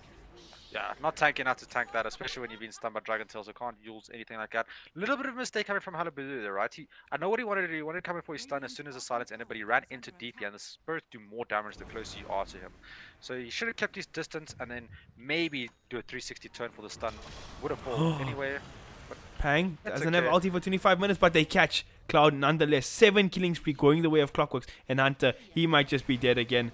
Yeah, not tanky enough to tank that, especially when you've been stunned by Dragon Tail, so can't use anything like that. Little bit of a mistake coming from Hullabaloo there, right? I know what he wanted to do. He wanted to come in for his stun as soon as the silence ended, but he ran into DP, and the spirits do more damage the closer you are to him. So he should have kept his distance and then maybe do a 360 turn for the stun. Would have fallen anyway. Pang doesn't have ulti for 25 minutes, but they catch Cloud nonetheless. 7 killing spree going the way of Clockworks, and Hunter, he might just be dead again.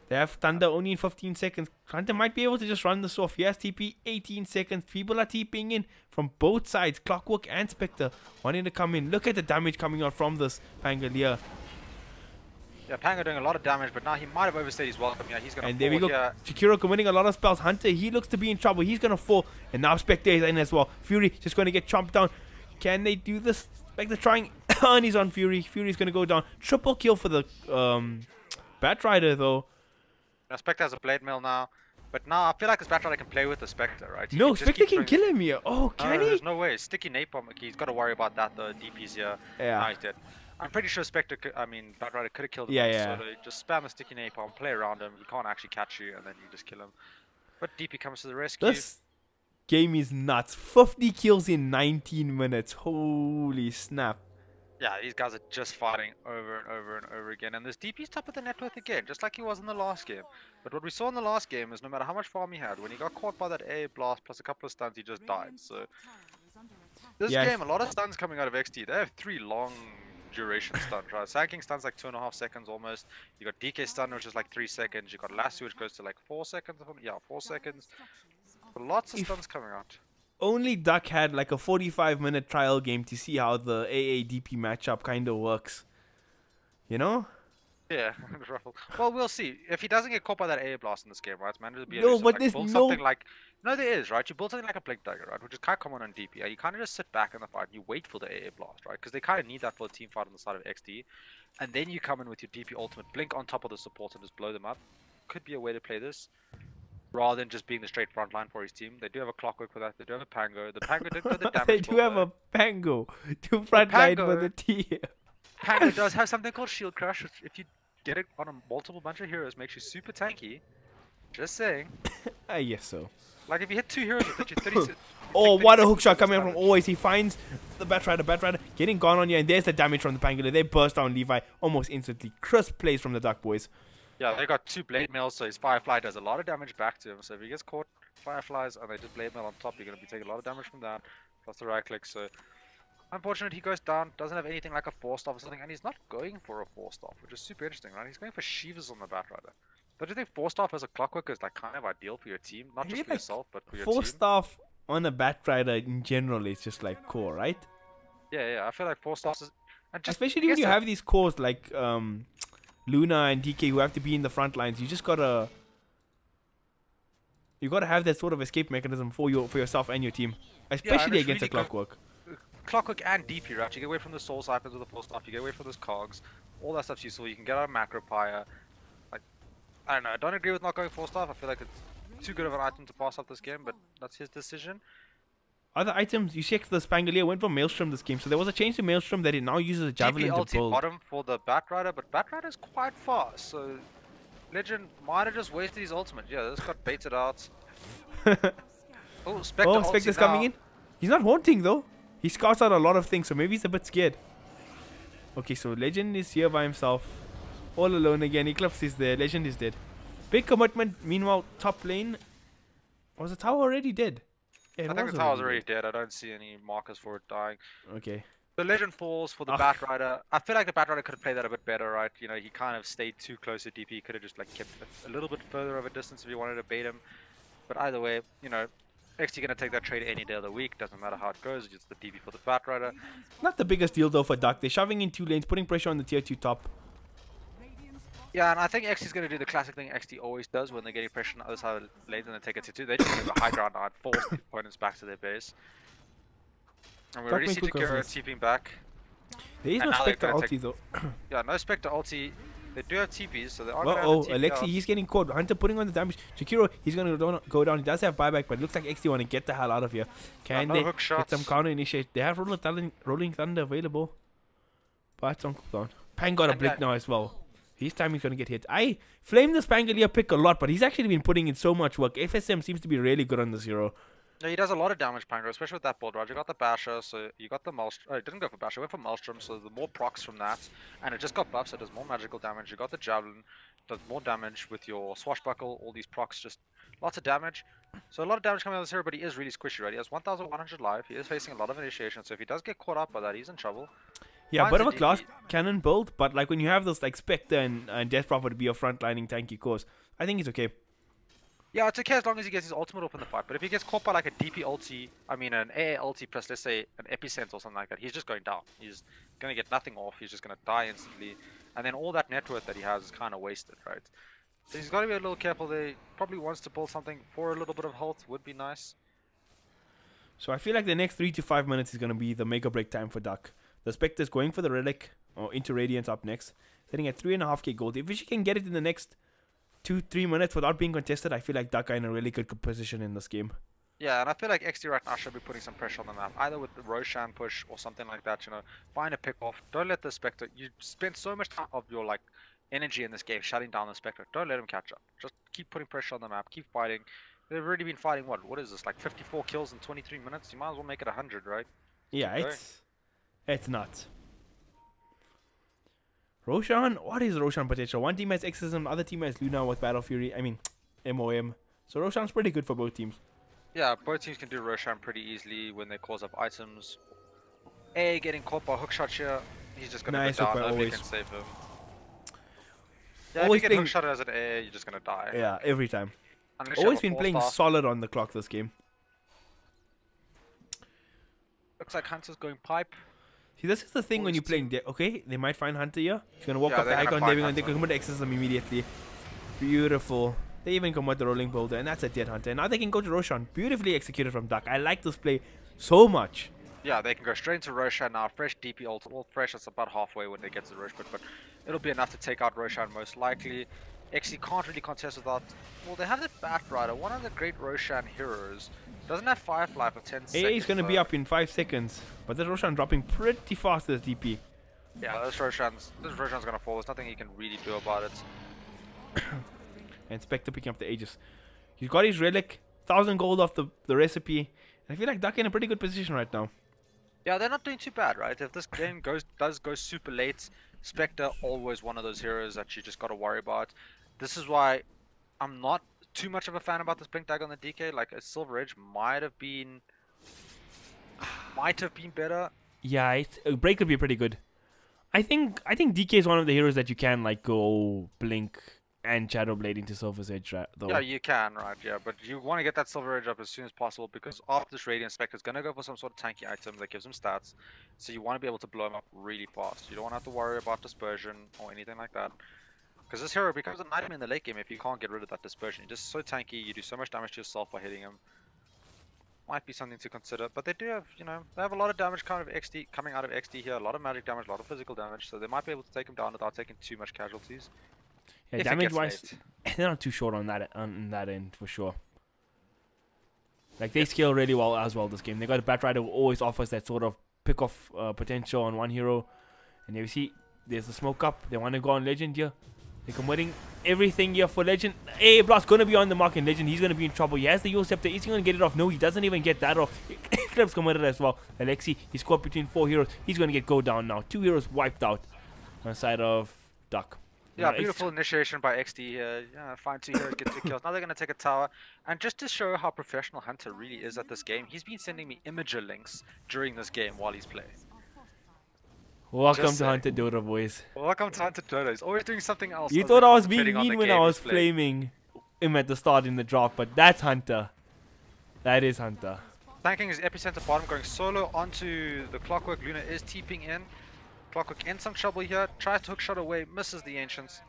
They have Thunder only in 15 seconds. Hunter might be able to just run this off. Yes, TP, 18 seconds. People are TPing in from both sides. Clockwork and Spectre wanting to come in. Look at the damage coming out from this Pangolier. Yeah, Panga doing a lot of damage, but now he might have overstayed his welcome. Yeah, he's going to fall. And there we go. Chikiro committing a lot of spells. Hunter, he looks to be in trouble. He's going to fall. And now Spectre is in as well. Fury just going to get chomped down. Can they do this? Spectre trying. And he's on Fury. Fury's going to go down. Triple kill for the Batrider, though. Spectre has a blade mail now, but now I feel like this Batrider can play with the Spectre, right? No, Spectre can kill him here. Oh, can he? There's no way. Sticky napalm. He's got to worry about that. The DP's here. Yeah. Now he's dead. I'm pretty sure Spectre, Batrider could have killed him. Yeah. So just spam the sticky napalm, play around him. He can't actually catch you, and then you just kill him. But DP comes to the rescue. This game is nuts. 50 kills in 19 minutes. Holy snap. Yeah, these guys are just fighting over and over and over again. And this DP's top of the net worth again, just like he was in the last game. But what we saw in the last game is no matter how much farm he had, when he got caught by that AA blast plus a couple of stuns, he just died. So this game, a lot of stuns coming out of Exdee. They have 3 long duration stuns, right? Sanking stuns like 2.5 seconds almost. You got DK stun, which is like 3 seconds. You got Lasso, which goes to like 4 seconds. Yeah, 4 seconds. But lots of stuns coming out. Only Duck had like a 45-minute trial game to see how the AADP matchup kind of works. You know? Yeah, well, we'll see. If he doesn't get caught by that AA blast in this game, right? It's managed to be no, but like, there's build no... something like... No, there is, right? You build something like a Blink Dagger, right? Which is kind of common on DP. You kind of just sit back in the fight and you wait for the AA blast, right? Because they kind of need that for the team fight on the side of Exdee. And then you come in with your DP ultimate, blink on top of the support and just blow them up. Could be a way to play this. Rather than just being the straight front line for his team. They do have a Clockwork for that. They do have a Pango. The Pango did go the damage. They do have a Pango to front line for the team. Pango does have something called Shield Crush, which if you get it on a multiple bunch of heroes, makes you super tanky. Just saying. I guess so. Like if you hit 2 heroes with it, you're 30. Oh, what a hook shot coming out from Always. He finds the Batrider getting gone on you, and there's the damage from the Pangolier. They burst down Levi almost instantly. Crisp plays from the Duck boys. Yeah, they got 2 blade mails, so his Firefly does a lot of damage back to him. So if he gets caught Fireflies and they just blade mail on top, you're going to be taking a lot of damage from that. Plus the right click, so unfortunately he goes down, doesn't have anything like a 4-star or something, and he's not going for a 4-star, which is super interesting, right? He's going for Shivas on the Batrider. Don't you think 4-star as a Clockwork is like kind of ideal for your team? Not just for yourself, but for your team? 4-star on a Batrider in general is just like cool, right? Yeah, I feel like 4-stars is... Especially when you have these cores like Luna and DK who have to be in the front lines, you just gotta have that sort of escape mechanism for yourself and your team, especially against a Clockwork. Clockwork and DP, right? You get away from the Soul Cyphers with the 4-star, you get away from those Cogs, all that stuff's useful. You can get out of Macro Pyre. Like, I don't know, I don't agree with not going 4-star. I feel like it's too good of an item to pass up this game, but that's his decision. Other items, you check the Pangolier went for Maelstrom this game, so there was a change to Maelstrom that it now uses a Javelin to build. bottom for the Batrider, but Batrider is quite fast, so Legend might have just wasted his ultimate. Yeah, this got baited out. Oh, Spectre Oh, Spectre's coming in. He's not haunting though. He scouts out a lot of things, so maybe he's a bit scared. Okay, so Legend is here by himself. All alone again. Eclipse is there. Legend is dead. Big commitment. Meanwhile, top lane. Was the tower already dead? Yeah, I think the tower's already dead. I don't see any markers for it dying. Okay. The Legend falls for the Batrider. I feel like the Batrider could have played that a bit better, right? You know, he kind of stayed too close to DP. He could have just like kept a little bit further of a distance if he wanted to bait him. But either way, you know, Exdee gonna take that trade any day of the week. Doesn't matter how it goes. It's the DP for the Batrider. Not the biggest deal though for DUC. They're shoving in 2 lanes, putting pressure on the tier 2 top. Yeah, and I think Exdee's gonna do the classic thing Exdee always does when they're getting pressure on the other side of the lanes and they take it to 2. They just move a high ground now and force the opponents back to their base. And we already see Jakiro TPing back. There is no Spectre ulti though. Yeah, no Spectre ulti. They do have TPs, so they are going to Alexi, he's getting caught. Hunter putting on the damage. Jakiro, he's going to go down. He does have buyback, but it looks like Exdee want to get the hell out of here. Can they get some counter initiate? They have Rolling Thunder available. But it's on cooldown. Pang got a blink now as well. His time is going to get hit. I flame this Pangolier pick a lot, but he's actually been putting in so much work. FSM seems to be really good on this hero. Yeah, he does a lot of damage, Pango, especially with that build, right? You got the Basher, so you got the Maelstrom. Oh, it didn't go for Basher, it went for Maelstrom, so the more procs from that. And it just got buffs, so it does more magical damage. You got the Javelin, does more damage with your Swashbuckle, all these procs, just lots of damage. So a lot of damage coming out of this hero, but he is really squishy, right? He has 1,100 life, he is facing a lot of initiation, so if he does get caught up by that, he's in trouble. Yeah, bit of a glass cannon build, but like when you have those like Spectre and Death Prophet to be your frontlining tanky cores, I think he's okay. Yeah, it's okay as long as he gets his ultimate up in the fight, but if he gets caught by like a DP ulti, I mean an AA ulti plus let's say an Epicent or something like that, he's just going down. He's going to get nothing off, he's just going to die instantly, and then all that net worth that he has is kind of wasted, right? So he's got to be a little careful there. He probably wants to build something for a little bit of health, would be nice. So I feel like the next 3 to 5 minutes is going to be the make or break time for DUC. The Spectre's going for the Relic, or into Radiance up next, sitting at 3.5k gold. If she can get it in the next 2-3 minutes without being contested, I feel like DUC are in a really good position in this game. Yeah, and I feel like Exdee right now should be putting some pressure on the map, either with the Roshan push or something like that, you know, find a pick off. Don't let the Spectre, you spend so much time of your like energy in this game shutting down the Spectre. Don't let him catch up. Just keep putting pressure on the map, keep fighting. They've already been fighting, what is this, like 54 kills in 23 minutes? You might as well make it 100, right? Yeah, it's nuts. Roshan, what is Roshan potential? One team has Exorcism, other team has Luna with Battle Fury, MOM. So Roshan's pretty good for both teams. Yeah, both teams can do Roshan pretty easily when they cause up items. A getting caught by hookshot here, he's just gonna go down, nobody can save him. Yeah, if you get hookshot as an A, you're just gonna die. Yeah, every time. Always been playing solid on the clock this game. Looks like Hunter's going pipe. See, this is the thing when you're playing. Okay, they might find Hunter here. He's gonna walk up the icon, they're gonna commit Exorcism immediately. Beautiful. They even commit the rolling boulder, and that's a dead Hunter. And now they can go to Roshan. Beautifully executed from DUC. I like this play so much. Yeah, they can go straight into Roshan now. Fresh DP ult, all fresh. It's about halfway when they get to the Rosh, but it'll be enough to take out Roshan most likely. Exdee can't really contest without. Well, they have the Batrider, one of the great Roshan heroes. Doesn't have Firefly for 10 seconds. AA is going to be up in 5 seconds, but this Roshan dropping pretty fast as DP. Yeah, this Roshan's going to fall. There's nothing he can really do about it. And Spectre picking up the Aegis. He's got his Relic, 1,000 gold off the recipe. And I feel like DUC in a pretty good position right now. Yeah, they're not doing too bad, right? If this game does go super late, Spectre always one of those heroes that you just got to worry about. This is why I'm not too much of a fan about this Blink Dagger on the DK. Like a Silver Edge might have been better. Yeah, a Break would be pretty good. I think DK is one of the heroes that you can like go Blink and Shadow Blade into Silver's Edge, right? Though. Yeah, you can, right? Yeah, but you want to get that Silver Edge up as soon as possible because after this Radiant Spectre is going to go for some sort of tanky item that gives him stats. So you want to be able to blow him up really fast. You don't want to have to worry about dispersion or anything like that. Because this hero becomes a nightmare in the late game if you can't get rid of that dispersion. You're just so tanky, you do so much damage to yourself by hitting him. Might be something to consider, but they do have, you know, they have a lot of damage coming out of Exdee here, a lot of magic damage, a lot of physical damage, so they might be able to take him down without taking too much casualties. Yeah, damage-wise, they're not too short on that end for sure. Like they scale really well as well this game. They got a Batrider who always offers that sort of pick-off potential on one hero, and you see there's the smoke up. They want to go on Legend here. They're committing everything here for Legend. Hey, Blast gonna be on the mark, and Legend, he's gonna be in trouble. He has the Yule Scepter. Is he gonna get it off? No, he doesn't even get that off. Eclipse committed as well. Alexi, he's caught between 4 heroes. He's gonna get go down now. 2 heroes wiped out on the side of DUC. Yeah, beautiful initiation by Exdee here. Yeah, fine 2 heroes, get 2 kills. Now they're gonna take a tower. And just to show how professional Hunter really is at this game, he's been sending me imager links during this game while he's playing. Welcome to Hunter Dota, boys. Welcome to Hunter Dota. He's always doing something else. You thought I was being mean when I was flaming him at the start in the draft, but that's Hunter. That is Hunter. Tanking his epicenter bottom, going solo onto the Clockwork. Luna is TPing in. Clockwork in some trouble here. Tries to hookshot away, misses the Ancients.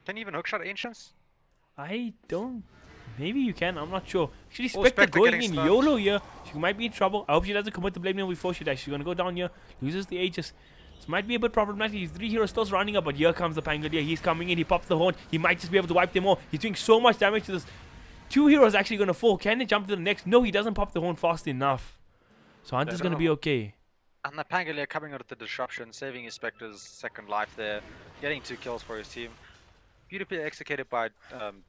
Can you even hookshot Ancients? I don't. Maybe you can, I'm not sure. Actually, Spectre going in YOLO here. She might be in trouble. I hope she doesn't commit the blade mail before she dies. She's going to go down here. Loses the Aegis. This might be a bit problematic. These 3 heroes still surrounding up, but here comes the Pangolier. He's coming in. He pops the horn. He might just be able to wipe them all. He's doing so much damage to this. 2 heroes actually going to fall. Can they jump to the next? No, he doesn't pop the horn fast enough. So Hunter's going to be okay. And the Pangolier coming out of the disruption, saving his Spectre's second life there. Getting 2 kills for his team. Beautifully executed by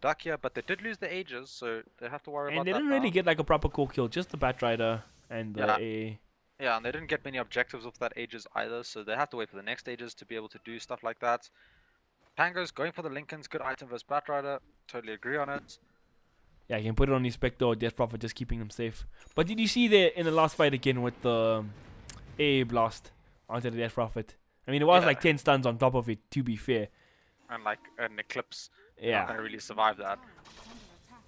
DUC here, but they did lose the Aegis, so they have to worry about that. And they didn't really get like a proper core kill, just the Batrider and the A. Yeah, and they didn't get many objectives with that Aegis either, so they have to wait for the next Aegis to be able to do stuff like that. Pango's going for the Lincolns, good item versus Batrider, totally agree on it. Yeah, you can put it on the Spectre or Death Prophet, just keeping them safe. But did you see there in the last fight again with the A blast onto the Death Prophet? I mean, it was like 10 stuns on top of it, to be fair. And like an Eclipse, yeah, not gonna really survive that.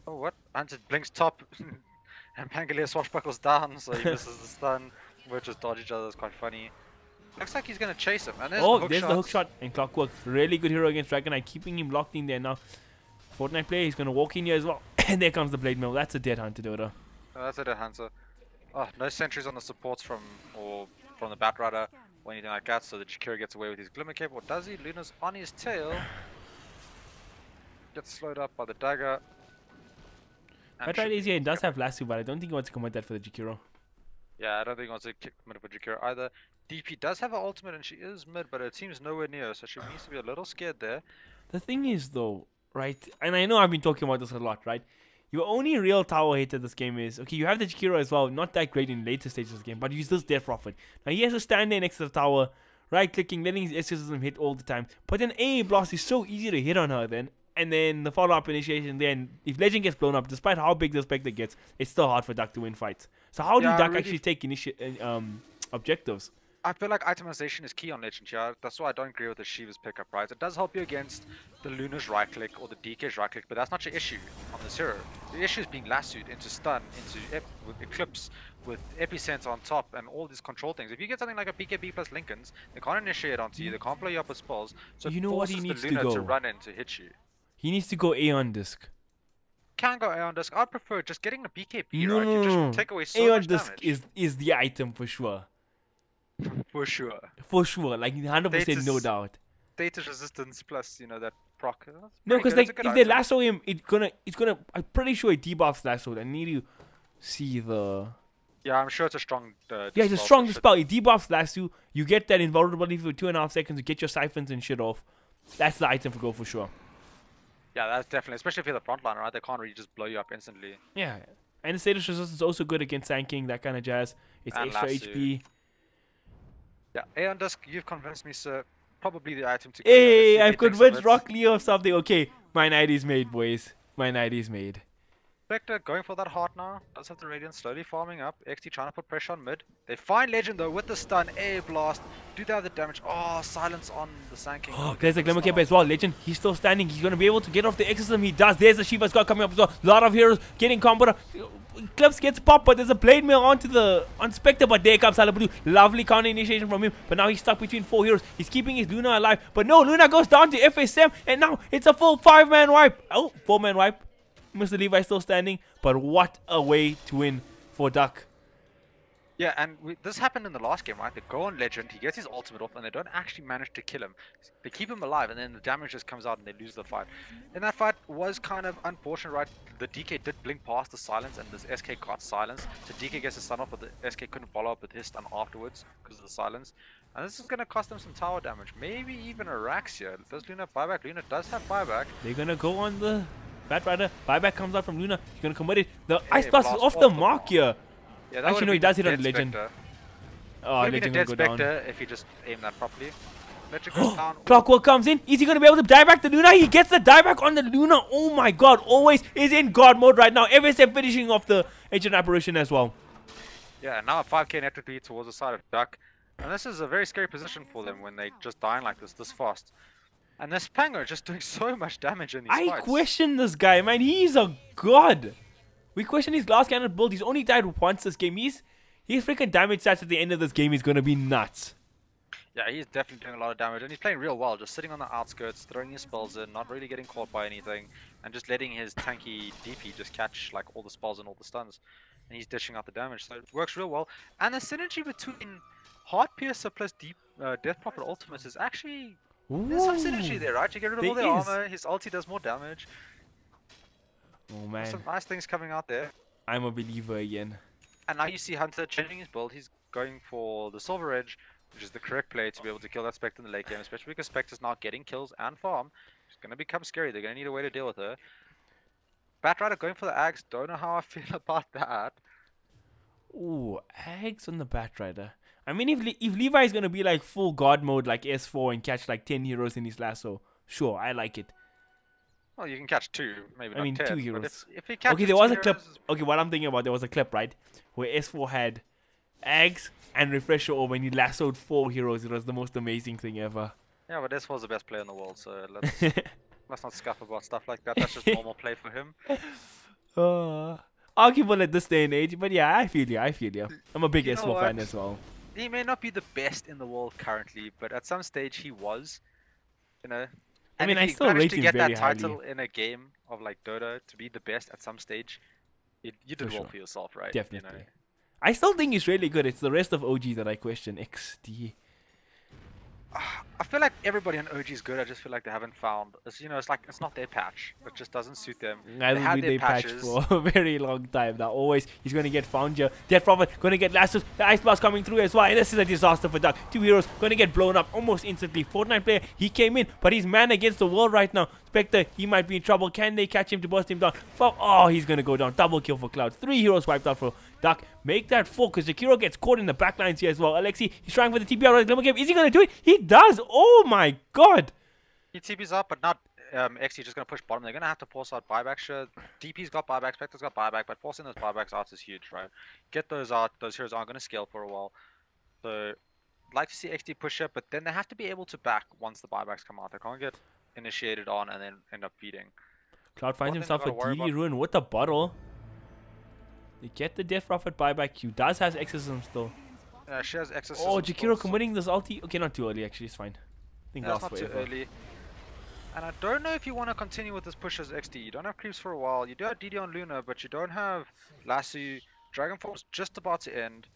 Oh, what? Hunter blinks top, and Pangolier swashbuckles down, so he misses the stun. We'll just dodge each other, it's quite funny. Looks like he's gonna chase him, and there's there's the hook shot and Clockwork. Really good hero against Dragon Knight, keeping him locked in there now. Fortnite player, he's gonna walk in here as well. And there comes the Blade Mill. That's a dead Hunter Dota. Oh, that's a dead Hunter. Oh, no sentries on the supports from the Batrider or anything like that, so the Jakiro gets away with his Glimmer Cape. What does he? Luna's on his tail. Gets slowed up by the dagger. Batrider is here and does have lasso, but I don't think he wants to commit that for the Jakiro. Yeah, I don't think he wants to commit it for Jakiro either. DP does have an ultimate and she is mid, but it seems nowhere near, so she needs to be a little scared there. The thing is though, right, and I know I've been talking about this a lot, right? Your only real tower hit at this game is, okay, you have the Jakiro as well, not that great in later stages of the game, but use this Death Prophet. Now he has to stand there next to the tower, right-clicking, letting his exorcism hit all the time. But then A blast is so easy to hit on her then, and then the follow-up initiation then, if Legend gets blown up, despite how big the Spectre gets, it's still hard for DUC to win fights. So how do DUC actually take objectives? I feel like itemization is key on Legend here. That's why I don't agree with the Shiva's pickup, right? It does help you against the Luna's right click or the DK's right click, but that's not your issue on this hero. The issue is being lassoed into stun, into with Eclipse, with Epicenter on top, and all these control things. If you get something like a BKB plus Lincolns, they can't initiate onto you, they can't blow you up with spells, so you know what he needs the Luna to go? To run in to hit you. He needs to go Aeon Disc. Can go Aeon Disc. I'd prefer just getting a BKB, right? You just take away so Aeon much Disc damage. is the item for sure. For sure. For sure, like 100%, no doubt. Status resistance plus, you know, that proc. No, because like if they lasso him, it's gonna. I'm pretty sure it debuffs lasso. I need to see the. Yeah, I'm sure it's a strong. Yeah, it's a strong dispel. It debuffs lasso. You get that invulnerability for 2.5 seconds to get your siphons and shit off. That's the item for go for sure. Yeah, that's definitely, especially if you're the frontliner, right? They can't really just blow you up instantly. Yeah, and the status resistance is also good against tanking, that kind of jazz. It's and extra lasso. HP. Yeah, Aeon Disc, you've convinced me, sir. Probably the item to. Hey, I've convinced Rock Lee of something. Okay, my night is made, boys. My night is made. Spectre going for that heart now. Does have the Radiant slowly farming up. Exdee trying to put pressure on mid. They find Legend though with the stun. Air blast. Do they have the damage? Oh, silence on the Sanking. Oh, there's the Glimmer Cape as well. Legend, he's still standing. He's going to be able to get off the exorcism. He does. There's the Shiva Scott coming up as well. A lot of heroes getting combo. Eclipse gets popped, but there's a blade mail onto the Spectre. But there comes Salabadu. Lovely counter initiation from him. But now he's stuck between 4 heroes. He's keeping his Luna alive. But no, Luna goes down to FSM. And now it's a full 5-man wipe. Oh, 4-man wipe. Mr. Levi still standing, but what a way to win for DUC. Yeah, and this happened in the last game, right? They go on Legend, he gets his ultimate off, and they don't actually manage to kill him. They keep him alive, and then the damage just comes out and they lose the fight. And that fight was kind of unfortunate, right? The DK did blink past the silence, and this SK got silence. So DK gets a stun off, but the SK couldn't follow up with his stun afterwards because of the silence. And this is going to cost them some tower damage, maybe even a Rax here. Does Luna have buyback? Luna does have buyback. They're going to go on the Batrider. Buyback comes out from Luna. He's going to commit it. The Ice Blast is off the mark here. Yeah, actually, no, he does hit on Legend. Oh, Legend will go down. If he just aimed that properly. Legend goes down. Clockwork comes in. Is he going to be able to die back the Luna? He gets the die back on the Luna. Oh my god. Always is in god mode right now. Every step finishing off the Ancient Apparition as well. Yeah, now a 5k network lead towards the side of DUC. And this is a very scary position for them when they just dying like this fast. And this Pango just doing so much damage in these fights. I question this guy, man. He's a god. We question his last cannon build. He's only died once this game. His freaking damage stats at the end of this game is going to be nuts. Yeah, he's definitely doing a lot of damage. And he's playing real well. Just sitting on the outskirts, throwing his spells in, not really getting caught by anything. And just letting his tanky DP just catch like all the spells and all the stuns. And he's dishing out the damage. So it works real well. And the synergy between Heart Piercer plus Death Prophet Ultimates is actually... Ooh, there's some synergy there, right? You get rid of all their armor. His ulti does more damage. Oh man, there's some nice things coming out there. I'm a believer again. And now you see Hunter changing his build. He's going for the Silver Edge, which is the correct play to be able to kill that Spectre in the late game, especially because Spectre's now getting kills and farm. It's going to become scary. They're going to need a way to deal with her. Batrider going for the Ags. Don't know how I feel about that. Ooh, Ags on the Batrider. I mean, if Levi is going to be like full god mode like S4 and catch like 10 heroes in his lasso, sure, I like it. Well, you can catch 2, maybe not 10. 2 heroes. If he catches okay, there was a heroes, clip. Okay, what I'm thinking about, there was a clip, right? Where S4 had Ags and Refresher Orb and he lassoed 4 heroes. It was the most amazing thing ever. Yeah, but S4's the best player in the world, so let's not scuff about stuff like that. That's just normal play for him. Arguable at this day and age, but yeah, I feel you. I'm a big S4 fan as well. He may not be the best in the world currently, but at some stage he was, you know. I mean, I still rate him very highly. To get that title in a game of like Dota, to be the best at some stage, you did well for yourself, right? Definitely. You know? I still think he's really good. It's the rest of OG that I question. Exdee. I feel like everybody on OG is good. I just feel like they haven't found. You know, it's like it's not their patch. It just doesn't suit them. They had their patch for a very long time now. Always, he's going to get found here. Death Prophet going to get lassos. The Ice Blast coming through as well. And this is a disaster for DUC. 2 heroes going to get blown up almost instantly. Fortnite player, he came in, but he's man against the world right now. Spectre, he might be in trouble. Can they catch him to burst him down? Oh, he's going to go down. Double kill for Cloud. 3 heroes wiped out for DUC. Make that 4 because Jakiro gets caught in the backlines here as well. Alexi, he's trying for the TP out of the Glimmer Game. Is he going to do it? He does. Oh my god. He TP's up, but not Exdee just going to push bottom. They're going to have to force out buybacks. Sure, DP's got buyback, Spectre's got buyback, but forcing those buybacks out is huge, right? Get those out. Those heroes aren't going to scale for a while. So, I'd like to see Exdee push up, but then they have to be able to back once the buybacks come out. They can't get initiated on and then end up feeding. Cloud finds himself a DD ruin with a bottle. They get the Death Prophet buyback. Q does has exorcism still. Yeah, she has exorcism. Oh, Jakiro committing this ulti. Okay, not too early actually. It's fine. I think that's not too early. And I don't know if you want to continue with this push as Exdee. You don't have creeps for a while. You do have DD on Luna, but you don't have Lasso. Dragon Form's just about to end.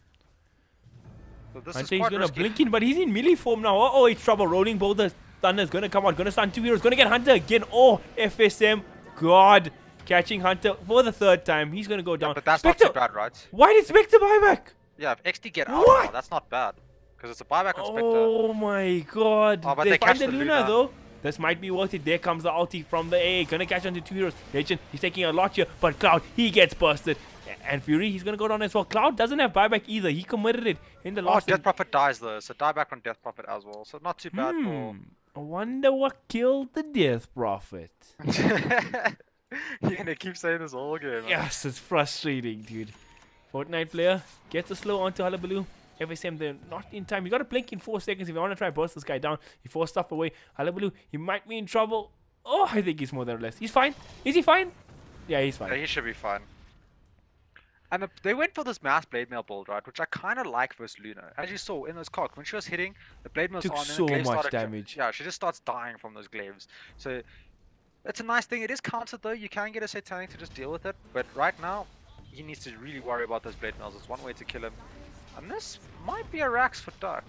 So this is he's gonna blink in, but he's in melee form now. Oh, it's trouble. Rolling Boulder. Thunder's gonna come out. Gonna stun 2 heroes. Gonna get Hunter again. Oh, FSM. God. Catching Hunter for the 3rd time. He's gonna go down. Yeah, but that's Spectre, not too bad, right? Why did Spectre buyback? Yeah, if Exdee get out now, that's not bad. Because it's a buyback on Spectre. Oh my god. Oh, but they find the Luna though. This might be worth it. There comes the ulti from the A. Gonna catch onto 2 heroes. Legend, he's taking a lot here. But Cloud, he gets busted. And Fury, he's gonna go down as well. Cloud doesn't have buyback either. He committed it in the last. Oh, Death Prophet dies though. So dieback on Death Prophet as well. So not too bad for. I wonder what killed the Death Prophet. You're gonna keep saying this all game. Yes, it's frustrating, dude. Fortnite player gets a slow onto Hullabaloo. FSM, they're not in time. You gotta blink in 4 seconds if you wanna try to burst this guy down. He forced stuff away. Hullabaloo, he might be in trouble. Oh, I think he's more than less. He's fine. Is he fine? Yeah, he's fine. Yeah, he should be fine. And they went for this mass blade mail build, right? Which I kind of like versus Luna. As you saw in those cogs, when she was hitting, the blade mail's took on. So and the much damage. Yeah, she just starts dying from those glaives. So it's a nice thing. It is countered though. You can get a Satanic to just deal with it. But right now, he needs to really worry about those blade mails. It's one way to kill him. And this might be a Rax for Duck.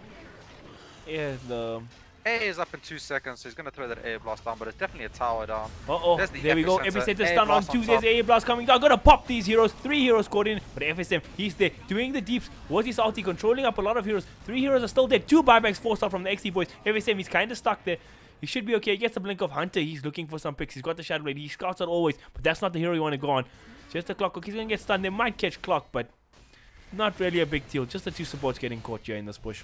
Yeah, the... A is up in 2 seconds, so he's going to throw that air blast down, but it's definitely a tower down. There we go. FSM stun on 2. There's air blast coming down. Gonna pop these heroes. 3 heroes caught in, but FSM, he's there doing the deeps. What's his ulti? Controlling up a lot of heroes. 3 heroes are still dead. 2 buybacks forced out from the Exdee boys. FSM, he's kind of stuck there. He should be okay. He gets the blink of Hunter. He's looking for some picks. He's got the Shadow Blade. He scouts out always, but that's not the hero you want to go on. Just the Clockwork. He's going to get stunned. They might catch Clock, but not really a big deal. Just the 2 supports getting caught here in this push.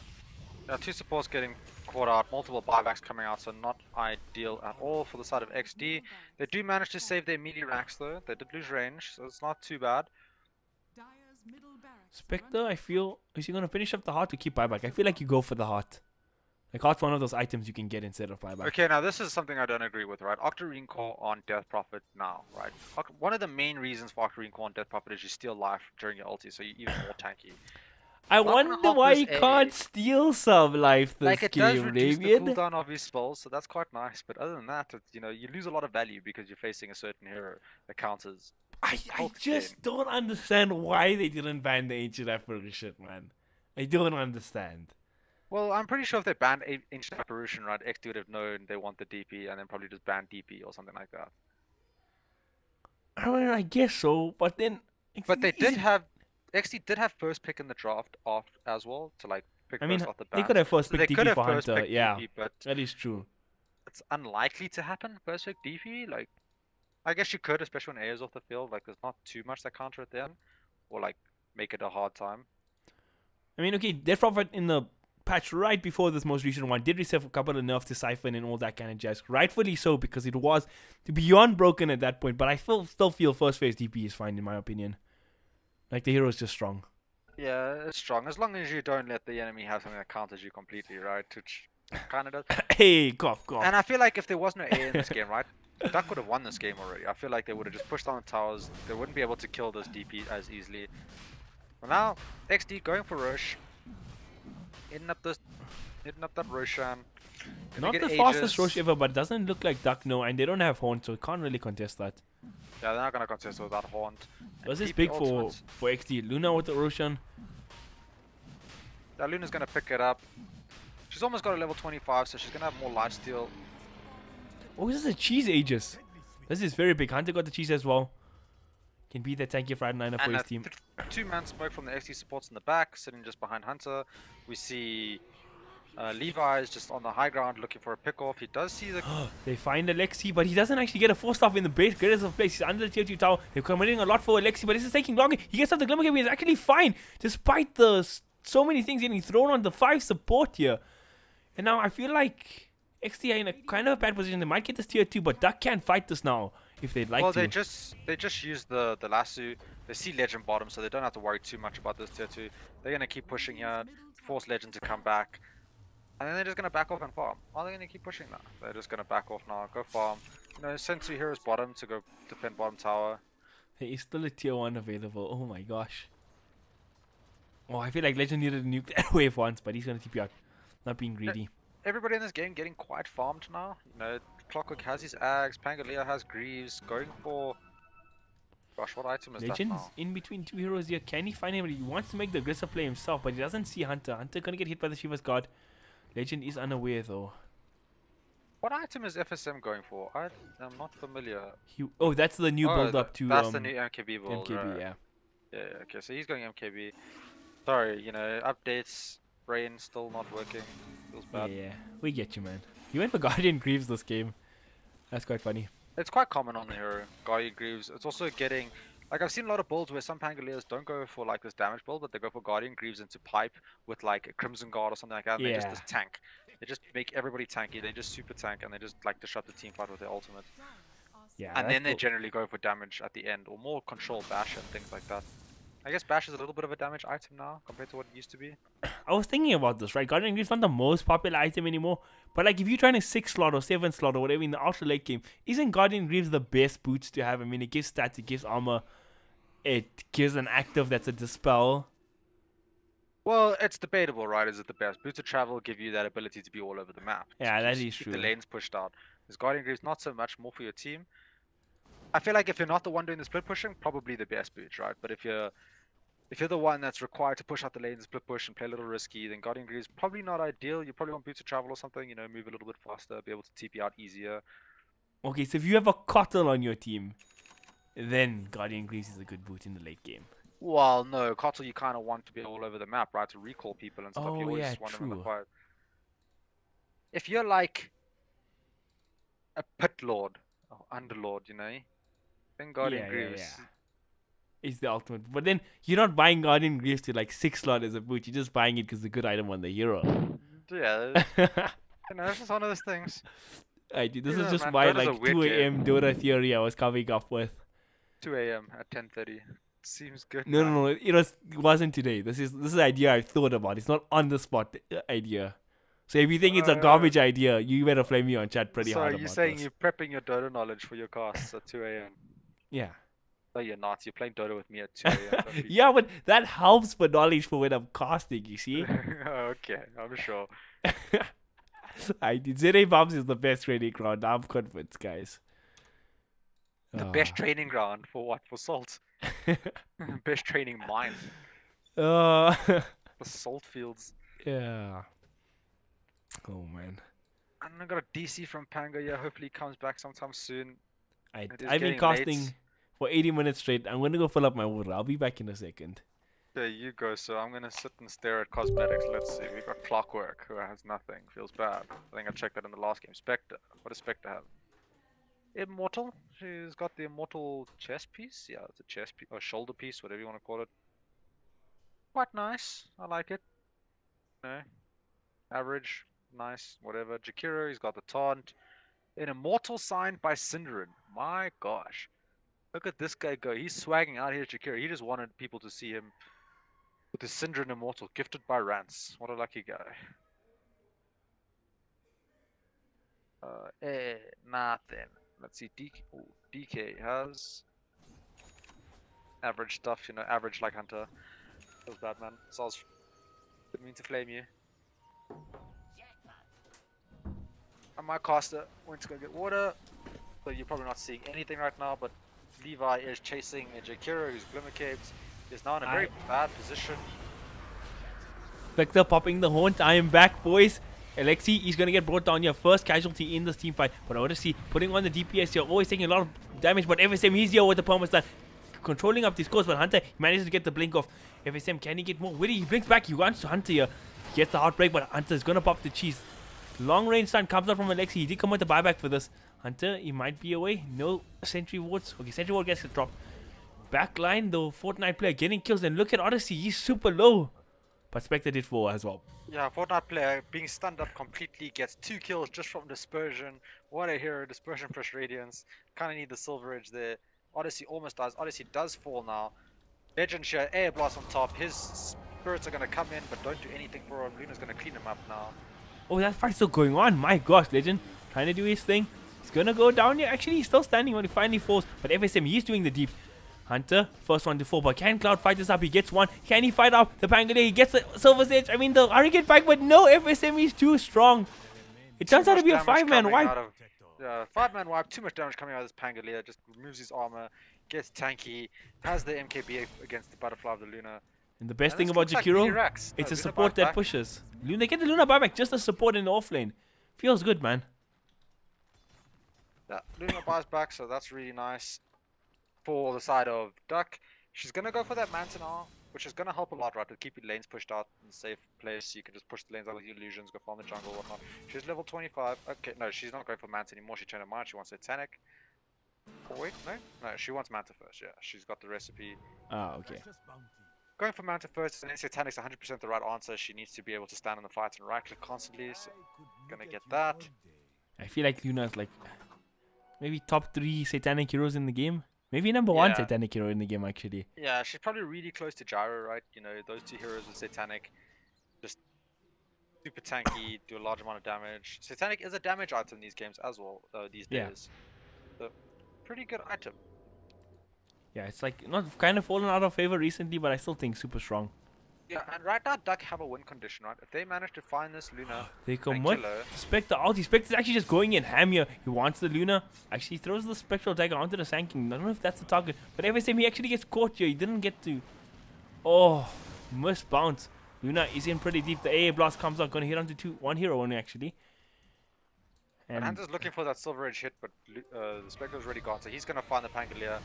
Yeah, 2 supports getting caught out, multiple buybacks coming out, so not ideal at all for the side of Exdee. They do manage to save their melee racks though. They did lose range, so it's not too bad. Spectre, I feel, is he going to finish up the heart to keep buyback? I feel like you go for the heart. Like heart's one of those items you can get instead of buyback. Okay, now this is something I don't agree with, right? Octarine Core on Death Prophet now, right? One of the main reasons for Octarine Core on Death Prophet is you steal life during your ulti, so you're even more tanky. I wonder why you can't steal some life this game, It does reduce the cooldown of his spells, so that's quite nice. But other than that, you know, you lose a lot of value because you're facing a certain hero that counters. I just don't understand why they didn't ban the Ancient Apparition, man. I don't understand. Well, I'm pretty sure if they banned Ancient Apparition, right, Exdee would have known they want the DP and then probably just ban DP or something like that. I mean, I guess so, but then... But they did have... Exdee did have first pick in the draft off as well to like pick first off the bat. They could have first pick DP for Hunter, yeah, DP, but that is true. It's unlikely to happen, first pick DP, like, I guess you could, especially when A is off the field, like there's not too much that counter it then, or like make it a hard time. I mean, okay, Death Prophet in the patch right before this most recent one did receive a couple of nerfs to Siphon and all that kind of jazz, rightfully so because it was beyond broken at that point, but I still feel first phase DP is fine in my opinion. Like, the hero is just strong. Yeah, it's strong. As long as you don't let the enemy have something that counters you completely, right? Which kind of does. Hey, cough, cough. And I feel like if there was no A in this game, right? Duck would have won this game already. I feel like they would have just pushed on the towers. They wouldn't be able to kill this DP as easily. Well, now, Exdee going for Rosh. Hitting up that Roshan. Not the fastest Rosh ever, but it doesn't look like Duck, no. And they don't have Haunt, so can't really contest that. Yeah, they're not going to contest without Haunt. This is big for Exdee. Luna with the Roshan. Yeah, Luna's going to pick it up. She's almost got a level 25, so she's going to have more lifesteal. Oh, this is a cheese Aegis. This is very big. Hunter got the cheese as well. Can beat that tanky Friday Niner for his team. 2-man smoke from the Exdee supports in the back, sitting just behind Hunter. We see Levi is just on the high ground looking for a pick-off. He does see the... They find Alexi, but he doesn't actually get a 4-star in the base. Greatest of place. He's under the tier 2 tower. They're committing a lot for Alexi, but this is taking longer. He gets up the Glimmer Cave. He's actually fine, despite the so many things getting thrown on the 5 support here. And now I feel like Exdee are in a kind of a bad position. They might get this tier 2, but Duck can't fight this now if they'd like to. Well, they just use the lasso. They see Legend bottom, so they don't have to worry too much about this tier 2. They're going to keep pushing here, force Legend to come back. And then they're just going to back off and farm. Are they going to keep pushing now? They're just going to back off now, go farm. You know, send 2 heroes bottom to go defend bottom tower. There is still a tier 1 available. Oh my gosh. Oh, I feel like Legend needed to nuke that wave once, but he's going to TP out. Not being greedy. Everybody in this game getting quite farmed now. You know, Clockwork has his Ags, Pangolier has Greaves, going for... Gosh, what item is Legend's that now? in between 2 heroes here. Can he find him? He wants to make the aggressive play himself, but he doesn't see Hunter. Hunter going to get hit by the Shiva's God. Legend is unaware though. What item is FSM going for? I'm not familiar. Oh, that's the new build up to... That's the new MKB build, MKB, right. yeah. Yeah, okay, so he's going MKB. Sorry, you know, updates, brain still not working. Feels bad. Yeah, we get you, man. You went for Guardian Greaves this game. That's quite funny. It's quite common on the hero, Guardian Greaves. It's also getting... Like, I've seen a lot of builds where some Pangoliers don't go for, like, this damage build, but they go for Guardian Greaves into pipe with, like, a Crimson Guard or something like that, and they just this tank. They just make everybody tanky, they just super tank, and they just, like, disrupt the team fight with their ultimate. Yeah, and then they generally go for damage at the end, or more control bash and things like that. I guess bash is a little bit of a damage item now, compared to what it used to be. I was thinking about this, right? Guardian Greaves is not the most popular item anymore, but, like, if you're trying to 6 slot or 7 slot or whatever in the ultra late game, isn't Guardian Greaves the best boots to have? I mean, it gives stats, it gives armor, it gives an active that's a dispel. Well, it's debatable, right? Is it the best? Boots of Travel give you that ability to be all over the map. Yeah, that is true. The lanes pushed out. Is Guardian Greaves not so much more for your team? I feel like if you're not the one doing the split pushing, probably the best boot, right? But if you're If you're the one that's required to push out the lanes, split push, and play a little risky, then Guardian Greaves probably not ideal. You probably want boots of travel or something, you know, move a little bit faster, be able to TP out easier. Okay, so if you have a Cottle on your team, then Guardian Greaves is a good boot in the late game. Well, no, Cottle you kind of want to be all over the map, right, to recall people and stuff. You Oh, always yeah, want them in the true. fight. If you're like a pit lord or underlord, you know, then Guardian Greaves. It's the ultimate. But then you're not buying Guardian Greaves to like 6 slot as a boot. You're just buying it because it's a good item on the hero. Yeah, you know, it's just one of those things. This Yeah, is just man, my Dota's a like weird 2 game. a.m. Dota theory I was coming up with. 2 a.m. at 10:30. Seems good. No, man. no, no. It wasn't today. This is an idea I thought about. It's not on the spot idea. So if you think it's a garbage idea, you better flame me on chat pretty hard So about you're saying this. you're prepping your Dota knowledge for your casts at 2 a.m. Yeah. No, you're not. You're playing Dota with me at 2 a.m. Don't be- Yeah, but that helps for knowledge for when I'm casting, you see? Okay, I'm sure. I did. ZA Bombs is the best training ground. I'm convinced, guys. The best training ground for what? For salt. Best training mine. Uh, For salt fields. yeah. Oh, man. And I got a DC from Panga. Yeah, hopefully he comes back sometime soon. It is I've been getting casting late. for 80 minutes straight. I'm going to go fill up my water. I'll be back in a second. There you go. So I'm gonna sit and stare at cosmetics. Let's see. We got Clockwork, who has nothing. Feels bad. I think I checked that in the last game. Spectre. What does Spectre have? Immortal. She's got the immortal chest piece. Yeah, it's a chest piece or shoulder piece, whatever you want to call it. Quite nice. I like it. No. Average. Nice. Whatever. Jakiro, he's got the taunt. An immortal signed by Cinderin. My gosh. Look at this guy go. He's swagging out here, Jakiro. He just wanted people to see him with the Cinderin Immortal, gifted by Rance. What a lucky guy. Nothing. Let's see. DK has average stuff, you know, average like Hunter. Feels bad, man. So I was didn't mean to flame you. And my caster went to go get water, so you're probably not seeing anything right now, but Levi is chasing a Jakiro who's Glimmercaped. Is now in a very bad position. Spectre popping the haunt. I am back, boys. Alexi is going to get brought down here. First casualty in this team fight. But Odyssey putting on the DPS here. Always taking a lot of damage. But FSM, he's here with the perma-stun. Controlling up these scores. But Hunter manages to get the blink off. FSM, can he get more witty? He blinks back. He wants to Hunter here. Gets the heartbreak. But Hunter is going to pop the cheese. Long range stun comes out from Alexi. He did come with the buyback for this. Hunter, he might be away. No sentry wards. Okay, sentry ward gets dropped. Backline, the Fortnite player getting kills. And look at Odyssey. He's super low. But Spectre did 4 as well. Yeah, Fortnite player being stunned up completely, gets 2 kills just from Dispersion. What a hero, Dispersion plus Radiance. Kinda need the Silver Edge there. Odyssey almost dies. Odyssey does fall now. Legend share, Air Blast on top. His spirits are gonna come in, but don't do anything for him. Luna's gonna clean him up now. Oh, that fight's still going on. My gosh, Legend trying to do his thing. He's gonna go down here. Actually, he's still standing when he finally falls. But FSM, he's doing the deep. Hunter, first one to fall, but can Cloud fight this up? He gets one. Can he fight up the Pangolin? He gets the Silver's Edge. I mean, the Hurricane Pike, but no, FSM is too strong. It turns out to be a 5-man wipe. Yeah, 5-man wipe. Too much damage coming out of this Pangolier. Just removes his armor, gets tanky, has the MKB against the Butterfly of the Luna. And the best thing about Jakiro, it's a support that pushes. Luna, get the Luna buyback, just a support in the offlane. Feels good, man. Yeah, Luna buys back, so that's really nice. For the side of Duck, she's gonna go for that Manta now, which is gonna help a lot, right? To keep your lanes pushed out in a safe place. You can just push the lanes out with your illusions, go farm the jungle, whatnot. She's level 25. Okay, no, she's not going for Manta anymore. She changed her mind. She wants Satanic. Oh, wait, no, she wants Manta first. Yeah, she's got the recipe. Ah, okay. Going for Manta first, and Satanic's 100% the right answer. She needs to be able to stand in the fight and right click constantly. So, gonna get that. I feel like Luna's like maybe top 3 Satanic heroes in the game. Maybe number 1 Satanic hero in the game, actually. Yeah, she's probably really close to Gyro, right? You know, those 2 heroes with Satanic. Just super tanky, do a large amount of damage. Satanic is a damage item in these games as well, these days. So, pretty good item. Yeah, it's like not kind of fallen out of favor recently, but I still think super strong. Yeah, and right now Duck have a win condition, right? If they manage to find this Luna, they come what? Spectre out. Spectre's actually just going in ham here. He wants the Luna. Actually, he throws the Spectral Dagger onto the Sand King. I don't know if that's the target, but every time he actually gets caught here, he didn't get to. Oh, missed bounce. Luna is in pretty deep. The AA blast comes out, gonna hit onto one hero only actually. And Hunter's looking for that silver edge hit, but the Spectre's already gone, so he's gonna find the Pangolier.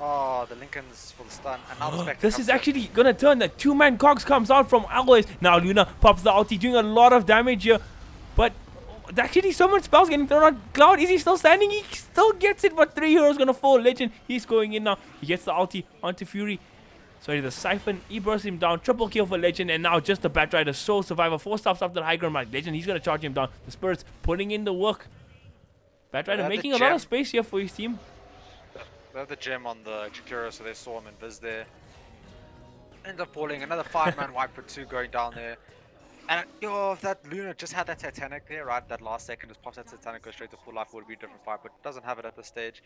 Oh, the Lincoln's for the stun, and now the Spectre. This is actually gonna turn. The two-man cogs comes out from always. Now Luna pops the ulti, doing a lot of damage here, but actually someone's spells getting thrown on Cloud. Is he still standing? He still gets it, but 3 heroes gonna fall. Legend, he's going in now. He gets the ulti onto Fury. Sorry, the Siphon, he bursts him down. Triple kill for Legend, and now just the Batrider, sole survivor. 4 stops up to the high ground. Like Legend, he's gonna charge him down. The Spirits putting in the work. Batrider making a lot of space here for his team. They have the gem on the Chikura, so they saw him invis there. Ends up falling. Another 5-man wipe for 2 going down there. And if that Luna just had that Titanic there, right? That last second just pops that Titanic, goes straight to full life, would be a different fight, but doesn't have it at this stage.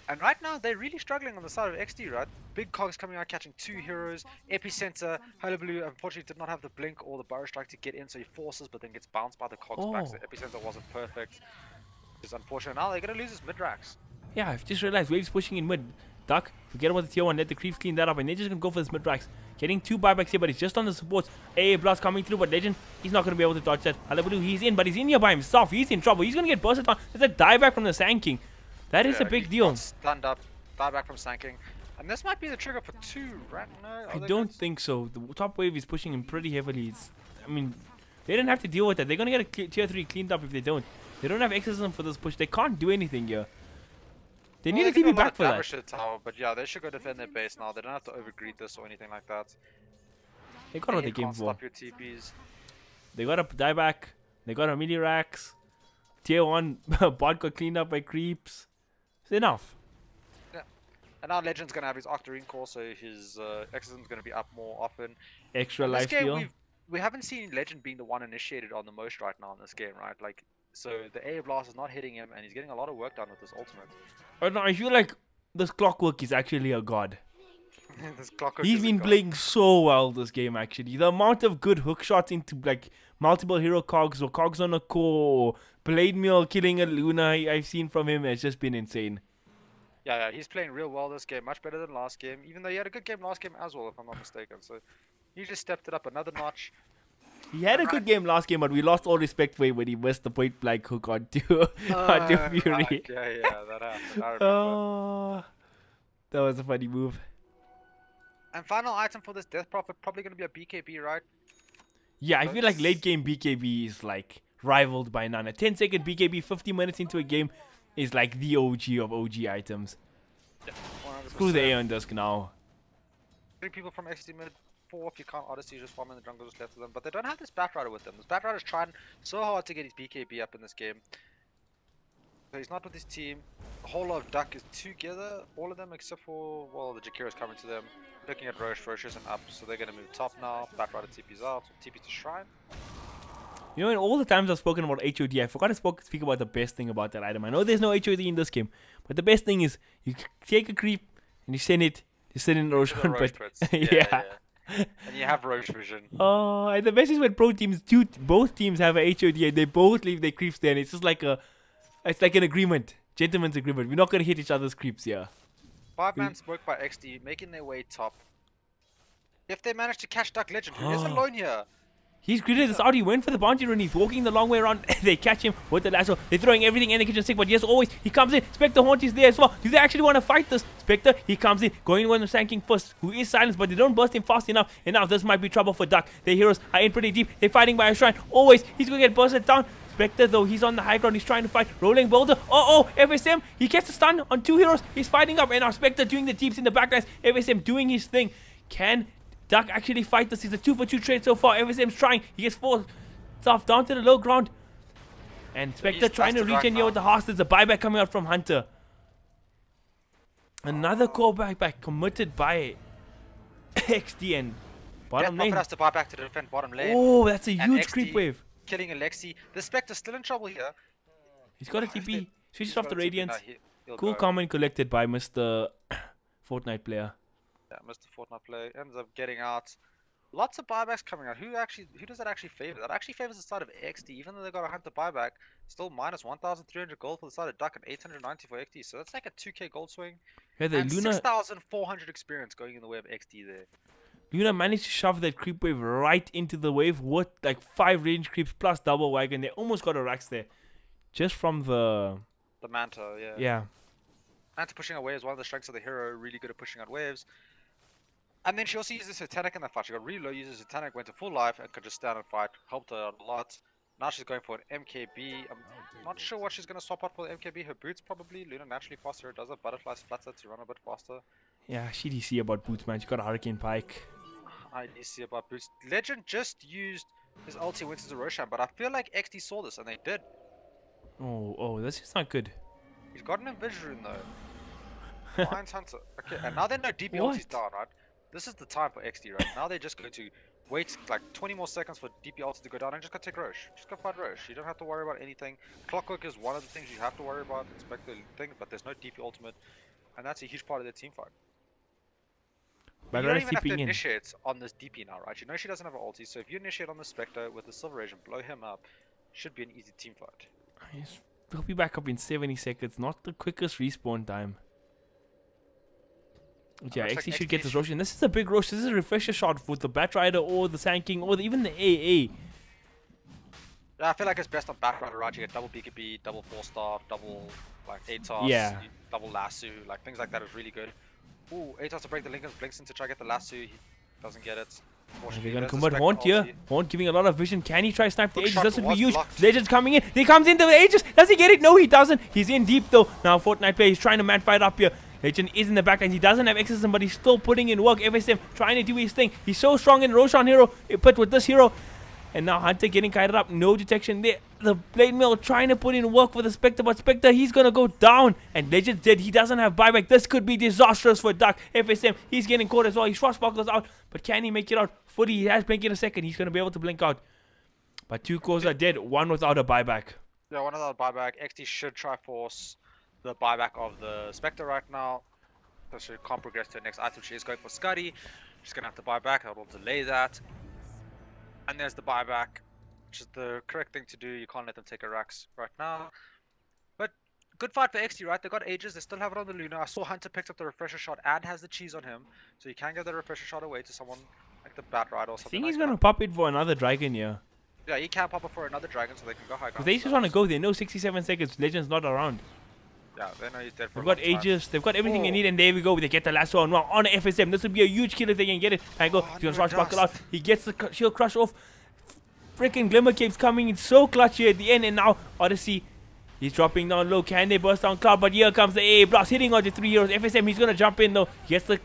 And right now, they're really struggling on the side of Exdee, right? Big cogs coming out, catching 2 heroes. Epicenter, Hullabaloo, unfortunately, did not have the blink or the Burrow Strike to get in, so he forces, but then gets bounced by the cogs back. So Epicenter wasn't perfect. It's unfortunate. Now they're going to lose his mid-racks. Yeah, I've just realized Wave's pushing in mid. Duck, forget about the tier 1, let the creeps clean that up, and they're just going to go for this mid-racks. Getting 2 buybacks here, but it's just on the supports. AA Blast coming through, but Legend, he's not going to be able to dodge that. Hullabaloo, he's in, but he's in here by himself. He's in trouble. He's going to get bursted on. There's a dieback from the Sand King. That is a big deal. Stunned up, dieback from Sand King. And this might be the trigger for 2, right? No, I don't think so. The top wave is pushing him pretty heavily. I mean, they don't have to deal with that. They're going to get a tier 3 cleaned up if they don't. They don't have exorcism for this push. They can't do anything here. They need to TP back for that. Tower, but yeah, they should go defend their base now. They don't have to overgreed this or anything like that. They got what they came for. Stop your TPs. They got a dieback. They got a melee racks. Tier 1 bot got cleaned up by creeps. It's enough. Yeah. And now Legend's going to have his Octarine core, so his exorcism's going to be up more often. Extra life steal. We haven't seen Legend being the one initiated on the most right now in this game, right? Like, so the AA Blast is not hitting him, and he's getting a lot of work done with this ultimate. Oh no, I feel like this Clockwork is actually a god. He's been playing so well this game actually. The amount of good hook shots into like multiple hero cogs or cogs on a core or Blade Meal killing a Luna I've seen from him has just been insane. Yeah, he's playing real well this game, much better than last game, even though he had a good game last game as well, if I'm not mistaken. So he just stepped it up another notch. He had a good game last game, but we lost all respect for him when he missed the point blank hook onto Fury. Right. Yeah, that happened. I remember. Oh, that was a funny move. And final item for this Death Prophet, probably going to be a BKB, right? Yeah, I feel like late game BKB is like rivaled by none. A 10-second BKB 50 minutes into a game is like the OG of OG items. Yeah, screw the Aeon Disc now. 3 people from Exdee mid, 4 if you can't Odyssey, just farming the jungle just left of them. But they don't have this Batrider with them. This Batrider's trying so hard to get his BKB up in this game. So he's not with his team. The whole lot of Duck is together, all of them except for, well, the Jakira's coming to them. Looking at Roche, Roche isn't up, so they're going to move top now. Batrider TP's out, TP's to Shrine. You know, in all the times I've spoken about HOD, I forgot to speak about the best thing about that item. I know there's no HOD in this game, but the best thing is you take a creep and you send it in Roche. Yeah. And you have Roche vision. Oh, and the best is when both teams have a HOD and they both leave their creeps there, and it's just like it's like an agreement, gentleman's agreement. We're not gonna hit each other's creeps here. 5-man smoke by Exdee, making their way top. If they manage to catch Duck Legend, who is alone here. He's greeted this out. He went for the bounty run. He's walking the long way around. They catch him with the lasso. They're throwing everything in the kitchen sink. But yes, always he comes in. Spectre Haunt is there as well. Do they actually want to fight this? Spectre, he comes in, going to the Sand King first, who is silenced, but they don't burst him fast enough. And now this might be trouble for Duck. Their heroes are in pretty deep. They're fighting by a shrine. Always, he's going to get bursted down. Spectre, though, he's on the high ground. He's trying to fight. Rolling Boulder. FSM. He gets a stun on 2 heroes. He's fighting up. And now Spectre doing the deeps in the backlines. FSM doing his thing. Can Duck actually fight this? He's a 2-for-2 trade so far. FSM's trying. He gets 4 stuff down to the low ground. And Spectre trying to regen here with the Hearts. There's a buyback coming out from Hunter. Another callback committed by Exdee and bottom lane. Has to buy back to defend bottom lane. Oh, that's a huge creep wave. Killing Alexi. The Spectre's still in trouble here. He's got a TP. Switches off the Radiance. Cool, calm and collected by Mr. Fortnite player. Yeah, Mr. Fortnite player ends up getting out. Lots of buybacks coming out. Who does that actually favor? That actually favors the side of Exdee, even though they got a Hunter buyback. Still minus 1,300 gold for the side of Duck and 890 for Exdee. So that's like a 2k gold swing. Yeah, the and Luna 6,400 experience going in the way of Exdee there. Luna managed to shove that creep wave right into the wave with like 5 range creeps plus double wagon. They almost got a Rax there. Just from the Manta, yeah. Yeah. Manta pushing away is one of the strengths of the hero, really good at pushing out waves. And then she also uses Satanic in that fight. She got really low, uses Satanic, went to full life, and could just stand and fight. Helped her out a lot. Now she's going for an MKB. I'm not sure what she's going to swap out for the MKB. Her boots probably. Luna naturally faster. It does a butterfly splatter to run a bit faster. Yeah, she DC about boots, man. She got a Hurricane Pike. I DC about boots. Legend just used his ulti went into Roshan, but I feel like Exdee saw this, and they did. Oh, this is not good. He's got an Envision Rune though. Lions Hunter. Okay, and now they know DP ulti's down, right? This is the time for Exdee, right? Now they're just going to wait like 20 more seconds for DP ulti to go down and just go take Roche. Just go fight Roche. You don't have to worry about anything. Clockwork is one of the things you have to worry about. Inspect the thing, but there's no DP ultimate, and that's a huge part of their team fight. But you don't even have to initiate on this DP now, right? You know she doesn't have an ulti, so if you initiate on the Spectre with the Silver Age and blow him up, should be an easy team fight. Yes, we'll be back up in 70 seconds. Not the quickest respawn time. But yeah, Exdee should get this Rosh. And this is a big Rosh. This is a refresher shot with the Batrider or the Sand King or even the AA. Yeah, I feel like it's best on Batrider, right? You get double BKB, double 4-star, double like ATOS, yeah, double Lasso, like things like that is really good. Ooh, ATOS to break the Lincoln's blinks in to try to get the Lasso. He doesn't get it. They're gonna convert Haunt here. Haunt giving a lot of vision. Can he try snipe the Aegis? That's what we use. Legend's coming in. He comes into the Aegis. Does he get it? No, he doesn't. He's in deep though. Now Fortnite player, he's trying to mad fight up here. Legend is in the backline. He doesn't have exorcism, but he's still putting in work. FSM trying to do his thing. He's so strong in Roshan hero, but with this hero. And now Hunter getting kited up. No detection there. The Blade Mill trying to put in work for the Spectre, but Spectre, he's going to go down. And Legend dead. He doesn't have buyback. This could be disastrous for DUC. FSM, he's getting caught as well. He swashbuckles out, but can he make it out? Footy, he has blink in a second. He's going to be able to blink out. But 2 cores are dead. 1 without a buyback. Yeah, 1 without a buyback. Exdee should try force the buyback of the Spectre right now. So she can't progress to the next item. She is going for Scuddy. She's going to have to buy back. I will delay that. And there's the buyback, which is the correct thing to do. You can't let them take a Rax right now. But good fight for Exdee, right? They got Aegis. They still have it on the Luna. I saw Hunter picked up the refresher shot and has the cheese on him. So you can give the refresher shot away to someone like the Batrider or something. I think he's going to pop it for another dragon, yeah. Yeah, he can pop it for another dragon so they can go high ground. They just want to go there. No 67 seconds. Legend's not around. Yeah, they know he's dead for They've got Aegis, they've got everything they need, and there we go. They get the lasso on FSM. This would be a huge kill if they can get it. Tango, he's gonna swashbuckle out. He gets the shield crush off. Freaking Glimmer Cape's coming in so clutch here at the end, and now Odyssey, he's dropping down low. Can they burst down Cloud? But here comes the AA blast, hitting on the 3 heroes. FSM, he's gonna jump in though. He gets the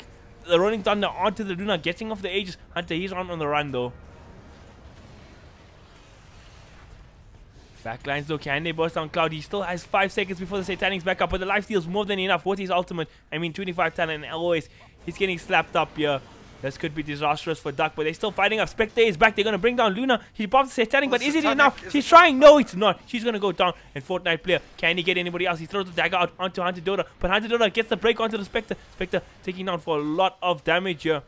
Rolling Thunder onto the Luna, getting off the Aegis. Hunter, he's on the run though. Backlines though, can they burst down Cloud? He still has 5 seconds before the Satanic's back up, but the life steal's more than enough. What is ultimate? I mean 25 talent and always he's getting slapped up here. This could be disastrous for DUC, but they're still fighting up. Spectre is back. They're gonna bring down Luna. He pops the Satanic, but is it enough? She's trying. No, it's not. She's gonna go down. And Fortnite player, can he get anybody else? He throws the dagger out onto Hunter Dota, but Hunter Dota gets the break onto the Spectre. Spectre taking down for a lot of damage here.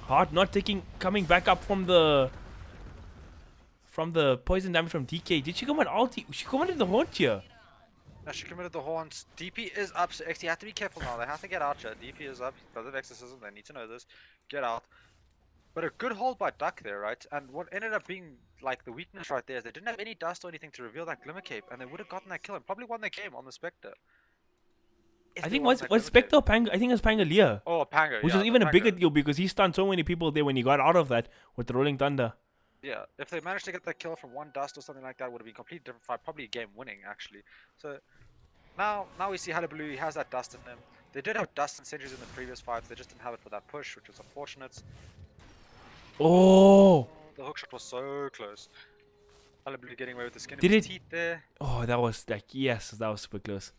Heart not coming back up from the poison damage from DK. Did she come on ulti? She committed the haunt here. No, she committed the haunts. DP is up, so Exdee have to be careful now. They have to get out here. DP is up because of exorcism. They need to know this. Get out. But a good hold by DUC there, right? And what ended up being like the weakness right there is they didn't have any dust or anything to reveal that Glimmer Cape, and they would have gotten that kill and probably won the game on the Spectre. I think was Spectre or Panga? I think it was Pangolier. Oh, Panga, which was even a bigger deal because he stunned so many people there when he got out of that with the Rolling Thunder. Yeah, if they managed to get that kill from 1 dust or something like that, it would have been a completely different fight, probably a game winning actually. So now we see Hullabaloo, he has that dust in him. They did have dust and sentries in the previous fights, they just didn't have it for that push, which was unfortunate. Oh! The hookshot was so close. Hullabaloo getting away with the skin of his teeth there. Oh, that was like, yes, that was super close.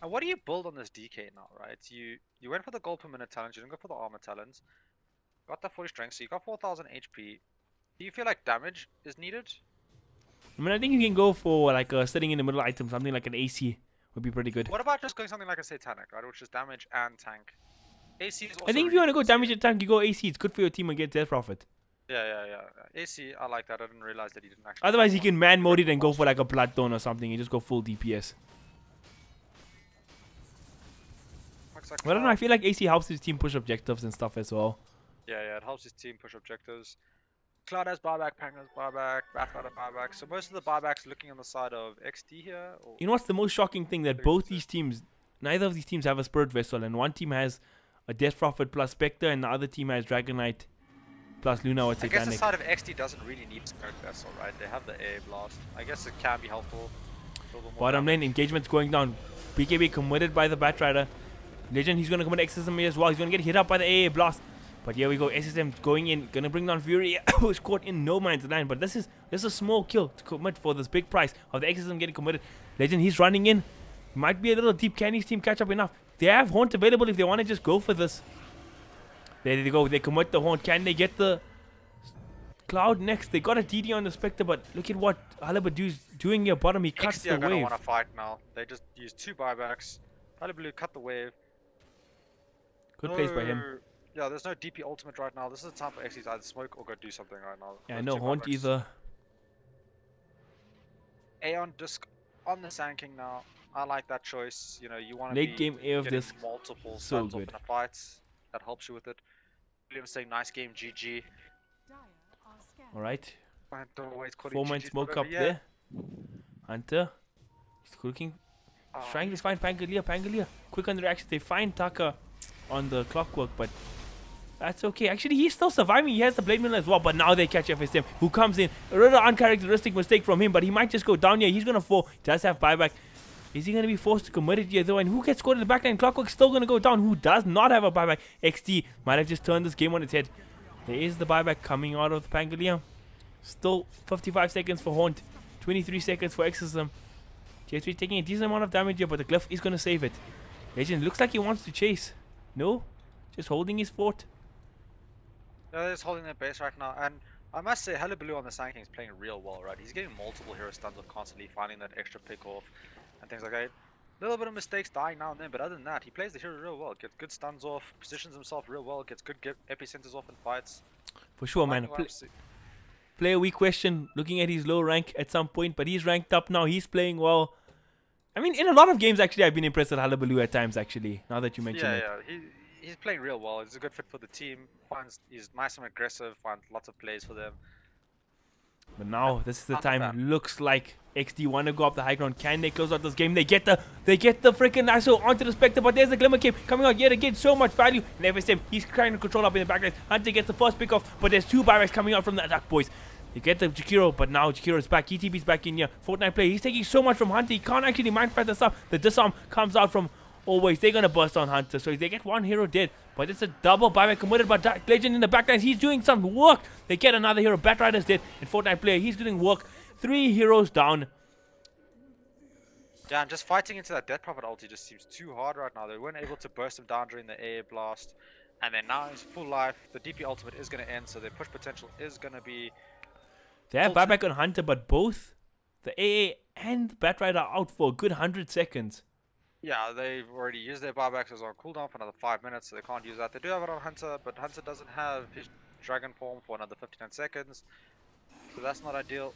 And what do you build on this DK now, right? You went for the gold per minute talent, you didn't go for the armor talent. Got that 40 strength, so you got 4,000 HP. Do you feel like damage is needed? I mean, I think you can go for like a sitting in the middle item, something like an AC would be pretty good. What about just going something like a Satanic, right? Which is damage and tank. AC is also I think if you want to go damage and tank, you go AC. It's good for your team and get death profit. Yeah. AC, I like that. I didn't realize that he didn't actually. Otherwise, you can man mode it and go for like a Bloodthorn or something and just go full DPS. Looks like I don't know. I feel like AC helps his team push objectives and stuff as well. Yeah, it helps his team push objectives. Cloud has buyback, Pang has buyback, Batrider buyback. So most of the buybacks looking on the side of Exdee here. Or You know what's the most shocking thing? That both these teams, neither of these teams have a Spirit Vessel, and one team has a Death Prophet plus Spectre, and the other team has Dragon Knight plus Luna or I Titanic. guess the side of Exdee doesn't really need Spirit Vessel, right? They have the AA Blast. I guess it can be helpful. Bottom lane, engagement's going down. BKB committed by the Batrider. Legend, he's going to commit Exorcism here as well. He's going to get hit up by the AA Blast. But here we go, SSM going in, going to bring down Fury, who's caught in no man's land. But this is a small kill to commit for this big price of the Exorcism getting committed. Legend, he's running in. Might be a little deep. Can his team catch up enough? They have Haunt available if they want to just go for this. There they go. They commit the Haunt. Can they get the Cloud next? They got a DD on the Spectre, but look at what Hullabaloo's doing here bottom. He cuts the wave. Exdee are going to want to fight now. They just used 2 buybacks. Hullabaloo cut the wave. Good plays by him. Yeah, there's no DP ultimate right now. This is the time for Exdee to either smoke or go do something right now. Yeah, no Haunt either. Aeon Disc on the Sand King now. I like that choice. You know, you want to late game AO Disc. Multiple so stuns good. off in a fight. That helps you with it. William saying nice game, GG. Alright. 4-man smoke up there. Hunter. He's looking. He's trying to find Pangolier. Quick on the reaction. They find Taka on the clockwork, but that's okay. Actually, he's still surviving. He has the Blade Mill as well, but now they catch FSM, who comes in. A rather uncharacteristic mistake from him, but he might just go down here. He's going to fall. He does have buyback. Is he going to be forced to commit it here, though? And who gets scored in the backline? Clockwork's still going to go down. Who does not have a buyback? Exdee might have just turned this game on its head. There is the buyback coming out of the Pangolier. Still 55 seconds for Haunt. 23 seconds for Exorcism. TS3 taking a decent amount of damage here, but the Glyph is going to save it. Legend looks like he wants to chase. No? Just holding his fort. Yeah, they're just holding their base right now. And I must say, Hullabaloo on the Sand King is playing real well, right? He's getting multiple hero stuns off constantly, finding that extra pick off and things like that. A little bit of mistakes dying now and then, but other than that, he plays the hero real well. Gets good stuns off, positions himself real well, gets good epicenters off in fights. For sure, man. Player we question, looking at his low rank at some point, but he's ranked up now. He's playing well. I mean, in a lot of games, actually, I've been impressed with Hullabaloo at times, actually, now that you mention it. Yeah, he's playing real well. He's a good fit for the team. He's nice and aggressive, finds lots of plays for them. But now, this is the time. Looks like Exdee want to go up the high ground. Can they close out this game? They get the freaking Naso onto the Spectre, but there's a Glimmer Cape coming out yet again. So much value. And FSM, he's trying to control up in the backline. Hunter gets the first pick off, but there's 2 buybacks coming out from the Duck Boys. They get the Jakiro, but now Jakiro's back. ETB's back in here. Fortnite play. He's taking so much from Hunter. He can't actually mindfight this up. The disarm comes out from Always. They're going to burst on Hunter. So they get 1 hero dead. But it's a double buyback committed by Dark Legend in the backlines. He's doing some work. They get another hero. Batrider's dead. And Fortnite player, he's doing work. 3 heroes down. Yeah, and just fighting into that Death Prophet ulti just seems too hard right now. They weren't able to burst him down during the AA blast. And then now he's full life. The DP ultimate is going to end. So their push potential is going to be... They have buyback on Hunter, but both the AA and Batrider are out for a good 100 seconds. Yeah, they've already used their buybacks as on cooldown for another 5 minutes, so they can't use that. They do have it on Hunter, but Hunter doesn't have his Dragon form for another 59 seconds. So that's not ideal.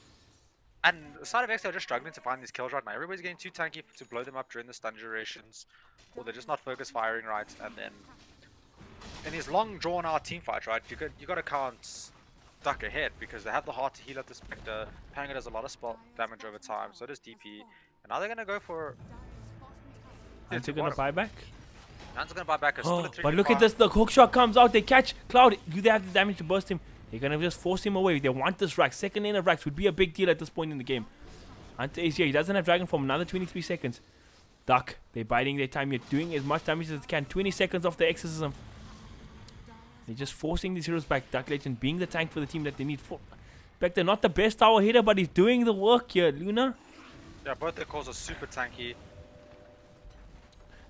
And the side of X are just struggling to find these kills right now. Everybody's getting too tanky to blow them up during the stun durations. Or they're just not focus firing right. And then in these long drawn out team fights, right, you got to count Duck ahead because they have the heart to heal at the Spectre. Panga does a lot of spell damage over time, so does DP. And now they're going to go for... Hunter going to buy back? Hunter's going to buy back. But look at this, the hook shot comes out, they catch Cloud. Do they have the damage to burst him? They're going to just force him away. They want this Rax. Second lane of Rax would be a big deal at this point in the game. Hunter is here. He doesn't have Dragon Form. Another 23 seconds. Duck. They're biding their time. You're doing as much damage as they can. 20 seconds off the Exorcism. They're just forcing these heroes back. Duck Legend being the tank for the team that they need. Spectre, not the best tower hitter, but he's doing the work here. Luna? Yeah, both their cores are super tanky.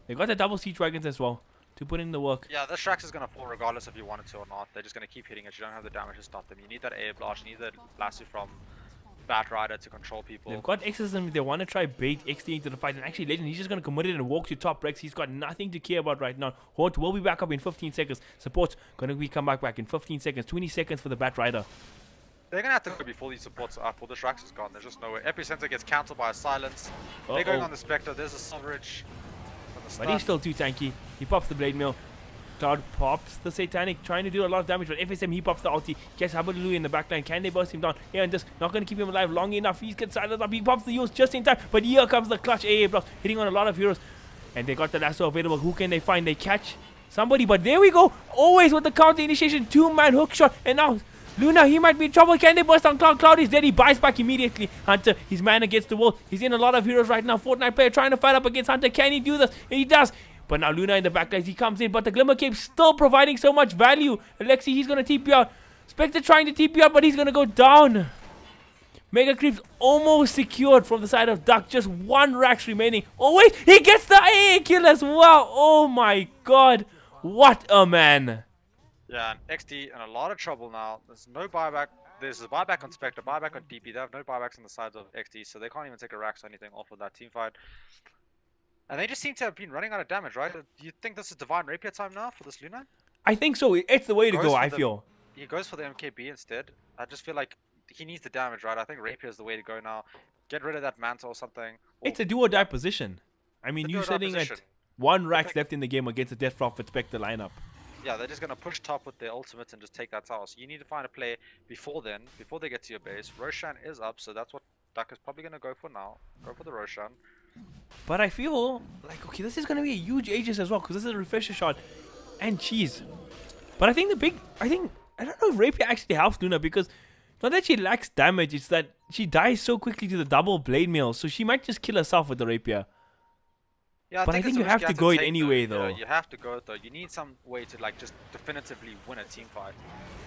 They got the double siege dragons as well to put in the work. Yeah, this Shax is going to fall regardless if you want it to or not. They're just going to keep hitting it. You don't have the damage to stop them. You need that air blast. You need the lasso from Batrider to control people. They've got Exorcism if they want to try bait Exdee into the fight. And actually, Legend, he's just going to commit it and walk to top Rex. He's got nothing to care about right now. Haunt will be back up in 15 seconds. Support's going to be come back in 15 seconds. 20 seconds for the Batrider. They're going to have to go before these supports are up or the Shax is gone. There's just no way. Epicenter gets countered by a silence. They're going on the Spectre. There's a Silverage. the But he's stun. still too tanky. He pops the Blade Mail. Cloud pops the Satanic, trying to do a lot of damage, but FSM, he pops the ulti. Gets Habalulu in the backline. Can they burst him down? Yeah, and just not going to keep him alive long enough. He's gets silenced up. He pops the use just in time, but here comes the clutch AA blocks, hitting on a lot of heroes. And they got the lasso available. Who can they find? They catch somebody, but there we go. Always with the counter initiation. 2-man hook shot. And now Luna, he might be in trouble. Can they burst on Cloud? Cloud is dead. He buys back immediately. Hunter, his man against the wall. He's in a lot of heroes right now. Fortnite player trying to fight up against Hunter. Can he do this? And he does. But now Luna in the back lines, he comes in, but the Glimmer Cape still providing so much value. Alexi, he's going to TP out. Spectre trying to TP out, but he's going to go down. Mega Creep's almost secured from the side of Duck. Just 1 Rax remaining. Oh wait, he gets the AA kill as well. Oh my god. What a man. Yeah, and Exdee in a lot of trouble now. There's no buyback. There's a buyback on Spectre, buyback on DP. They have no buybacks on the sides of Exdee, so they can't even take a Rax or anything off of that team fight. And they just seem to have been running out of damage, right? Do you think this is Divine Rapier time now for this Luna? I think so. It's the way to go, I feel. He goes for the MKB instead. I just feel like he needs the damage, right? I think Rapier is the way to go now. Get rid of that Mantle or something. It's a do or die position. I mean, you're sitting at 1 Rax left in the game against a Death Prophet Spectre lineup. Yeah, they're just going to push top with their ultimates and just take that tower. So you need to find a play before then, before they get to your base. Roshan is up, so that's what Duck is probably going to go for now. Go for the Roshan. But I feel like, okay, this is going to be a huge Aegis as well, because this is a refresher shot and cheese. But I think I don't know if Rapier actually helps Luna, because not that she lacks damage, it's that she dies so quickly to the double blade mail, so she might just kill herself with the Rapier. Yeah, but I think you have to go it anyway, though. Yeah, you have to go it though. You need some way to like just definitively win a team fight,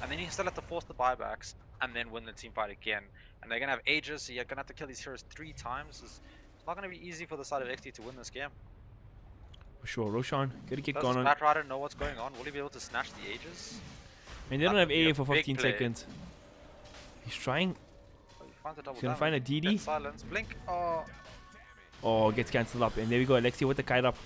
and then you still have to force the buybacks and then win the team fight again. And they're gonna have Aegis, so you're gonna have to kill these heroes 3 times. It's not gonna be easy for the side of Exdee to win this game. For sure, Roshan, gotta get Does going on. Bat Rider know what's going on? Will he be able to snatch the Aegis? I mean, they don't have AA for 15 seconds. He's trying. Oh, he's gonna find a DD. Silence. Blink. Oh, gets cancelled up. And there we go, Alexi with the kite up.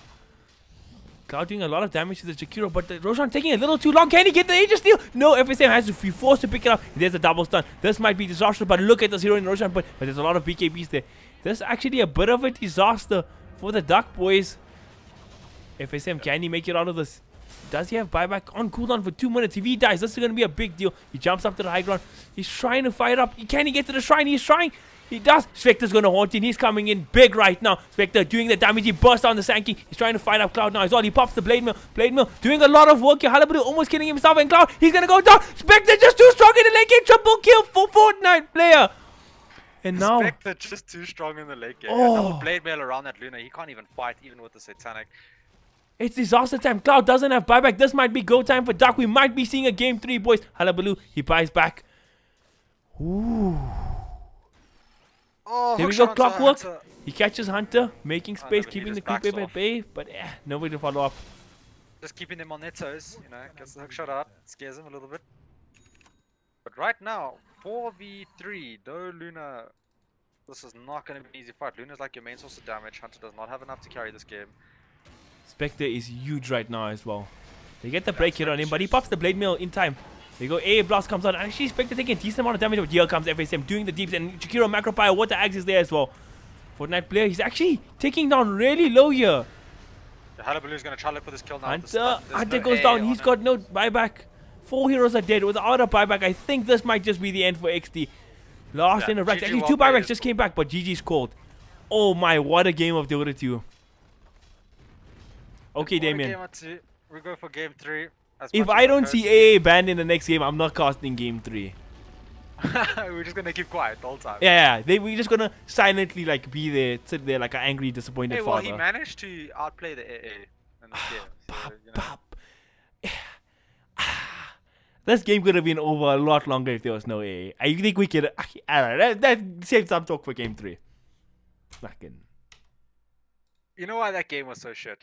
Cloud doing a lot of damage to the Jakiro, but the Roshan taking a little too long. Can he get the Aegis steal? No, FSM has to be forced to pick it up. There's a double stun. This might be disastrous, but look at this hero in Roshan. But there's a lot of BKBs there. There's actually a bit of a disaster for the Duck boys. FSM, can he make it out of this? Does he have buyback on cooldown for 2 minutes? If he dies, this is going to be a big deal. He jumps up to the high ground. He's trying to fire up. Can he get to the shrine? He's trying. He does. Spectre's going to haunt him. He's coming in big right now. Spectre doing the damage. He bursts on the Sankey. He's trying to fight up Cloud now as well. He pops the Blade Mill. Blade Mill doing a lot of work here. Hullabaloo almost killing himself. And Cloud, he's going to go down. Spectre just too strong in the late game. Triple kill for Fortnite player. And now Spectre just too strong in the late game. Double Blade Mail around that Luna. He can't even fight even with the Satanic. It's disaster time. Cloud doesn't have buyback. This might be go time for Duck. We might be seeing a game 3, boys. Hullabaloo, he buys back. Ooh. Oh, there we go, clockwork. He catches Hunter, making space, keeping the creep wave at bay, but nobody to follow up. Just keeping them on their toes, you know, gets the hook shot out, scares him a little bit. But right now, 4v3, though Luna, this is not going to be an easy fight. Luna's like your main source of damage. Hunter does not have enough to carry this game. Spectre is huge right now as well. They get the break here on him, but he pops the Blade Mail in time. There you go, A blast comes out. Actually, Spectre taking a decent amount of damage, but here comes FSM doing the deeps, and Chikiro Macropire, what the axe is there as well. Fortnite player, he's actually taking down really low here. The Hullabaloo is going to try to look for this kill now. Hunter goes down, he's got no buyback. 4 heroes are dead. Without a buyback, I think this might just be the end for Exdee. Last in a rack. Actually, 2 buybacks just came back, but GG's called. Oh my, what a game of Dota 2. Okay, Damien. We go for game 3. If I don't see AA banned in the next game, I'm not casting game 3. We're just gonna keep quiet the whole time. Yeah, we're just gonna silently like be there, sit there like an angry, disappointed father. Well, he managed to outplay the AA in this game. So, this game could have been over a lot longer if there was no AA. I think we could. I don't know. That saves some talk for game 3. Fucking. You know why that game was so shit?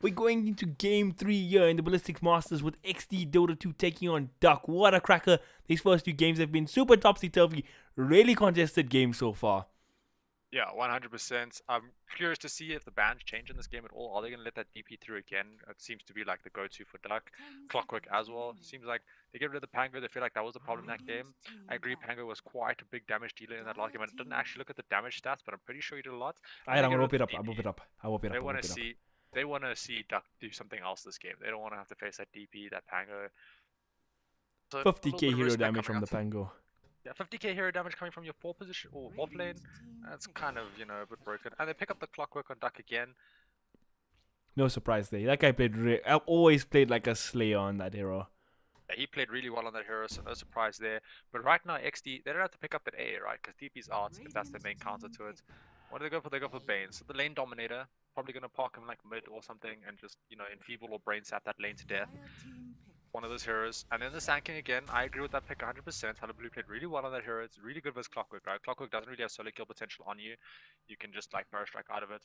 We're going into game 3 here in the Ballistix Masters with Exdee Dota 2 taking on DUC. What a cracker. These first 2 games have been super topsy-turvy. Really contested games so far. Yeah, 100%. I'm curious to see if the bans change in this game at all. Are they going to let that DP through again? It seems to be like the go-to for DUC. Clockwork as well. Seems like they get rid of the Pango. They feel like that was the problem in that game. I agree, Pango was quite a big damage dealer in that last game. I didn't actually look at the damage stats, but I'm pretty sure he did a lot. Alright, I'm going to whip it up. I'll whip it up. They want to see DUC do something else this game. They don't want to have to face that DP, that Pango. So 50k hero damage from the Pango. Yeah, 50k hero damage coming from your 4 position or off lane. That's kind of, you know, a bit broken. And they pick up the Clockwork on DUC again. No surprise there. That guy played. I always played like a slayer on that hero. Yeah, he played really well on that hero, so no surprise there. But right now, Exdee, they don't have to pick up that A, right? Because DP's out, if that's the main counter to it. What do they go for? They go for Bane. So the lane dominator, probably going to park him like mid or something and just, you know, enfeeble or brain sap that lane to death. One of those heroes. And then the Sanking again, I agree with that pick 100%. Blue played really well on that hero. It's really good versus Clockwork, right? Clockwork doesn't really have solo kill potential on you. You can just like burst strike out of it.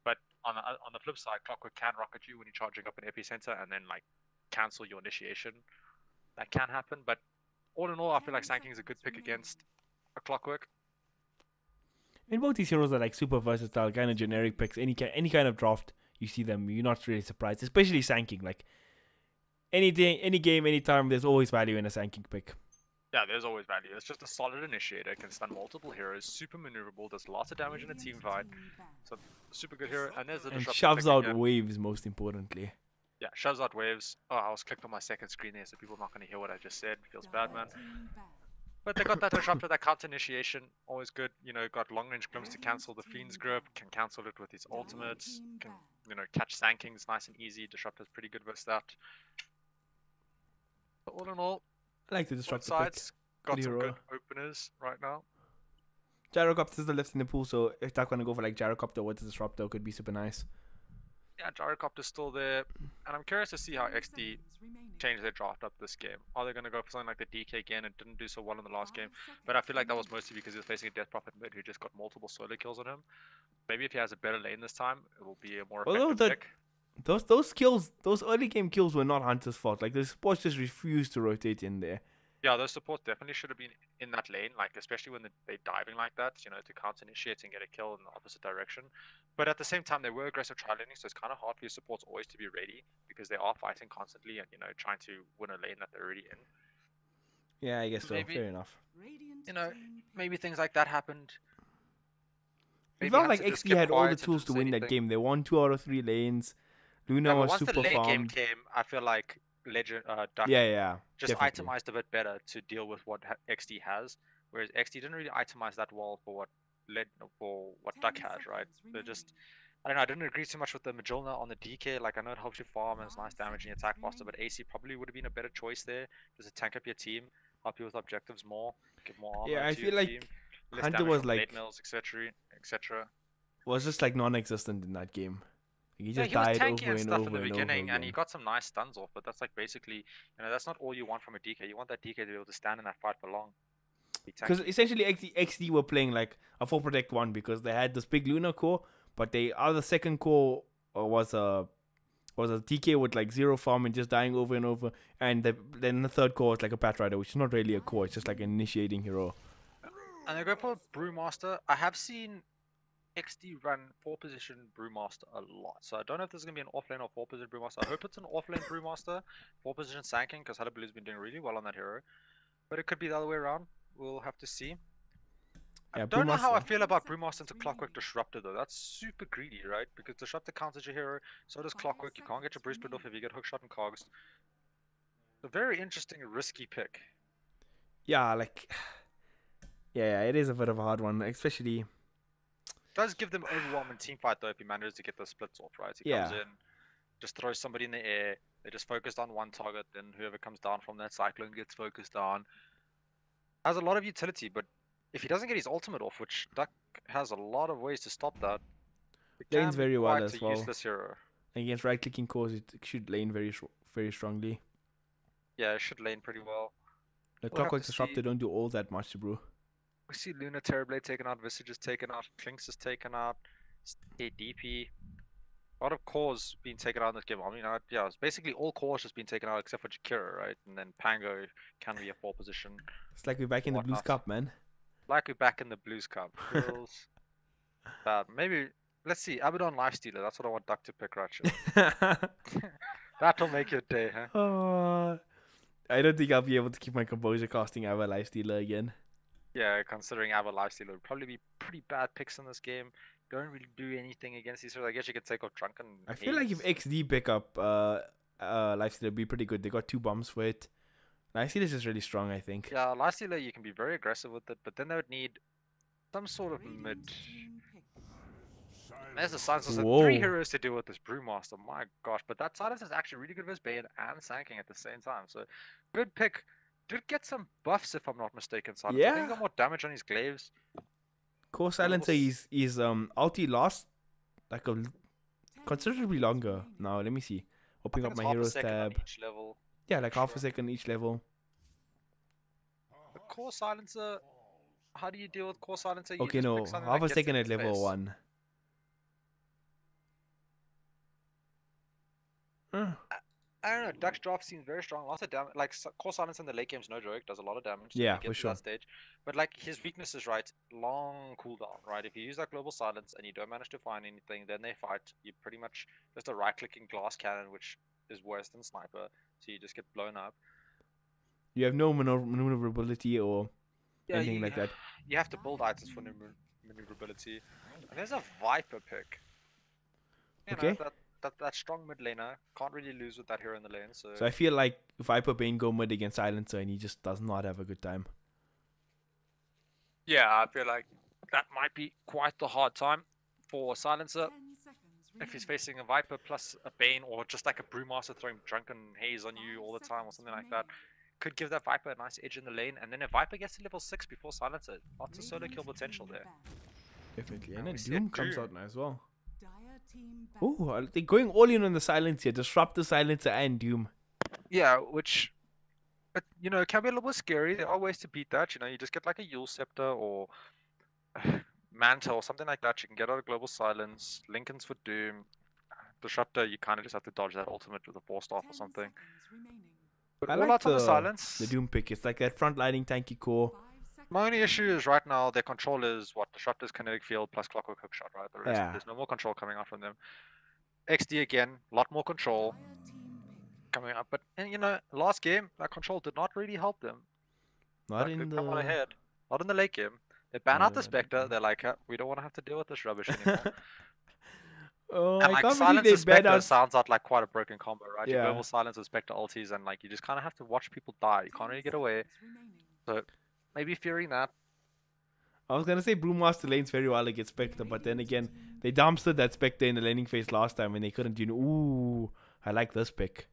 But on the flip side, Clockwork can rocket you when you're charging up an epicenter and then like cancel your initiation. That can happen, but all in all, I feel like Sanking is a good pick against a Clockwork. I mean, both these heroes are like super versatile, kind of generic picks. Any kind of draft, you see them, you're not really surprised. Especially Sanking, like any game, anytime, there's always value in a Sanking pick. Yeah, there's always value. It's just a solid initiator, can stun multiple heroes, super maneuverable, does lots of damage in a team fight. So super good hero, and there's the and shoves out waves most importantly. Yeah, shoves out waves. Oh, I was clicked on my second screen there, so people are not going to hear what I just said. Feels bad, man. But they got that disruptor, that counter initiation, always good. You know, got long range glimpse to cancel the Fiend's grip, can cancel it with his ultimates, can, you know, catch Sankings nice and easy. Disruptor's pretty good versus that. But all in all, I like the disruptor sides got some good openers right now. Gyrocopter's the left in the pool, so if they're going to go for like Gyrocopter with the disruptor, could be super nice. Yeah, Gyrocopter's still there, and I'm curious to see how Exdee change their draft up this game. Are they going to go for something like the DK again? It didn't do so well in the last game, but I feel like that was mostly because he was facing a Death Prophet mid who just got multiple solo kills on him. Maybe if he has a better lane this time, it will be a more effective pick. Those kills, those early game kills were not Hunter's fault. Like the supports just refused to rotate in there. Yeah, those supports definitely should have been in that lane, like especially when they're diving like that, you know, to counter initiate and get a kill in the opposite direction. But at the same time, they were aggressive tri-laning, so it's kind of hard for your supports always to be ready because they are fighting constantly and, you know, trying to win a lane that they're already in. Yeah, I guess so. Maybe, fair enough. You know, maybe things like that happened. It felt like Exdee had all the tools to win that game. They won 2 out of 3 lanes. Luna was super farmed. Once the late game came, I feel like DUC just definitely itemized a bit better to deal with what Exdee has, whereas Exdee didn't really itemize that well for what DUC has, right? They're just, I don't know, I didn't agree too much with the Magilna on the DK. Like, I know it helps you farm and it's nice damage and you attack faster, but AC probably would have been a better choice there, just to tank up your team, help you with objectives more, give more armor. Yeah, I feel like team, Hunter was like mills, etc. was just like non-existent in that game. He just he was died tanking over and and stuff over in the and beginning, over and he got some nice stuns off. But that's like basically, you know, that's not all you want from a DK. You want that DK to be able to stand in that fight for long. Because essentially, Exdee were playing like a 4 protect 1 because they had this big Luna core, but the other second core was a DK with like 0 farm and just dying over and over, and then the third core was like a Pat Rider, which is not really a core. It's just like an initiating hero. And they go for Brewmaster. I have seen Exdee run 4 position Brewmaster a lot, so I don't know if this is going to be an offlane or 4 position Brewmaster. I hope it's an offlane Brewmaster, 4 position Sanking, because Blue's been doing really well on that hero. But it could be the other way around. We'll have to see. Yeah, I don't know how I feel about Brewmaster into Clockwork Disruptor though. That's super greedy, right? Because Disruptor counters your hero, so does Clockwork. You can't get your Bruce Split off if you get hookshot and cogs. A very interesting, risky pick. Yeah, like, yeah, it is a bit of a hard one, especially. Does give them overwhelming team fight though if he manages to get the splits off, right? He comes in, just throws somebody in the air, they just focused on one target, then whoever comes down from that cyclone gets focused on. Has a lot of utility, but if he doesn't get his ultimate off, which DUC has a lot of ways to stop that, it lanes very well as well. Useless hero. Against right clicking cores, it should lane very strongly. Yeah, it should lane pretty well. The Clockwork Disruptor don't do all that much, bro. We see Luna Terrorblade taken out, Visage is taken out, Clinks is taken out, DP. A lot of cores being taken out in this game. I mean, yeah, it's basically all cores just being taken out except for Jakira, right? And then Pango can be a 4 position. It's like we're back in the Blues Cup, man. Like we're back in the Blues Cup. Feels bad. Maybe, let's see, Abaddon Lifestealer. That's what I want Duck to pick, right? That'll make your day, huh? I don't think I'll be able to keep my composure casting Abba Lifestealer again. Yeah, considering Abba Lifestealer would probably be pretty bad picks in this game. Don't really do anything against these. I guess you could take off Drunken. I feel like if Exdee pick up Lifestealer, it'd be pretty good. They got 2 bombs for it. Lifestealer is just really strong, I think. Yeah, Lifestealer, you can be very aggressive with it, but then they would need some sort of mid. There's the Silence. There's 3 heroes to deal with this Brewmaster. My gosh, but that Silence is actually really good with Bane and Sanking at the same time. So, good pick. Did get some buffs if I'm not mistaken. Silence. Yeah. I think he got more damage on his glaives. Core Silencer is ulti last like a considerably longer. Now let me see. Opening up my heroes tab. Each level. Yeah, like half a second each level. The Core Silencer. How do you deal with Core Silencer? Okay, no, half a second at level 1. I don't know. Duck's draft seems very strong. Lots of damage. Like Core Silence in the late game's no joke. Does a lot of damage. Yeah, for sure. That stage. But like his weakness is right. Long cooldown. Right. If you use that global silence and you don't manage to find anything, then they fight. You pretty much just a right-clicking glass cannon, which is worse than sniper. So you just get blown up. You have no maneuverability or anything like that. You have to build items for maneuverability. And there's a Viper pick. You know, that strong mid laner can't really lose with that hero in the lane. So I feel like Viper Bane go mid against Silencer and he just does not have a good time. Yeah, I feel like that might be quite the hard time for Silencer if he's facing a Viper plus a Bane or just like a Brewmaster throwing Drunken Haze on you all the time or something like that. Could give that Viper a nice edge in the lane, and then if Viper gets to level 6 before Silencer, lots of solo kill potential there. Definitely, and then Doom comes out now as well. Oh, they're going all in on the Silencer, disrupt the Silencer and Doom. Yeah, which, you know, can be a little bit scary. There are ways to beat that. You know, you just get like a Yule Scepter or Manta or something like that. You can get out of Global Silence, Lincoln's for Doom. Disruptor, you kind of just have to dodge that ultimate with a Force Staff or something. But I like the Doom pick. It's like that front-lining tanky core. My only issue is right now their control is what? Disruptor's Kinetic Field plus Clockwork Hookshot, right? The rest, there's no more control coming out from them. Exdee again, a lot more control coming up. But, and, you know, last game, that control did not really help them. Not in the... come on ahead. Not in the late game. They ban out the Spectre. They're like, we don't want to have to deal with this rubbish anymore. Oh, and I can't Silence believe they Spectre out... sounds out like quite a broken combo, right? Yeah. You global Silence with Spectre ultis and like you just kind of have to watch people die. You can't really get away. So maybe fearing that. I was gonna say Brewmaster lanes very well against Spectre, but then again, they dumpstered that Spectre in the laning phase last time and they couldn't do. Ooh, I like this pick.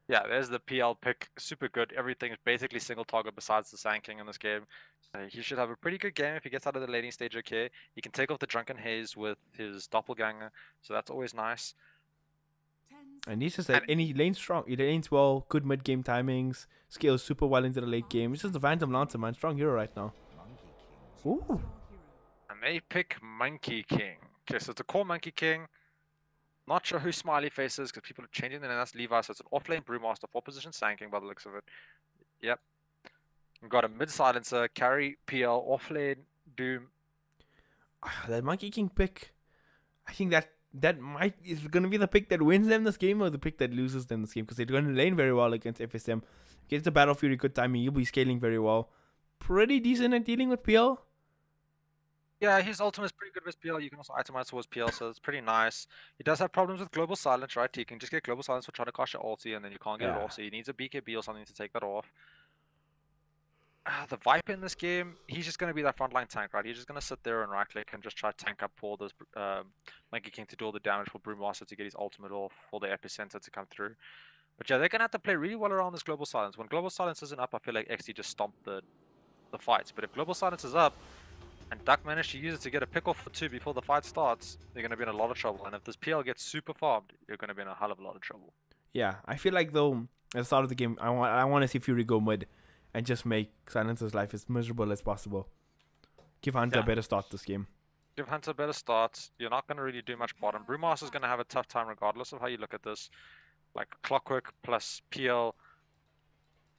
Yeah, there's the PL pick. Super good. Everything is basically single target besides the Sand King in this game. So he should have a pretty good game if he gets out of the laning stage okay. He can take off the Drunken Haze with his Doppelganger, so that's always nice. And he's just like any lane strong. He lanes well, good mid game timings, scales super well into the late game. He's just the Phantom Lancer, man. Strong hero right now. Ooh. And they pick Monkey King. Okay, so it's a core Monkey King. Not sure who Smiley Face is because people are changing the name. That's Levi, so it's an off-lane Brewmaster, 4-position Sand King by the looks of it. Yep. We've got a mid-silencer, carry, PL, off-lane, Doom. That Monkey King pick, I think that might is going to be the pick that wins them this game or the pick that loses them this game because they're going to lane very well against FSM. Against the Battle Fury, good timing. You'll be scaling very well. Pretty decent at dealing with PL. Yeah, his ultimate is pretty good with PL. You can also itemize towards PL, so it's pretty nice. He does have problems with Global Silence, right? You can just get Global Silence for trying to cast your ulti, and then you can't get it off, so he needs a BKB or something to take that off. The Viper in this game, he's just going to be that frontline tank, right? He's just going to sit there and right-click and just try to tank up for this Monkey King to do all the damage for Brewmaster to get his ultimate off, for the Epicenter to come through. But yeah, they're going to have to play really well around this Global Silence. When Global Silence isn't up, I feel like Exdee just stomped the fights. But if Global Silence is up, and Duck managed to use it to get a pick off for 2 before the fight starts, they're going to be in a lot of trouble. And if this PL gets super farmed, you're going to be in a hell of a lot of trouble. Yeah, I feel like though, at the start of the game, I want to see Fury go mid and just make Silencer's life as miserable as possible. Give Hunter a better start this game. Give Hunter a better start. You're not going to really do much bottom. Brewmaster's going to have a tough time regardless of how you look at this. Like Clockwork plus PL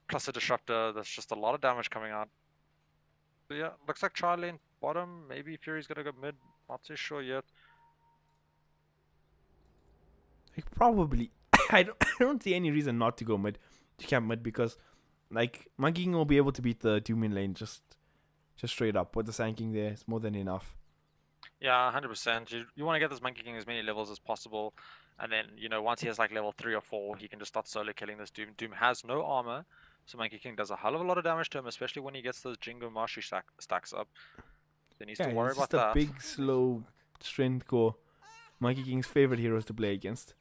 plus a Disruptor. There's just a lot of damage coming out. So yeah, looks like try lane bottom. Maybe Fury's going to go mid. Not too sure yet. Like, probably. I don't see any reason not to go mid. To camp mid because, like, Monkey King will be able to beat the Doom in lane just straight up. With the Sand King there, it's more than enough. Yeah, 100%. You want to get this Monkey King as many levels as possible. And then, you know, once he has like level 3 or 4, he can just start solo killing this Doom. Doom has no armor, so Monkey King does a hell of a lot of damage to him, especially when he gets those Jingo Mastery stacks up. Then he's to worry about that. It's just a big, slow strength core. Monkey King's favorite heroes to play against.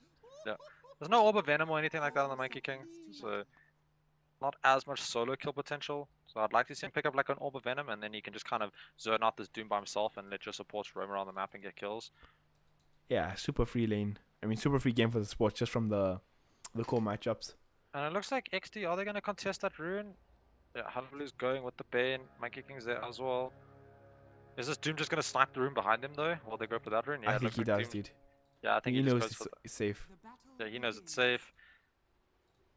Yeah. There's no Orb of Venom or anything like that on the Monkey King, so not as much solo kill potential. So I'd like to see him pick up like an Orb of Venom, and then he can just kind of zone out this Doom by himself and let your supports roam around the map and get kills. Yeah, super free lane. I mean, super free game for the support just from the core matchups. And it looks like Exdee, are they going to contest that rune? Yeah, Hullabaloo's going with the Bane. Monkey King's there as well. Is this Doom just going to snipe the rune behind him though? Will they go for that rune? Yeah, I think he like does, Doom... dude. Yeah, I think he he knows just goes it's safe. Yeah, he knows it's safe.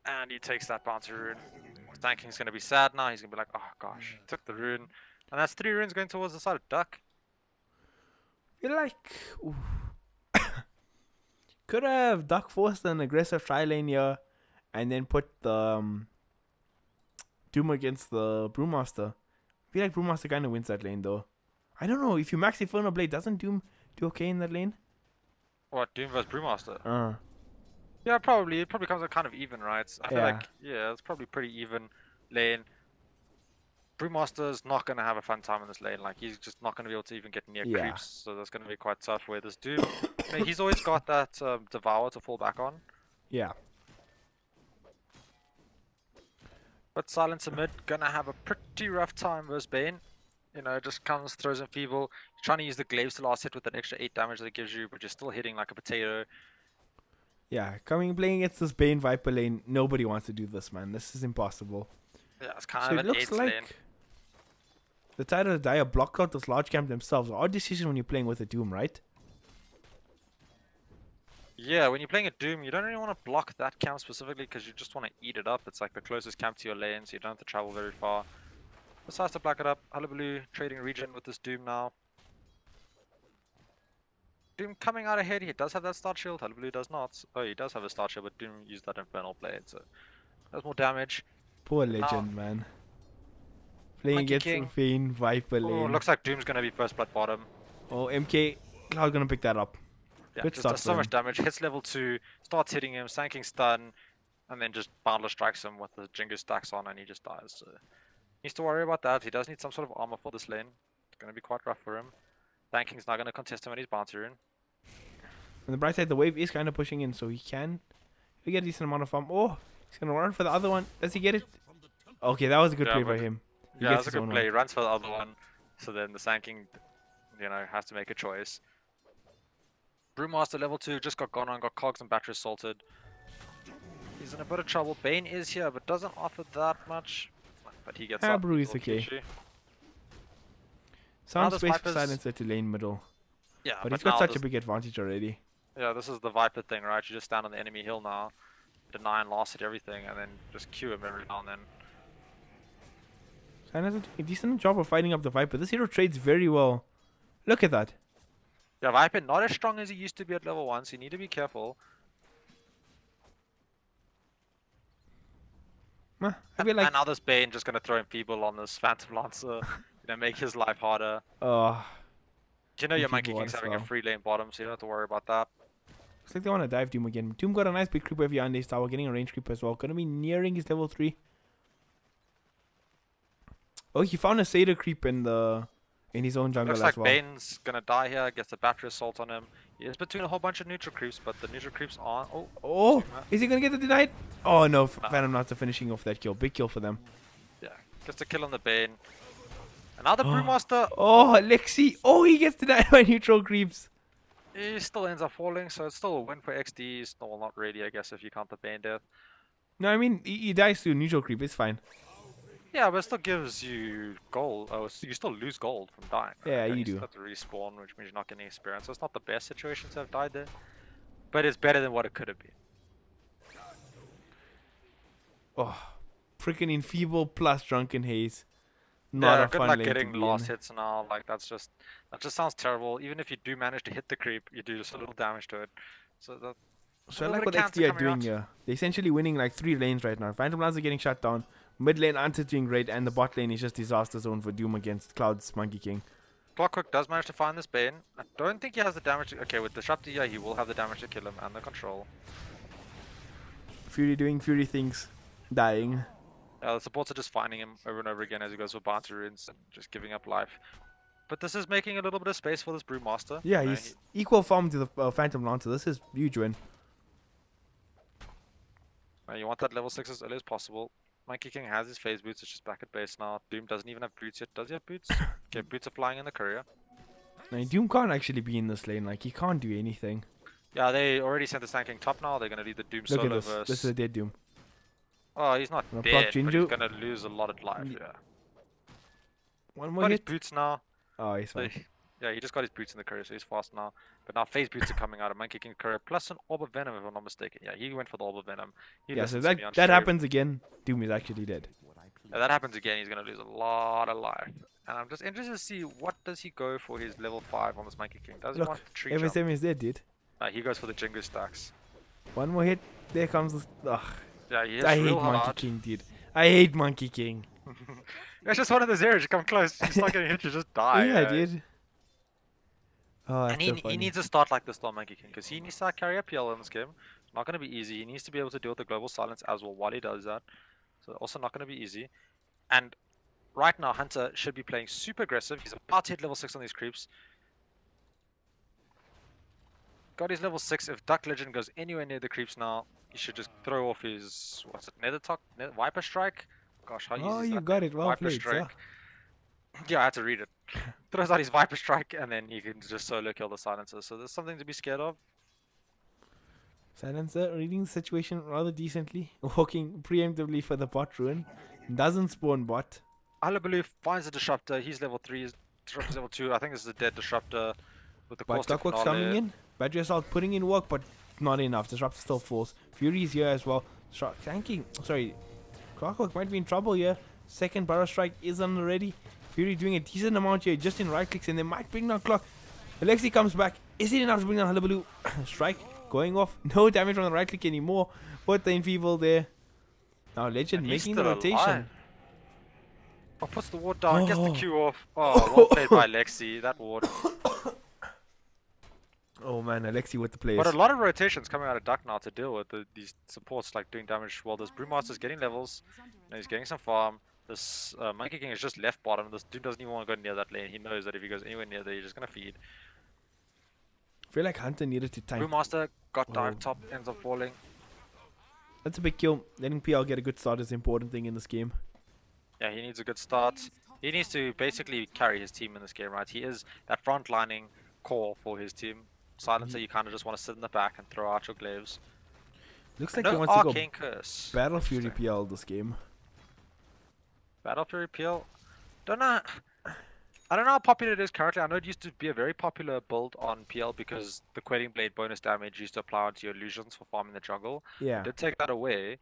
And he takes that bounty rune. Sand King's going to be sad now. He's going to be like, oh gosh, took the rune. And that's 3 runes going towards the side of Duck. You're like... Could have Duck forced an aggressive tri lane here and then put the Doom against the Brewmaster. I feel like Brewmaster kind of wins that lane though. I don't know, if you max Inferno Blade, doesn't Doom do okay in that lane? What, Doom versus Brewmaster? Yeah, probably. It probably comes out kind of even, right? I feel like, yeah, it's probably pretty even lane. Brewmaster's not going to have a fun time in this lane. Like, he's just not going to be able to even get near creeps. So that's going to be quite tough. Where this Doom, I mean, he's always got that Devour to fall back on. Yeah. But Silencer mid going to have a pretty rough time versus Bane. You know, just comes, throws him feeble. You're trying to use the glaives to last hit with an extra 8 damage that it gives you, but you're still hitting like a potato. Yeah, playing against this Bane Viper lane, nobody wants to do this, man. This is impossible. Yeah, it's kind of an 8 lane. The Tide of the Dire block out this large camp themselves. Odd decision when you're playing with a Doom, right? Yeah, when you're playing a Doom, you don't really want to block that camp specifically because you just want to eat it up. It's like the closest camp to your lane, so you don't have to travel very far. Decides to block it up. Hullabaloo trading regen with this Doom now. Doom coming out ahead. He does have that start shield. Hullabaloo does not. Oh, he does have a start shield, but Doom used that Infernal Blade, so does more damage. Poor Legend, man. Playing against Bane Viper lane. Oh, looks like Doom's gonna be first blood bottom. Oh, MK, Cloud's gonna pick that up. Yeah, good just start does so much damage. Hits level 2, starts hitting him, Sand King stun, and then just Boundless strikes him with the Jingo stacks on, and he just dies. So needs to worry about that. He does need some sort of armor for this lane. It's gonna be quite rough for him. Sand King's not gonna contest him when he's bounty rune. On the bright side, the wave is kind of pushing in, so he can get a decent amount of farm. Oh, he's gonna run for the other one. Does he get it? Okay, that was a good play by him. Yeah, that's a good play. He runs for the other one, so then the Sand King, you know, has to make a choice. Brewmaster level 2 just got gone on, got cogs and battery assaulted. He's in a bit of trouble. Bane is here, but doesn't offer that much. But he gets up. Brew is okay. Some space for Silencer to lane middle. Yeah, but he's got such a big advantage already. Yeah, this is the Viper thing, right? You just stand on the enemy hill now, deny and last hit everything, and then just Q him every now and then. Silencer doing a decent job of fighting up the Viper. This hero trades very well. Look at that. Yeah, Viper not as strong as he used to be at level 1, so you need to be careful. I feel like... And now this Bane just gonna throw him feeble on this Phantom Lancer, you know, make his life harder. You know your Monkey King's having a free lane bottom, so you don't have to worry about that. Looks like they want to dive Doom again. Doom got a nice big creep every Ande's tower, getting a range creep as well. Gonna be nearing his level 3. Oh, he found a Seder creep in his own jungle as well. Looks like Bane's gonna die here, gets a battery assault on him. He is between a whole bunch of neutral creeps, but the neutral creeps aren't. Oh, is he gonna get the denied? Oh no, Phantom Lancer finishing off that kill. Big kill for them. Yeah, gets a kill on the Bane. Another Brewmaster. Oh, Lexi. Oh, he gets denied by neutral creeps. He still ends up falling, so it's still a win for Exdee. Well, not really, I guess, if you count the Bane death. No, I mean, he dies to neutral creep. It's fine. Yeah, but it still gives you gold. Oh, you still lose gold from dying. Right? Yeah, you still do. have to respawn, which means you're not getting experience. So it's not the best situation to have died there, but it's better than what it could have been. Oh, freaking Enfeeble plus Drunken Haze. Not a good fun luck lane getting to be last in. hits now. Like that just sounds terrible. Even if you do manage to hit the creep, you do just a little damage to it. So that. So I like what Exdee are doing out. here. They're essentially winning like 3 lanes right now. Phantom Lands are getting shut down. Mid lane Ant is doing great, and the bot lane is just disaster zone for Doom against Cloud's Monkey King. Clockwork does manage to find this Bane. I don't think he has the damage. Okay, with Disruptor, yeah, he will have the damage to kill him and the control. Fury doing Fury things, dying. The supports are just finding him over and over again as he goes for Bounty Runes and just giving up life. But this is making a little bit of space for this Brewmaster. Yeah, he's equal farm to the Phantom Lancer. This is huge win. You want that level 6 as early as possible. Monkey King has his phase boots, it's just back at base now. Doom doesn't even have boots yet. Does he have boots? Okay, boots are flying in the courier. Now, Doom can't actually be in this lane. Like, he can't do anything. Yeah, they already sent the Sand King top now. They're going to lead the Doom Look solo at this. versus... This is a dead Doom. Oh, he's not Block dead, but he's Jinju. going to lose a lot of life, yeah. One more Got his hit. boots now. Oh, he's fine. Yeah, he just got his boots in the courier, so he's fast now. But now phase boots are coming out of Monkey King courier, plus an Orb of Venom, if I'm not mistaken. Yeah, he went for the Orb of Venom. Yeah, so that happens again. Doom is actually dead. Yeah, that happens again, he's going to lose a lot of life. And I'm just interested to see what does he go for his level 5 on this Monkey King. Does he want the tree jump? FSM is dead, dude. He goes for the Jingu stacks. One more hit. There comes the... Ugh. Yeah, he hits I hate real Monkey hard. King, dude. I hate Monkey King. It's just one of those areas, you come close, you start getting hit, you just die. Yeah, dude. Oh, that's And so funny. he needs to start like this, Monkey King, because he needs to carry a PL in this game. It's not going to be easy. He needs to be able to deal with the global silence as well while he does that. So also not going to be easy. And right now, Hunter should be playing super aggressive. He's about to hit level 6 on these creeps. Got his level 6. If Duck Legend goes anywhere near the creeps now, he should just throw off his, what's it, Viper Strike? Gosh, how Oh, easy is you that? got it. Well Viper played, sir. Strike. Yeah, I had to read it. Throws out his Viper Strike, and then he can just solo kill the silencer. So there's something to be scared of. Silencer reading the situation rather decently. Walking preemptively for the bot ruin. Doesn't spawn bot. Hullabaloo finds the Disruptor. He's level 3. Disruptor's level 2. I think this is a dead Disruptor with the But Caustic Clockwork's Finale. coming in. Battery Assault putting in work, but not enough. Disruptor still falls. Fury's here as well. Thanking. Sorry. Clockwork might be in trouble here. Second Burrow Strike is on already. Fury doing a decent amount here, just in right clicks, and they might bring down Clock. Alexi comes back. Is it enough to bring down Hullabaloo? Strike going off. No damage on the right click anymore. But the Enfeeble there. Now Legend And he's making the still rotation. alive. Oh, puts the ward down, gets the Q off. Oh, well played by Lexi. That ward. Oh man, Alexi with the players. But a lot of rotations coming out of Duck now to deal with these supports like doing damage while this Brewmaster's getting levels. And he's getting some farm. This Monkey King is just left bottom. This dude doesn't even want to go near that lane. He knows that if he goes anywhere near there, he's just going to feed. I feel like Hunter needed to tank. Brewmaster got dive top, ends up falling. That's a big kill. Letting PL get a good start is the important thing in this game. Yeah, he needs a good start. He needs to basically carry his team in this game, right? He is that front-lining core for his team. Silencer, you kind of just want to sit in the back and throw out your glaives. Looks like No he wants to go Arcane Curse. Battle Fury PL this game. Battle Fury PL? Don't know. I don't know how popular it is currently. I know it used to be a very popular build on PL because the Quating Blade bonus damage used to apply onto your illusions for farming the jungle. Yeah. Did take that away.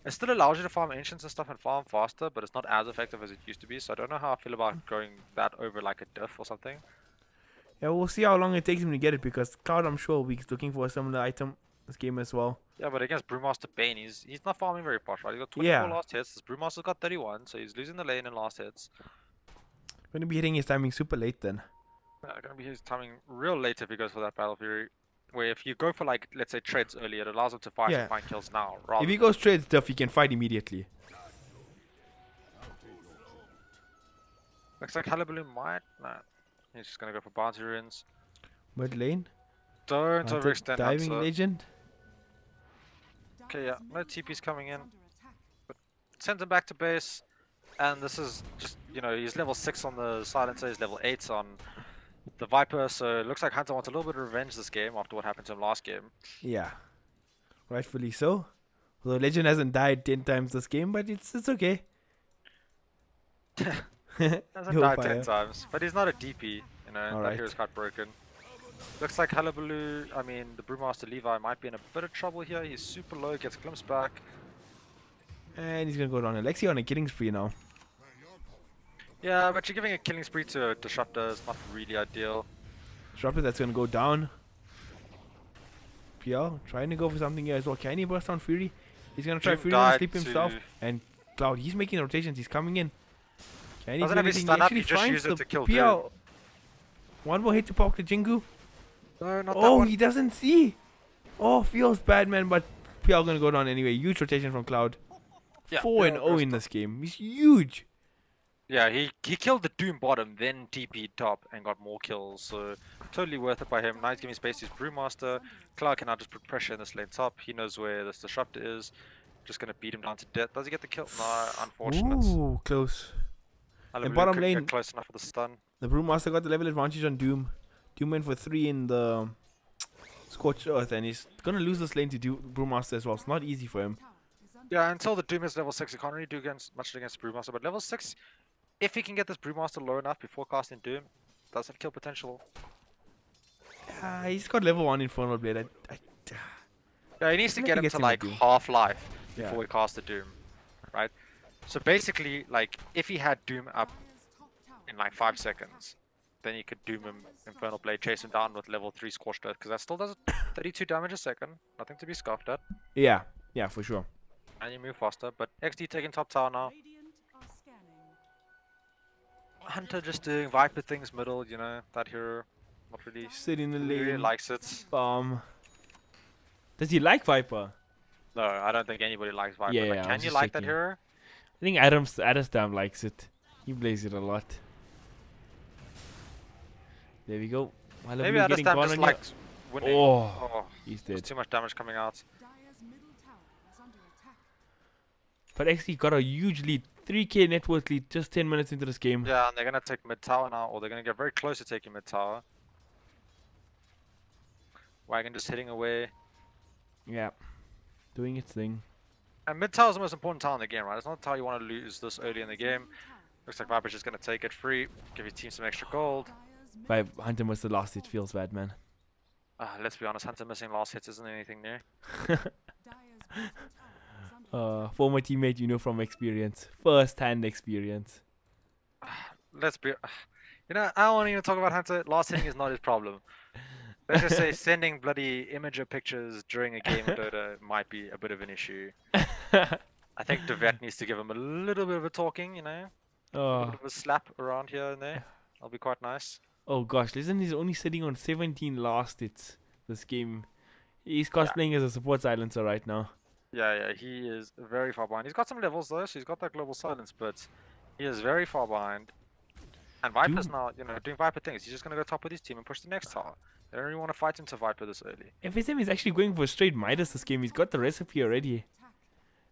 It still allows you to farm ancients and stuff and farm faster, but it's not as effective as it used to be. So I don't know how I feel about going that over like a diff or something. Yeah, we'll see how long it takes him to get it because Cloud, I'm sure, will be looking for a similar item this game as well. Yeah, but against Brewmaster Bane, he's not farming very posh, right? He's got 24 last hits. This Brewmaster's got 31, so he's losing the lane in last hits. Going to be hitting his timing super late then. Yeah, going to be his timing real late if he goes for that Battle Fury. Where if you go for like, let's say treads early, it allows him to find some fine kills now. If he goes straight stuff, he can fight immediately. Looks like Hullabaloo might. Nah, he's just going to go for Bounty Runes. Mid lane. Don't overextend Diving Hunter. Legend. Okay, yeah, no TP's coming in. But sends him back to base. And this is just, you know, he's level 6 on the Silencer, he's level 8 on the Viper. So it looks like Hunter wants a little bit of revenge this game after what happened to him last game. Yeah. Rightfully so. Although Legend hasn't died 10 times this game, but it's okay. Hasn't Go died fire. 10 times, but he's not a DP, you know, that Alright. hero's quite broken. Looks like Hullabaloo, I mean, the Brewmaster Levi might be in a bit of trouble here. He's super low, gets glimpsed back. And he's gonna go down. Alexi on a killing spree now. Yeah, but you're giving a killing spree to a Disruptor is not really ideal. Disruptor that's gonna go down. PL trying to go for something here as well. Can he burst on Fury? He's gonna try Doom Fury and died sleep himself. to- And Cloud, he's making rotations. He's coming in. Can he Doesn't do have his anything? stun He up, actually he just finds used it the to kill PL. One more hit to poke the Jingu. No, not that Oh, one. he doesn't see. Oh, feels bad, man. But PL gonna go down anyway. Huge rotation from Cloud. Yeah, 4-0 PL in this game. He's huge. Yeah, he killed the Doom bottom, then TP'd top and got more kills. So totally worth it by him. Now he's giving space to his Brewmaster. Cloud can now just put pressure in this lane top. He knows where this Disruptor is. Just gonna beat him down to death. Does he get the kill? No, unfortunate. Ooh, close. Hullabaloo bottom couldn't get lane- close enough with the stun. The Brewmaster got the level advantage on Doom. Doom went for 3 in the Scorched Earth, and he's gonna lose this lane to Brewmaster as well. It's not easy for him. Yeah, until the Doom is level 6, he can't really do much against Brewmaster. But level 6, if he can get this Brewmaster low enough before casting Doom, does have kill potential. He's got level 1 Infernal Blade. Yeah, he needs to I think get he him gets to him like with Doom. half life Yeah. before he casts the Doom, right? So basically, like, if he had Doom up in like 5 seconds, then you could Doom him, Infernal Blade, chase him down with level 3 Scorched Earth, because that still does 32 damage a second, nothing to be scoffed at, Yeah, for sure. and you move faster. But Exdee taking top tower now. Radiant are scanning. Hunter just doing Viper things middle, you know, that hero, not really, Sit in the really lane. likes it. Does he like Viper? No, I don't think anybody likes Viper. Yeah, Like, yeah, I can was you just like that checking. hero? I think Adamstam likes it. He plays it a lot. There we go. Maybe I just likes winning. Oh, he's there's dead. too much damage coming out. Dire's middle tower is under attack. But actually got a huge lead. 3k net worth lead just 10 minutes into this game. Yeah, and they're gonna take mid tower now, or they're gonna get very close to taking mid tower. Wagon just hitting away. Yeah. Doing its thing. And mid tower is the most important tower in the game, right? It's not the tower you want to lose this early in the game. Looks like Viper's just gonna take it free, give his team some extra gold. Hunter must have lost it. Feels bad, man. Let's be honest, Hunter missing last hits isn't anything new. Dire's bottom tower is under Former teammate, you know from experience. First-hand experience. Let's be, you know, I don't want to even talk about Hunter. Last hitting is not his problem. Let's just say sending bloody imager pictures during a game in Dota might be a bit of an issue. I think Devet needs to give him a little bit of a talking, you know, a Oh, bit of a slap around here and there. That'll be quite nice. oh gosh, listen, he's only sitting on 17 last hits this game. He's cosplaying as a support silencer right now. Yeah, he is very far behind. He's got some levels though, so he's got that global silence, but he is very far behind. And Viper's Dude. now, you know, doing Viper things. He's just gonna go top with his team and push the next tower. They don't really want to fight into Viper this early. FSM is actually going for straight Midas this game. He's got the recipe already. attack.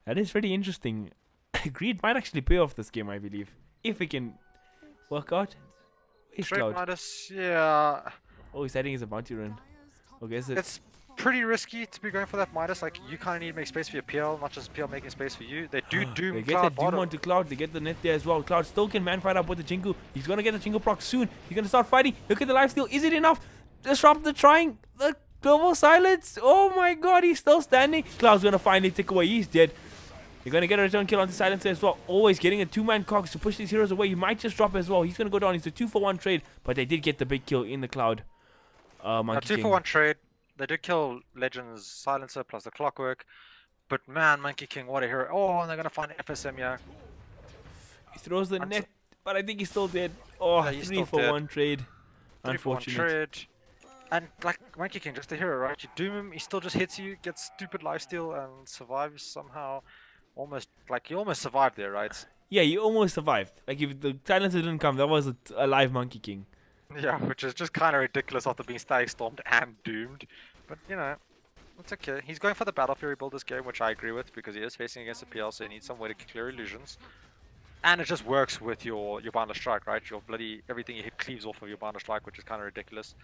That is pretty interesting. Greed might actually pay off this game, I believe. If it can work out. Where's Straight Cloud? Midas, yeah. Oh, he's heading as a bounty run. Dire's top Okay, so It's pretty risky to be going for that Midas. Like, you kind of need to make space for your PL, not just PL making space for you. They do Doom they get Cloud that Doom bottom. onto Cloud. They get the net there as well. Cloud still can man fight up with the Jingu. He's gonna get the Jingu proc soon. He's gonna start fighting. Look at the lifesteal. Is it enough? Disruptor trying the global silence. Oh my god, he's still standing. Cloud's gonna finally take away. He's dead. You're gonna get a return kill on the silencer as well. Always getting a 2-man cogs to push these heroes away. He might just drop as well. He's gonna go down. He's a 2-for-1 trade, but they did get the big kill in the Cloud. Monkey 2 King. for 1 trade. They did kill Legends Silencer plus the Clockwork. But man, Monkey King, what a hero. Oh, and they're gonna find FSM, yeah. He throws the I'm net, but I think he's still dead. Oh, Yeah, he's 3 still for dead. 1 trade. 3 for 1 Unfortunate. trade. And like Monkey King, just a hero, right? You doom him, he still just hits you, gets stupid lifesteal, and survives somehow. Almost, like, you almost survived there, right? Yeah, he almost survived. Like, if the silencer didn't come, that was a live Monkey King. Yeah, which is just kind of ridiculous after being static stormed and doomed. But, you know, it's okay. He's going for the Battle Fury build this game, which I agree with, because he is facing against the PL, so he needs some way to clear illusions. And it just works with your Boundless Strike, right? Your bloody, everything you hit cleaves off of your Boundless Strike, which is kind of ridiculous.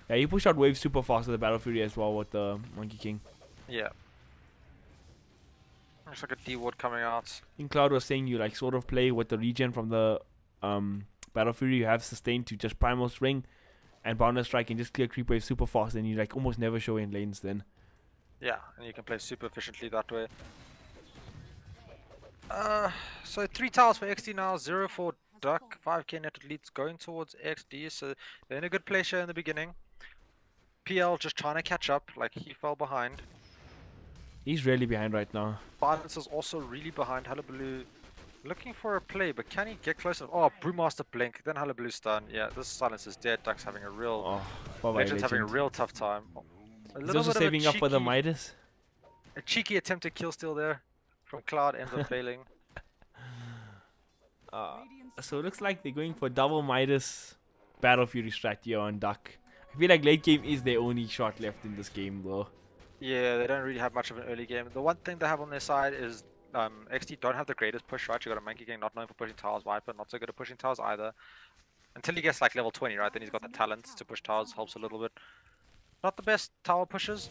Yeah, he pushed out waves super fast with the Battle Fury as well with the Monkey King. Yeah. Looks like a D ward coming out. I think Cloud was saying you like sort of play with the regen from the Battle Fury, you have Sustain to just Primal String and Boundless Strike and just clear creep wave super fast, and you like almost never show in lanes then. Yeah, and you can play super efficiently that way. So 3 towers for Exdee now, 0 for DUC, 5k net leads going towards Exdee, so they're in a good place here in the beginning. PL just trying to catch up, like he fell behind. He's really behind right now. Silence is also really behind. Hullabaloo looking for a play, but can he get closer? Oh, Brewmaster blink, then Hullabaloo stun. Yeah, this Silence is dead. DUC's having a real, Legend's having a real tough time. He's also saving up for the Midas. A cheeky attempted kill steal there from Cloud, ends up failing. So it looks like they're going for double Midas Battle Fury strategy on DUC. I feel like late game is their only shot left in this game though. Yeah, they don't really have much of an early game. The one thing they have on their side is Exdee don't have the greatest push, right? You got a Monkey King not known for pushing towers, Viper not so good at pushing towers either. Until he gets like level 20, right? Then he's got the talent to push towers, helps a little bit. Not the best tower pushers.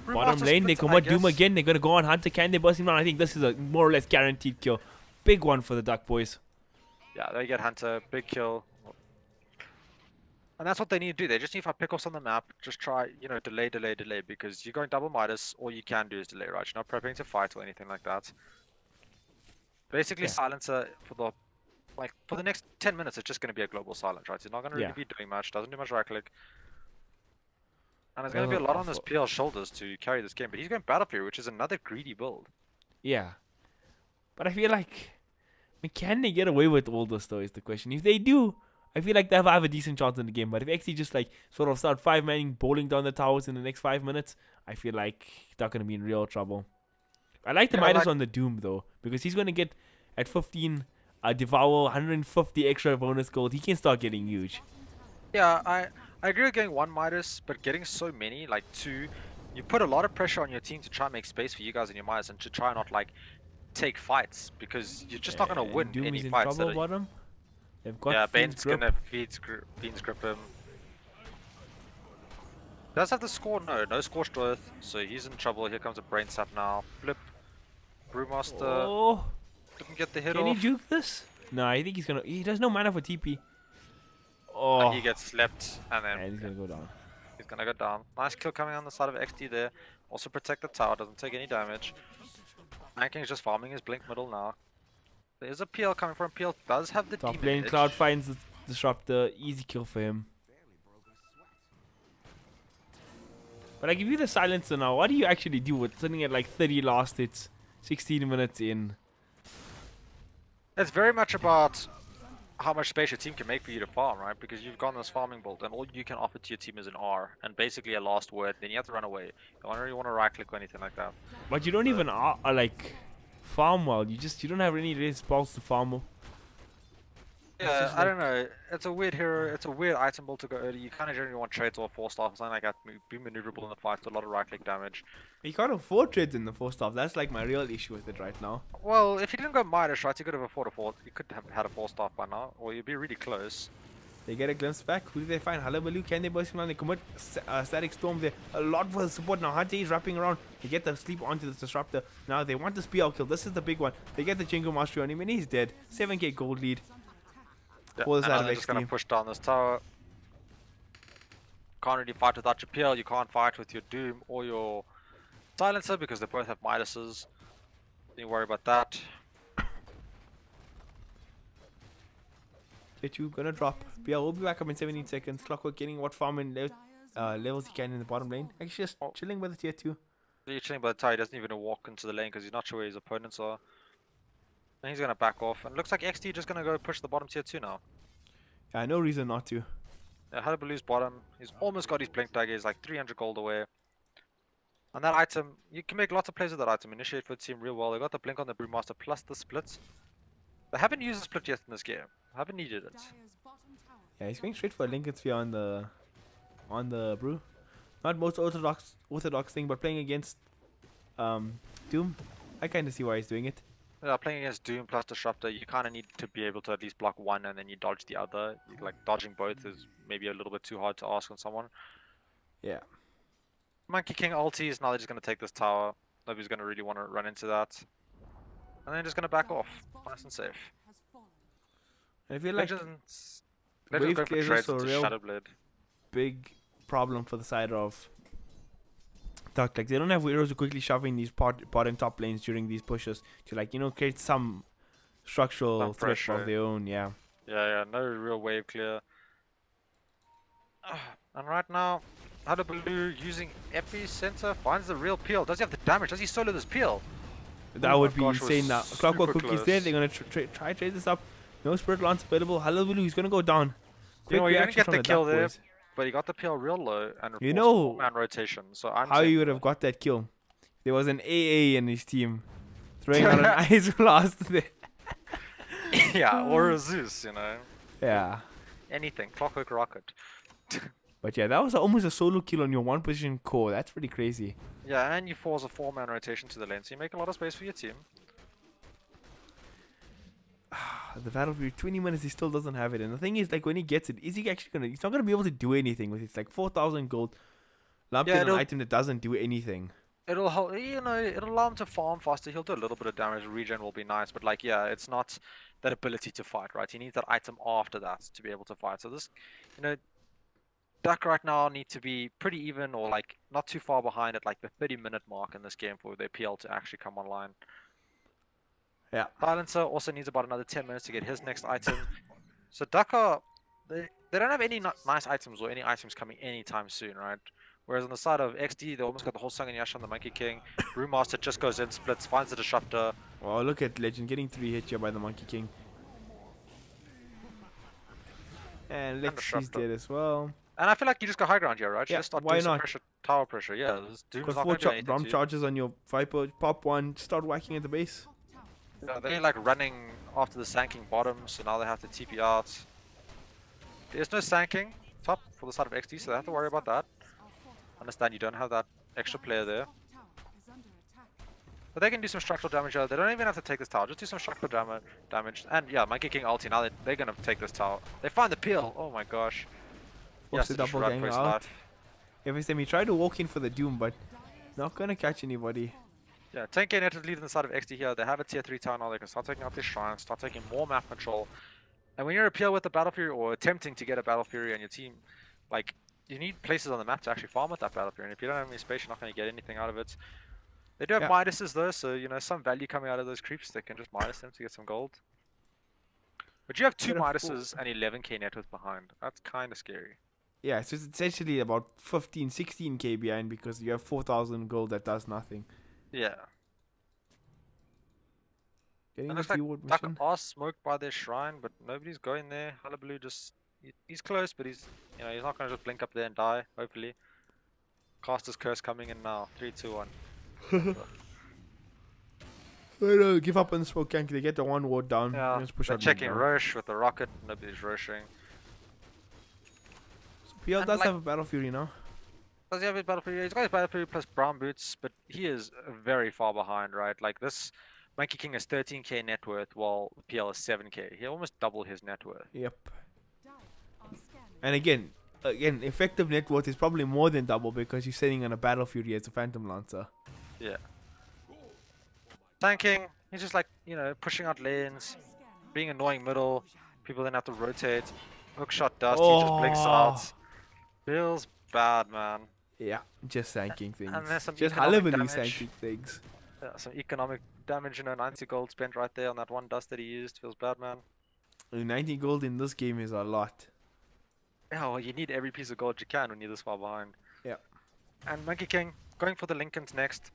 Bottom lane, they come on Doom again. They're gonna go on Hunter. Can they burst him down? I think this is a more or less guaranteed kill. Big one for the DUC boys. Yeah, they get Hunter, big kill. And that's what they need to do. They just need to find pickoffs on the map. Just try, you know, delay, because you're going double Midas. All you can do is delay, right? You're not prepping to fight or anything like that. Basically, Silencer for the next 10 minutes, it's just going to be a global silence, right? He's not going to really be doing much. Doesn't do much right click. And there's going to be a lot on this PL's shoulders to carry this game. But he's going Battle Fury, which is another greedy build. Yeah. But I feel like, can they get away with all this though is the question. If they do, I feel like they have a decent chance in the game. But if Exdee just like sort of start 5-manning bowling down the towers in the next 5 minutes, I feel like they're going to be in real trouble. I like the Midas on the Doom though, because he's going to get at 15 Devour 150 extra bonus gold. He can start getting huge. Yeah, I agree with getting 1 Midas, but getting so many, like 2, you put a lot of pressure on your team to try and make space for you guys and your Midas and to try not like take fights, because you're just not going to win Doom any is in fights. Trouble, bottom. They've got yeah, Bane's going to Fiend's grip him. Does have the score? No Scorched Earth, so he's in trouble. Here comes a Brain Sap now. Flip. Brewmaster didn't get the hit off. Can he juke this? No, I think he's gonna. He does no mana for TP. Oh. And he gets slept, and then he's gonna go down. He's gonna go down. Nice kill coming on the side of Exdee there. Also protect the tower, doesn't take any damage. Manking's just farming his blink middle now. There's a PL coming from PL. Does have the top demon lane. edge. Cloud finds the disruptor. Easy kill for him. But I give you the silencer now. What do you actually do with sitting at like 30 last hits, 16 minutes in? It's very much about how much space your team can make for you to farm, right? Because you've gone this farming bolt, and all you can offer to your team is an R, and basically a last word. Then you have to run away. You don't really want to right click or anything like that. But you don't even like farm well. You don't have any response to farm. Yeah, I don't know. It's a weird hero. It's a weird item build to go early. You kind of generally want trades or 4-star, something like that. Be maneuverable in the fight, do a lot of right click damage. You can't afford trades in the 4-star. That's like my real issue with it right now. Well, if you didn't go Midas, right, you could have afforded a 4. You could have had a 4-star by now, or you'd be really close. They get a glimpse back. Who do they find? Hullabaloo. Can they burst him down? They commit Static Storm there. A lot for the support now. Hunter is wrapping around. They get the sleep onto the disruptor. Now they want the PL kill. This is the big one. They get the Jingo Mastery on him, and he's dead. 7k gold lead. Yeah, and they're just gonna push down this tower. Can't really fight without your PL. You can't fight with your Doom or your Silencer because they both have Midases. Don't worry about that. Get gonna drop. PL will be back up in 17 seconds. Clockwork getting what farm and levels he can in the bottom lane. Actually, just chilling by the tier 2. He's chilling by the tower. He doesn't even walk into the lane because he's not sure where his opponents are. And he's gonna back off. And it looks like Exdee just gonna go push the bottom tier 2 now. Yeah, no reason not to. Yeah, Hullabaloo's bottom. He's almost got his blink dagger. He's like 300 gold away. And that item, you can make lots of plays with that item. Initiate for the team real well. They got the blink on the Brewmaster plus the splits. They haven't used the split yet in this game. Haven't needed it. Yeah, he's going straight for a Lincoln Sphere on the Brew. Not most orthodox thing, but playing against Doom, I kind of see why he's doing it. Yeah, playing against Doom plus Disruptor, you kind of need to be able to at least block one and then you dodge the other. Like dodging both is maybe a little bit too hard to ask on someone. Yeah. Monkey King ultis, now they're just going to take this tower. Nobody's going to really want to run into that. And then just going to back off. Nice and safe. I feel like Legends wave go for clear is trades also a into real Shadowblade. big problem for the side of DUC. Like they don't have heroes who quickly shoving these bottom top lanes during these pushes to like create some structural threat of their own. Yeah. Yeah, no real wave clear. And right now, Hullabaloo using Epicenter finds the real peel. Does he have the damage? Does he solo this peel? That would be insane now. Clockwork super Cookie's close. there. They're going to try trade this up. No Spirit Lance available. Hullabaloo is going to go down. You know, Quick you're gonna reaction get from the the kill DUC there, boys. but he got the peel real low and You know man rotation. So I'm how saying you would have got that kill. There was an AA in his team. Throwing out an Ice Blast there. yeah, or a Zeus, Yeah. anything. Clockwork Rocket. But yeah, that was almost a solo kill on your one position core. That's pretty crazy. Yeah, and you force a 4-man rotation to the lane, so you make a lot of space for your team. The Battlefield 20 minutes he still doesn't have it, and the thing is, like, when he gets it, is he actually gonna? He's not gonna be able to do anything with it. It's like 4,000 gold lumped in an item that doesn't do anything. It'll help, it'll allow him to farm faster. He'll do a little bit of damage. Regen will be nice, but like, yeah, it's not that ability to fight, right? He needs that item after that to be able to fight. So this, DUC right now need to be pretty even or like not too far behind at like the 30-minute mark in this game for their PL to actually come online. Yeah. Silencer also needs about another 10 minutes to get his next item. So DUC they don't have any nice items or any items coming anytime soon, right? Whereas on the side of Exdee, they almost got the whole Sung and Yash on the Monkey King. Brewmaster just goes in, splits, finds the disruptor. Oh, look at Legend getting 3 hits here by the Monkey King. And Lexi's dead as well. And I feel like you just go high ground here, right? You Yeah, just start why doing some not? pressure, tower pressure. Yeah, this Doom's Because not 4 going to do anything bomb to you. charges on your Viper, pop 1, start whacking at the base. Yeah, they're like running after the sanking bottom, so now they have to TP out. There's no sanking top for the side of XD, so they have to worry about that. Understand you don't have that extra player there. But they can do some structural damage here. They don't even have to take this tower, just do some structural damage. And yeah, Monkey King ulti, now they're going to take this tower. They find the peel, oh my gosh. Force the double gang out. Every time he tried to walk in for the Doom, but not going to catch anybody. Yeah, 10k net is leading the side of XD here. They have a tier 3 tower now. They can start taking out their shrines, start taking more map control. And when you're a PL with the Battle Fury or attempting to get a Battle Fury on your team, like, you need places on the map to actually farm with that Battle Fury. And if you don't have any space, you're not going to get anything out of it. They do have Midases though, so, some value coming out of those creeps. They can just Midas them to get some gold. But you have 2 Midases and 11k net worth behind. That's kind of scary. Yeah, so it's essentially about 15, 16k behind because you have 4,000 gold that does nothing. Yeah. Getting And a looks like keyword DUC mission. are smoked by their shrine, but nobody's going there. Hullabaloo just... He's close, but he's not going to just blink up there and die, hopefully. Caster's Curse coming in now. 3, 2, 1. Give up on the smoke gank. They get the 1 ward down. Yeah, Just push they're out checking mid now. Roche with the rocket. Nobody's rushing. So PL And does like- have a Battle Fury now. Does he have his Battle Fury? He's got his Battle Fury plus brown boots, but he is very far behind, right? Like this, Monkey King is 13k net worth, while PL is 7k. He almost doubled his net worth. Yep. And again, effective net worth is probably more than double because you're sitting on a Battle Fury as a Phantom Lancer. Yeah. Tanking, he's just like, pushing out lanes, being annoying middle. People then have to rotate. Hookshot dust, he just blinks out. Feels bad, man. Yeah, just sanking things. And there's some Just economic Hullabaloo damage. sanking things. Yeah, some economic damage, 90 gold spent right there on that 1 dust that he used. Feels bad, man. 90 gold in this game is a lot. Yeah, well, you need every piece of gold you can when you're this far behind. Yeah. And Monkey King, going for the Lincolns next.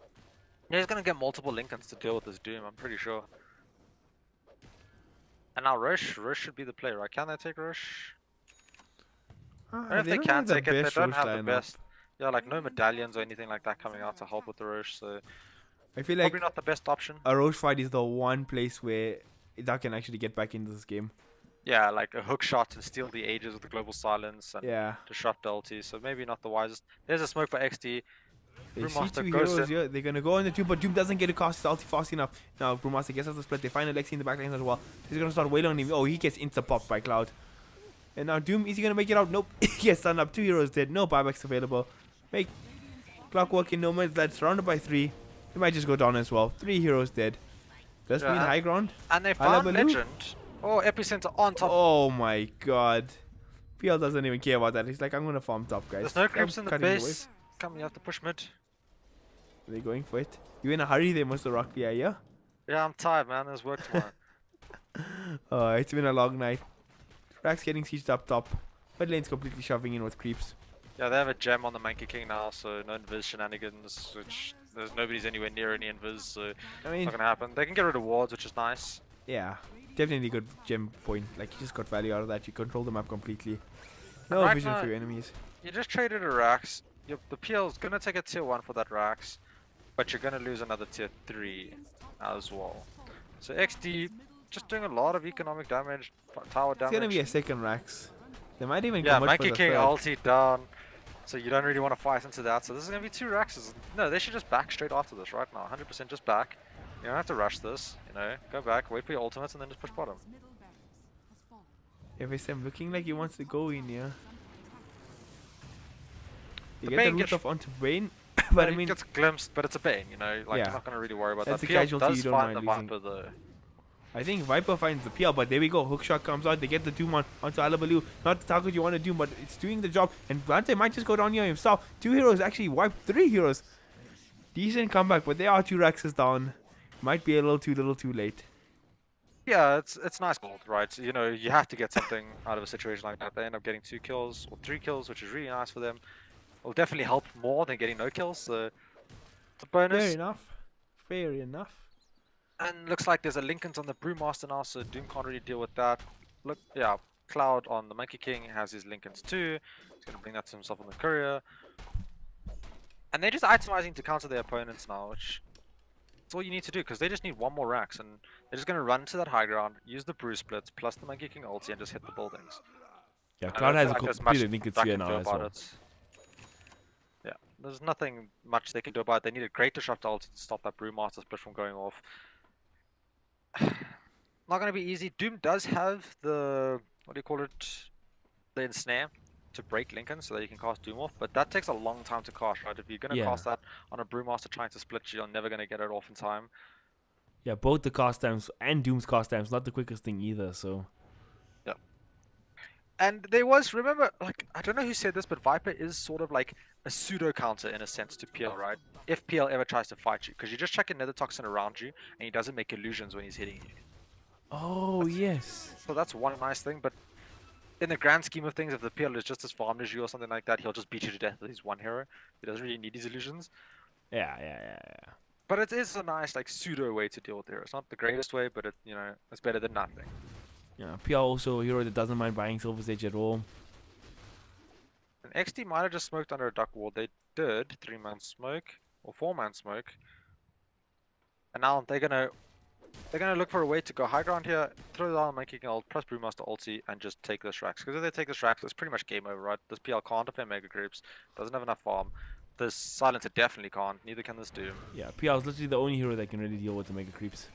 Yeah, he's going to get multiple Lincolns to deal with this Doom, I'm pretty sure. And now Roche should be the play, right? Can they take Roche? I don't know if they can take it, they don't have the best. Yeah, like no medallions or anything like that coming out to help with the Roche, so I feel like probably not the best option. a Roche fight is the one place where that can actually get back into this game. Yeah, like a hook shot and steal the ages with the global silence and Yeah. disrupt the ulti, so maybe not the wisest. There's a smoke by XD. They see Brewmaster 2 goes heroes in. here. They're going to go on the 2, but Doom doesn't get a cast his ulti fast enough. Now Brewmaster gets out the split. They find Alexi in the back lane as well. He's going to start waiting on him. Oh, he gets insta-popped by Cloud. And now Doom, is he going to make it out? Nope. He gets stunned up. 2 heroes dead. No buybacks available. Make Clockwork in nomads. That's surrounded by 3. He might just go down as well. 3 heroes dead. Does mean high ground. And they found Hullabaloo? Legend. Oh, epicenter on top. Oh my god. PL doesn't even care about that. He's like, I'm gonna farm top, guys. There's no I'm creeps in the cutting away. base. Come, you have to push mid. Are they going for it? You in a hurry there, Mr. Rock? Yeah. Yeah, I'm tired, man. There's work tomorrow. It's been a long night. Rack's getting sieged up top. Mid lane's completely shoving in with creeps. Yeah, they have a gem on the Monkey King now, so no invis shenanigans, which there's nobody's anywhere near any invis, so I mean, it's not gonna happen. They can get rid of wards, which is nice. yeah. Definitely good gem point. Like, you just got value out of that. You control the map completely. No Right vision now, for your enemies. You just traded a Rax. The PL's gonna take a tier 1 for that Rax, but you're gonna lose another tier 3 as well. So Exdee just doing a lot of economic damage, tower damage. It's gonna be a second Rax. They might even yeah, commit Monkey for the King third. ulti down, so you don't really want to fight into that. So this is gonna be 2 Raxes. No, they should just back straight after this right now. 100% just back. You don't have to rush this. You know, go back, wait for your ultimates, and then just push bottom. FSM looking like he wants to go in here. You The get the Bane root gets- of onto Bane, but I It mean, gets glimpsed, but it's a Bane, you know, like Yeah. you're not gonna really worry about That's that. a PL casualty does you don't find the mind Viper though. I think Viper finds the PL, but there we go. Hookshot comes out. They get the Doom onto Alabaloo. Not the target you want to do, but it's doing the job. And Dante might just go down here himself. 2 heroes actually wiped 3 heroes. Decent comeback, but there are 2 Raxes down. Might be a little too late. Yeah, it's nice gold, right? So, you know, you have to get something out of a situation like that. They end up getting 2 kills or 3 kills, which is really nice for them. Will definitely help more than getting no kills. So it's a bonus. Fair enough. Fair enough. And looks like there's a Lincoln's on the Brewmaster now, so Doom can't really deal with that. Look, yeah, Cloud on the Monkey King has his Lincolns too. He's gonna bring that to himself on the courier. And they're just itemizing to counter their opponents now, which that's all you need to do, because they just need 1 more Rax, and they're just gonna run to that high ground, use the Brew splits plus the Monkey King ulti, and just hit the buildings. Yeah, And I Cloud don't has feel a like there's complete much Lincoln they sphere can now do as about well. it. Yeah, there's nothing much they can do about it. They need a great disrupt ulti to stop that Brewmaster split from going off. Not gonna be easy. Doom does have the, what do you call it, the ensnare to break Lincoln so that you can cast Doom off, but that takes a long time to cast, right? If you're gonna Yeah. cast that on a Brewmaster trying to split, you're never gonna get it off in time. Yeah, both the cast times and Doom's cast times not the quickest thing either. So And there was, remember, like, I don't know who said this, but Viper is sort of like a pseudo counter in a sense to PL, right? If PL ever tries to fight you, because you just chuck a Nether Toxin around you, and he doesn't make illusions when he's hitting you. oh yes. So that's one nice thing, but in the grand scheme of things, if the PL is just as farmed as you or something like that, he'll just beat you to death with his 1 hero. He doesn't really need his illusions. Yeah. But it is a nice, like, pseudo way to deal with it. It's not the greatest way, but it, you know, it's better than nothing. Yeah, PL also a hero that doesn't mind buying Silver's Edge at all. And XD might have just smoked under a duck wall. They did 3-man smoke or 4-man smoke, and now they're gonna look for a way to go high ground here, throw down Monkey King ult plus Brewmaster ulti, and just take this Rax. Because if they take this Rax, it's pretty much game over, right? This PL can't defend mega groups, doesn't have enough farm. This Silencer definitely can't. Neither can this Doom. Yeah, PL is literally the only hero that can really deal with the mega creeps.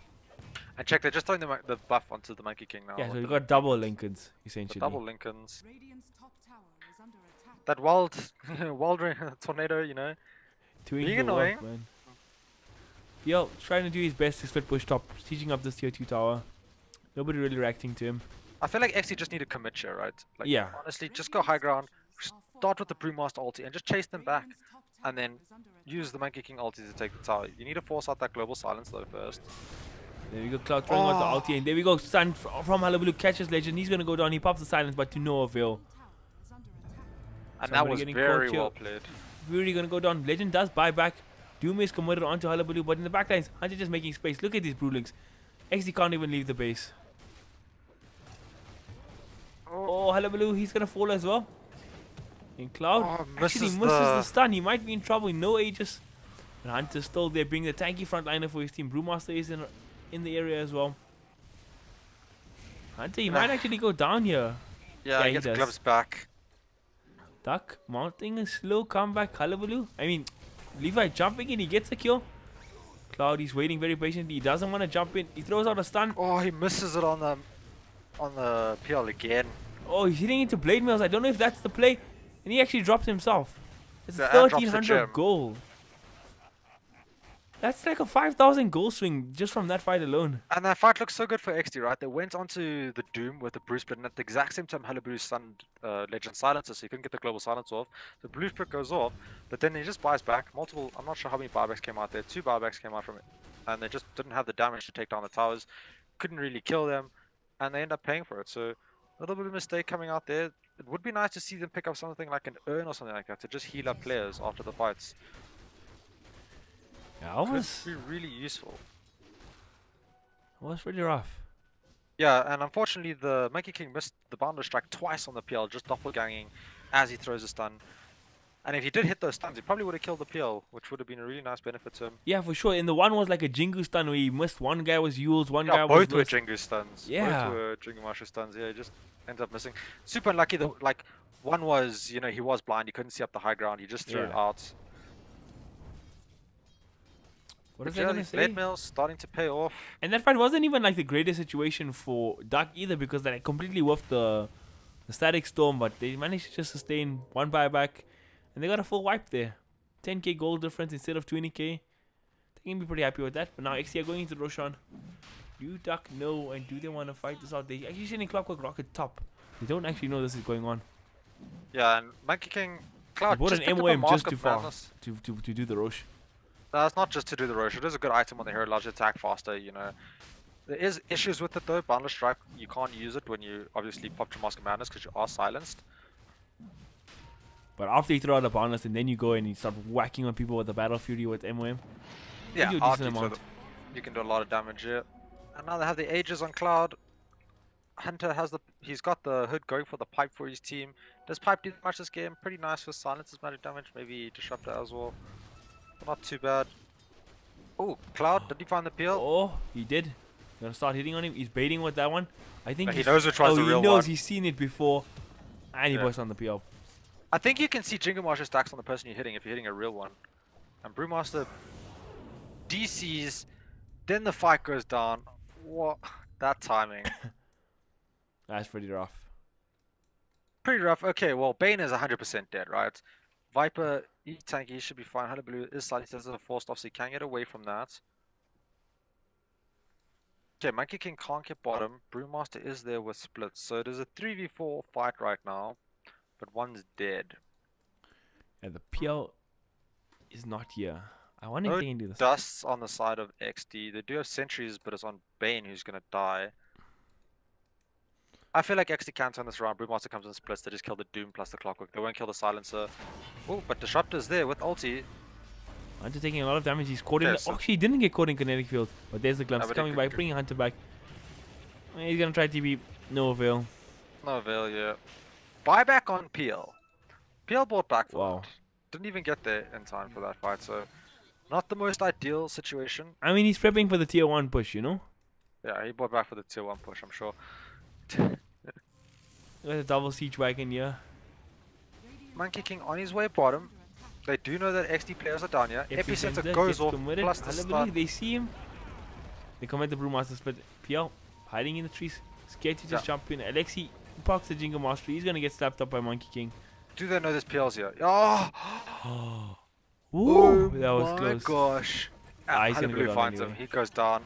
And check, they're just throwing the buff onto the Monkey King now. Yeah, so with you the got double Lincolns essentially. double Lincolns. Radiant's top tower is under attack. That wild tornado, you know. Doing being the work, annoying. man. PL trying to do his best to split push top, teaching up this tier 2 tower. Nobody really reacting to him. I feel like XC just need to commit here, right? Like, Yeah. honestly, just go high ground, start with the Brewmaster ulti, and just chase them back, and then use the Monkey King ulti to take the tower. You need to force out that global silence though first. There we go, Cloud throwing out the ulti, and there we go, stun from Hullabaloo, catches Legend, he's gonna go down, he pops the silence, but to no avail. And that Somebody was getting very caught here. well played. Fury gonna go down, Legend does buy back, Doom is committed onto Hullabaloo, but in the backlines, Hunter just making space, look at these Brewlings. XD can't even leave the base. Oh, Hullabaloo, he's gonna fall as well. And Cloud actually misses the stun, he might be in trouble, no Aegis. And Hunter's still there, being the tanky frontliner for his team. Brewmaster is in the area as well. Hunter, he might actually go down here. Yeah, he he gets does. gloves back. Duck mounting a slow comeback, Hullabaloo. I mean, Levi jumping in, he gets a kill. Cloud, he's waiting very patiently. He doesn't want to jump in. He throws out a stun. Oh, he misses it on the PL again. Oh, he's hitting into blade mails. I don't know if that's the play. And he actually drops himself. It's The air drops the 1300 gem. gold. That's like a 5,000 goal swing just from that fight alone. And that fight looks so good for Exdee, right? They went onto the Doom with the Bruce Split, and at the exact same time, Hullabaloo stunned Legend Silencer, so he couldn't get the global silence off. The Blue Split goes off, but then he just buys back multiple. I'm not sure how many buybacks came out there. 2 buybacks came out from it, and they just didn't have the damage to take down the towers. Couldn't really kill them, and they end up paying for it. So a little bit of a mistake coming out there. It would be nice to see them pick up something like an urn or something like that to just heal up players after the fights. Yeah, it was Could be really useful. It was pretty rough. Yeah, and unfortunately the Monkey King missed the Boundless Strike twice on the PL, just doppelganging as he throws a stun. And if he did hit those stuns, he probably would have killed the PL, which would have been a really nice benefit to him. Yeah, for sure. And the one was like a Jingu stun where he missed. One guy was Yules, one Yeah, guy was... both were Jingu stuns. Yeah. Both were Jingu Marsha stuns, yeah, he just ends up missing. Super unlucky that, like, one was, you know, he was blind, he couldn't see up the high ground, he just threw it out. What is that gonna say? Blade Mail's starting to pay off. And that fight wasn't even like the greatest situation for DUC either, because they completely whiffed the static storm, but they managed to just sustain 1 buyback, and they got a full wipe there. 10k gold difference instead of 20k. They can be pretty happy with that. But now Exdee are going into Roshan. Do DUC know, and do they want to fight this out? They actually sending Clockwork Rocket top. They don't actually know this is going on. Yeah, and Monkey King Cloud bought just an MOM just too far to do the Rosh. No, it's not just to do the Rosh. It is a good item on the hero, allows you to attack faster, you know. There is issues with it though. Boundless Strike, you can't use it when you obviously pop your Mask of Madness because you are silenced. But after you throw out a Boundless and then you go and you start whacking on people with the Battle Fury with MOM, yeah, you, after you can do a lot of damage here. And now they have the Ages on Cloud. Hunter has he's got the hood going for the pipe for his team. Does pipe do much this game? Pretty nice for silences magic damage, maybe Disruptor as well. But not too bad. Oh, Cloud, did he find the peel? Oh, he did. Gonna start hitting on him. He's baiting with that one. I think he knows which one's the real one. He knows, he's seen it before. And he bursts on the PL. I think you can see Jingle Marsha stacks on the person you're hitting if you're hitting a real one. And Brewmaster DCs, then the fight goes down. What? That timing. That's pretty rough. Pretty rough. Okay, well, Bane is 100% dead, right? Viper, he's tanky, he should be fine. Hullabaloo is slightly sensitive to forced off, so he can get away from that. Okay, Monkey King can't get bottom. Brewmaster is there with splits, so it is a 3v4 fight right now, but one's dead. Yeah, the PL is not here. I wonder if they can do this. Dust's on the side of Exdee. They do have sentries, but it's on Bane who's gonna die. I feel like Exdee can turn this around. Brewmaster comes in splits. They just kill the Doom plus the Clockwork. They won't kill the Silencer. Oh, but Disruptor's there with ulti. Hunter taking a lot of damage. He's caught in. Actually, he didn't get caught in kinetic field, but there's the glimpse coming by, bringing Hunter back. He's gonna try TP. No avail. No avail, yeah. Buyback on PL. PL bought back for wow. that. Didn't even get there in time for that fight, so not the most ideal situation. I mean, he's prepping for the tier 1 push, you know? Yeah, he bought back for the tier 1 push, I'm sure. There's a double siege wagon here. Monkey King on his way bottom. They do know that Exdee players are down here. Epicenter goes off, plus the stun. They see him. They commit the Brewmaster split. PL hiding in the trees. Scared to just jump in. Alexi parks the Jingle Master. He's gonna get slapped up by Monkey King. Do they know there's PLs here? Oh! Ooh, that was close. Oh my gosh. He's gonna go down finds anyway. him. He goes down.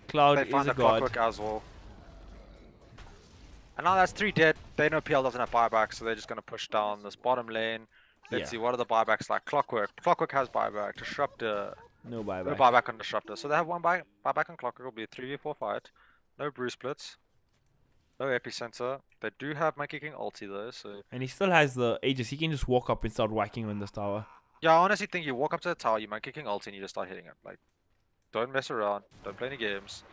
Cloud they find is a the god. Clockwork as well. And now that's 3 dead. They know PL doesn't have buyback, so they're just going to push down this bottom lane. Let's see, what are the buybacks like? Clockwork. Clockwork has buyback. Disruptor. No buyback. No buyback on Disruptor. So they have one buyback on Clockwork. It'll be a 3v4 fight. No Bruce splits. No Epicenter. They do have Monkey King ulti though, so... And he still has the Aegis. He can just walk up and start whacking on this tower. Yeah, I honestly think you walk up to the tower, you Monkey King ulti, and you just start hitting it. Like, don't mess around. Don't play any games.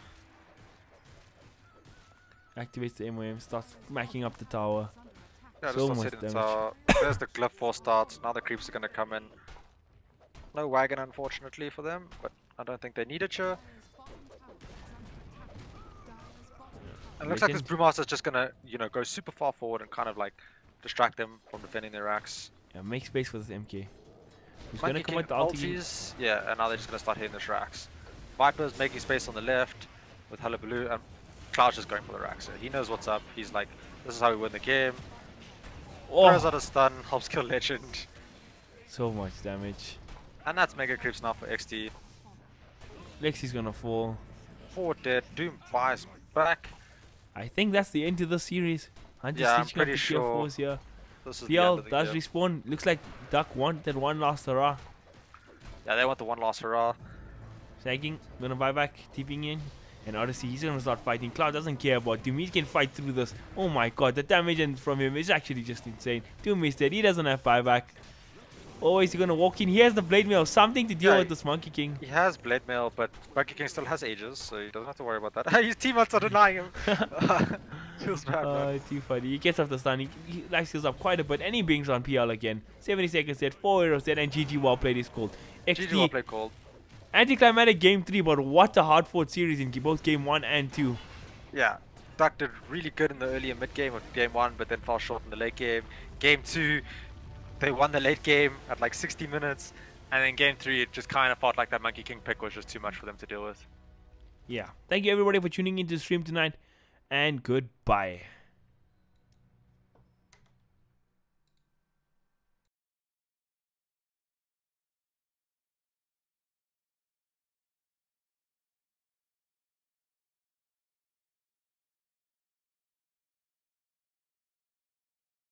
Activates the MOM, starts smacking up the tower. Yeah, so just much hitting damage. the tower. There's the Glyph Force starts. Now the creeps are going to come in. No wagon, unfortunately, for them, but I don't think they need it here. And it looks like this Brewmaster's just going to, you know, go super far forward and kind of like distract them from defending their racks. Yeah, make space for this MK. He's going to come with the ultis. Yeah, and now they're just going to start hitting the racks. Viper's making space on the left with Hullabaloo, and Cloud's just going for the racks. So he knows what's up. He's like, this is how we win the game. Throws out a stun, helps kill Legend. So much damage. And that's mega creeps now for Exdee. Lexi's gonna fall. 4 dead. Doom buys back. I think that's the end of the series. I'm just Yeah, I'm reaching up pretty to tier sure 4s here. This is the end PL of the does game. respawn. Looks like Duck wanted one last hurrah. Yeah, they want the one last hurrah. Sagging, gonna buy back, TPing in. And Odyssey, he's gonna start fighting. Cloud doesn't care about Doom. He can fight through this. Oh my god, the damage from him is actually just insane. Doom is dead. He doesn't have buyback. Oh, is he gonna walk in? He has the Blade Mail. Something to deal with this Monkey King. He has Blade Mail, but Monkey King still has Aegis, so he doesn't have to worry about that. His teammates are denying him. Feels bad, man. Too funny. He gets off the stun. He life heals up quite a bit, and he brings on PL again. 70 seconds dead, 4 heroes dead, and GG well played is called. GG well played called. Anticlimactic game 3, but what a hard fought series in both game 1 and 2. Yeah, Duck did really good in the early and mid game of game 1, but then fell short in the late game. Game 2, they won the late game at like 60 minutes, and then game 3, it just kind of felt like that Monkey King pick was just too much for them to deal with. Yeah. Thank you everybody for tuning into the stream tonight, and goodbye.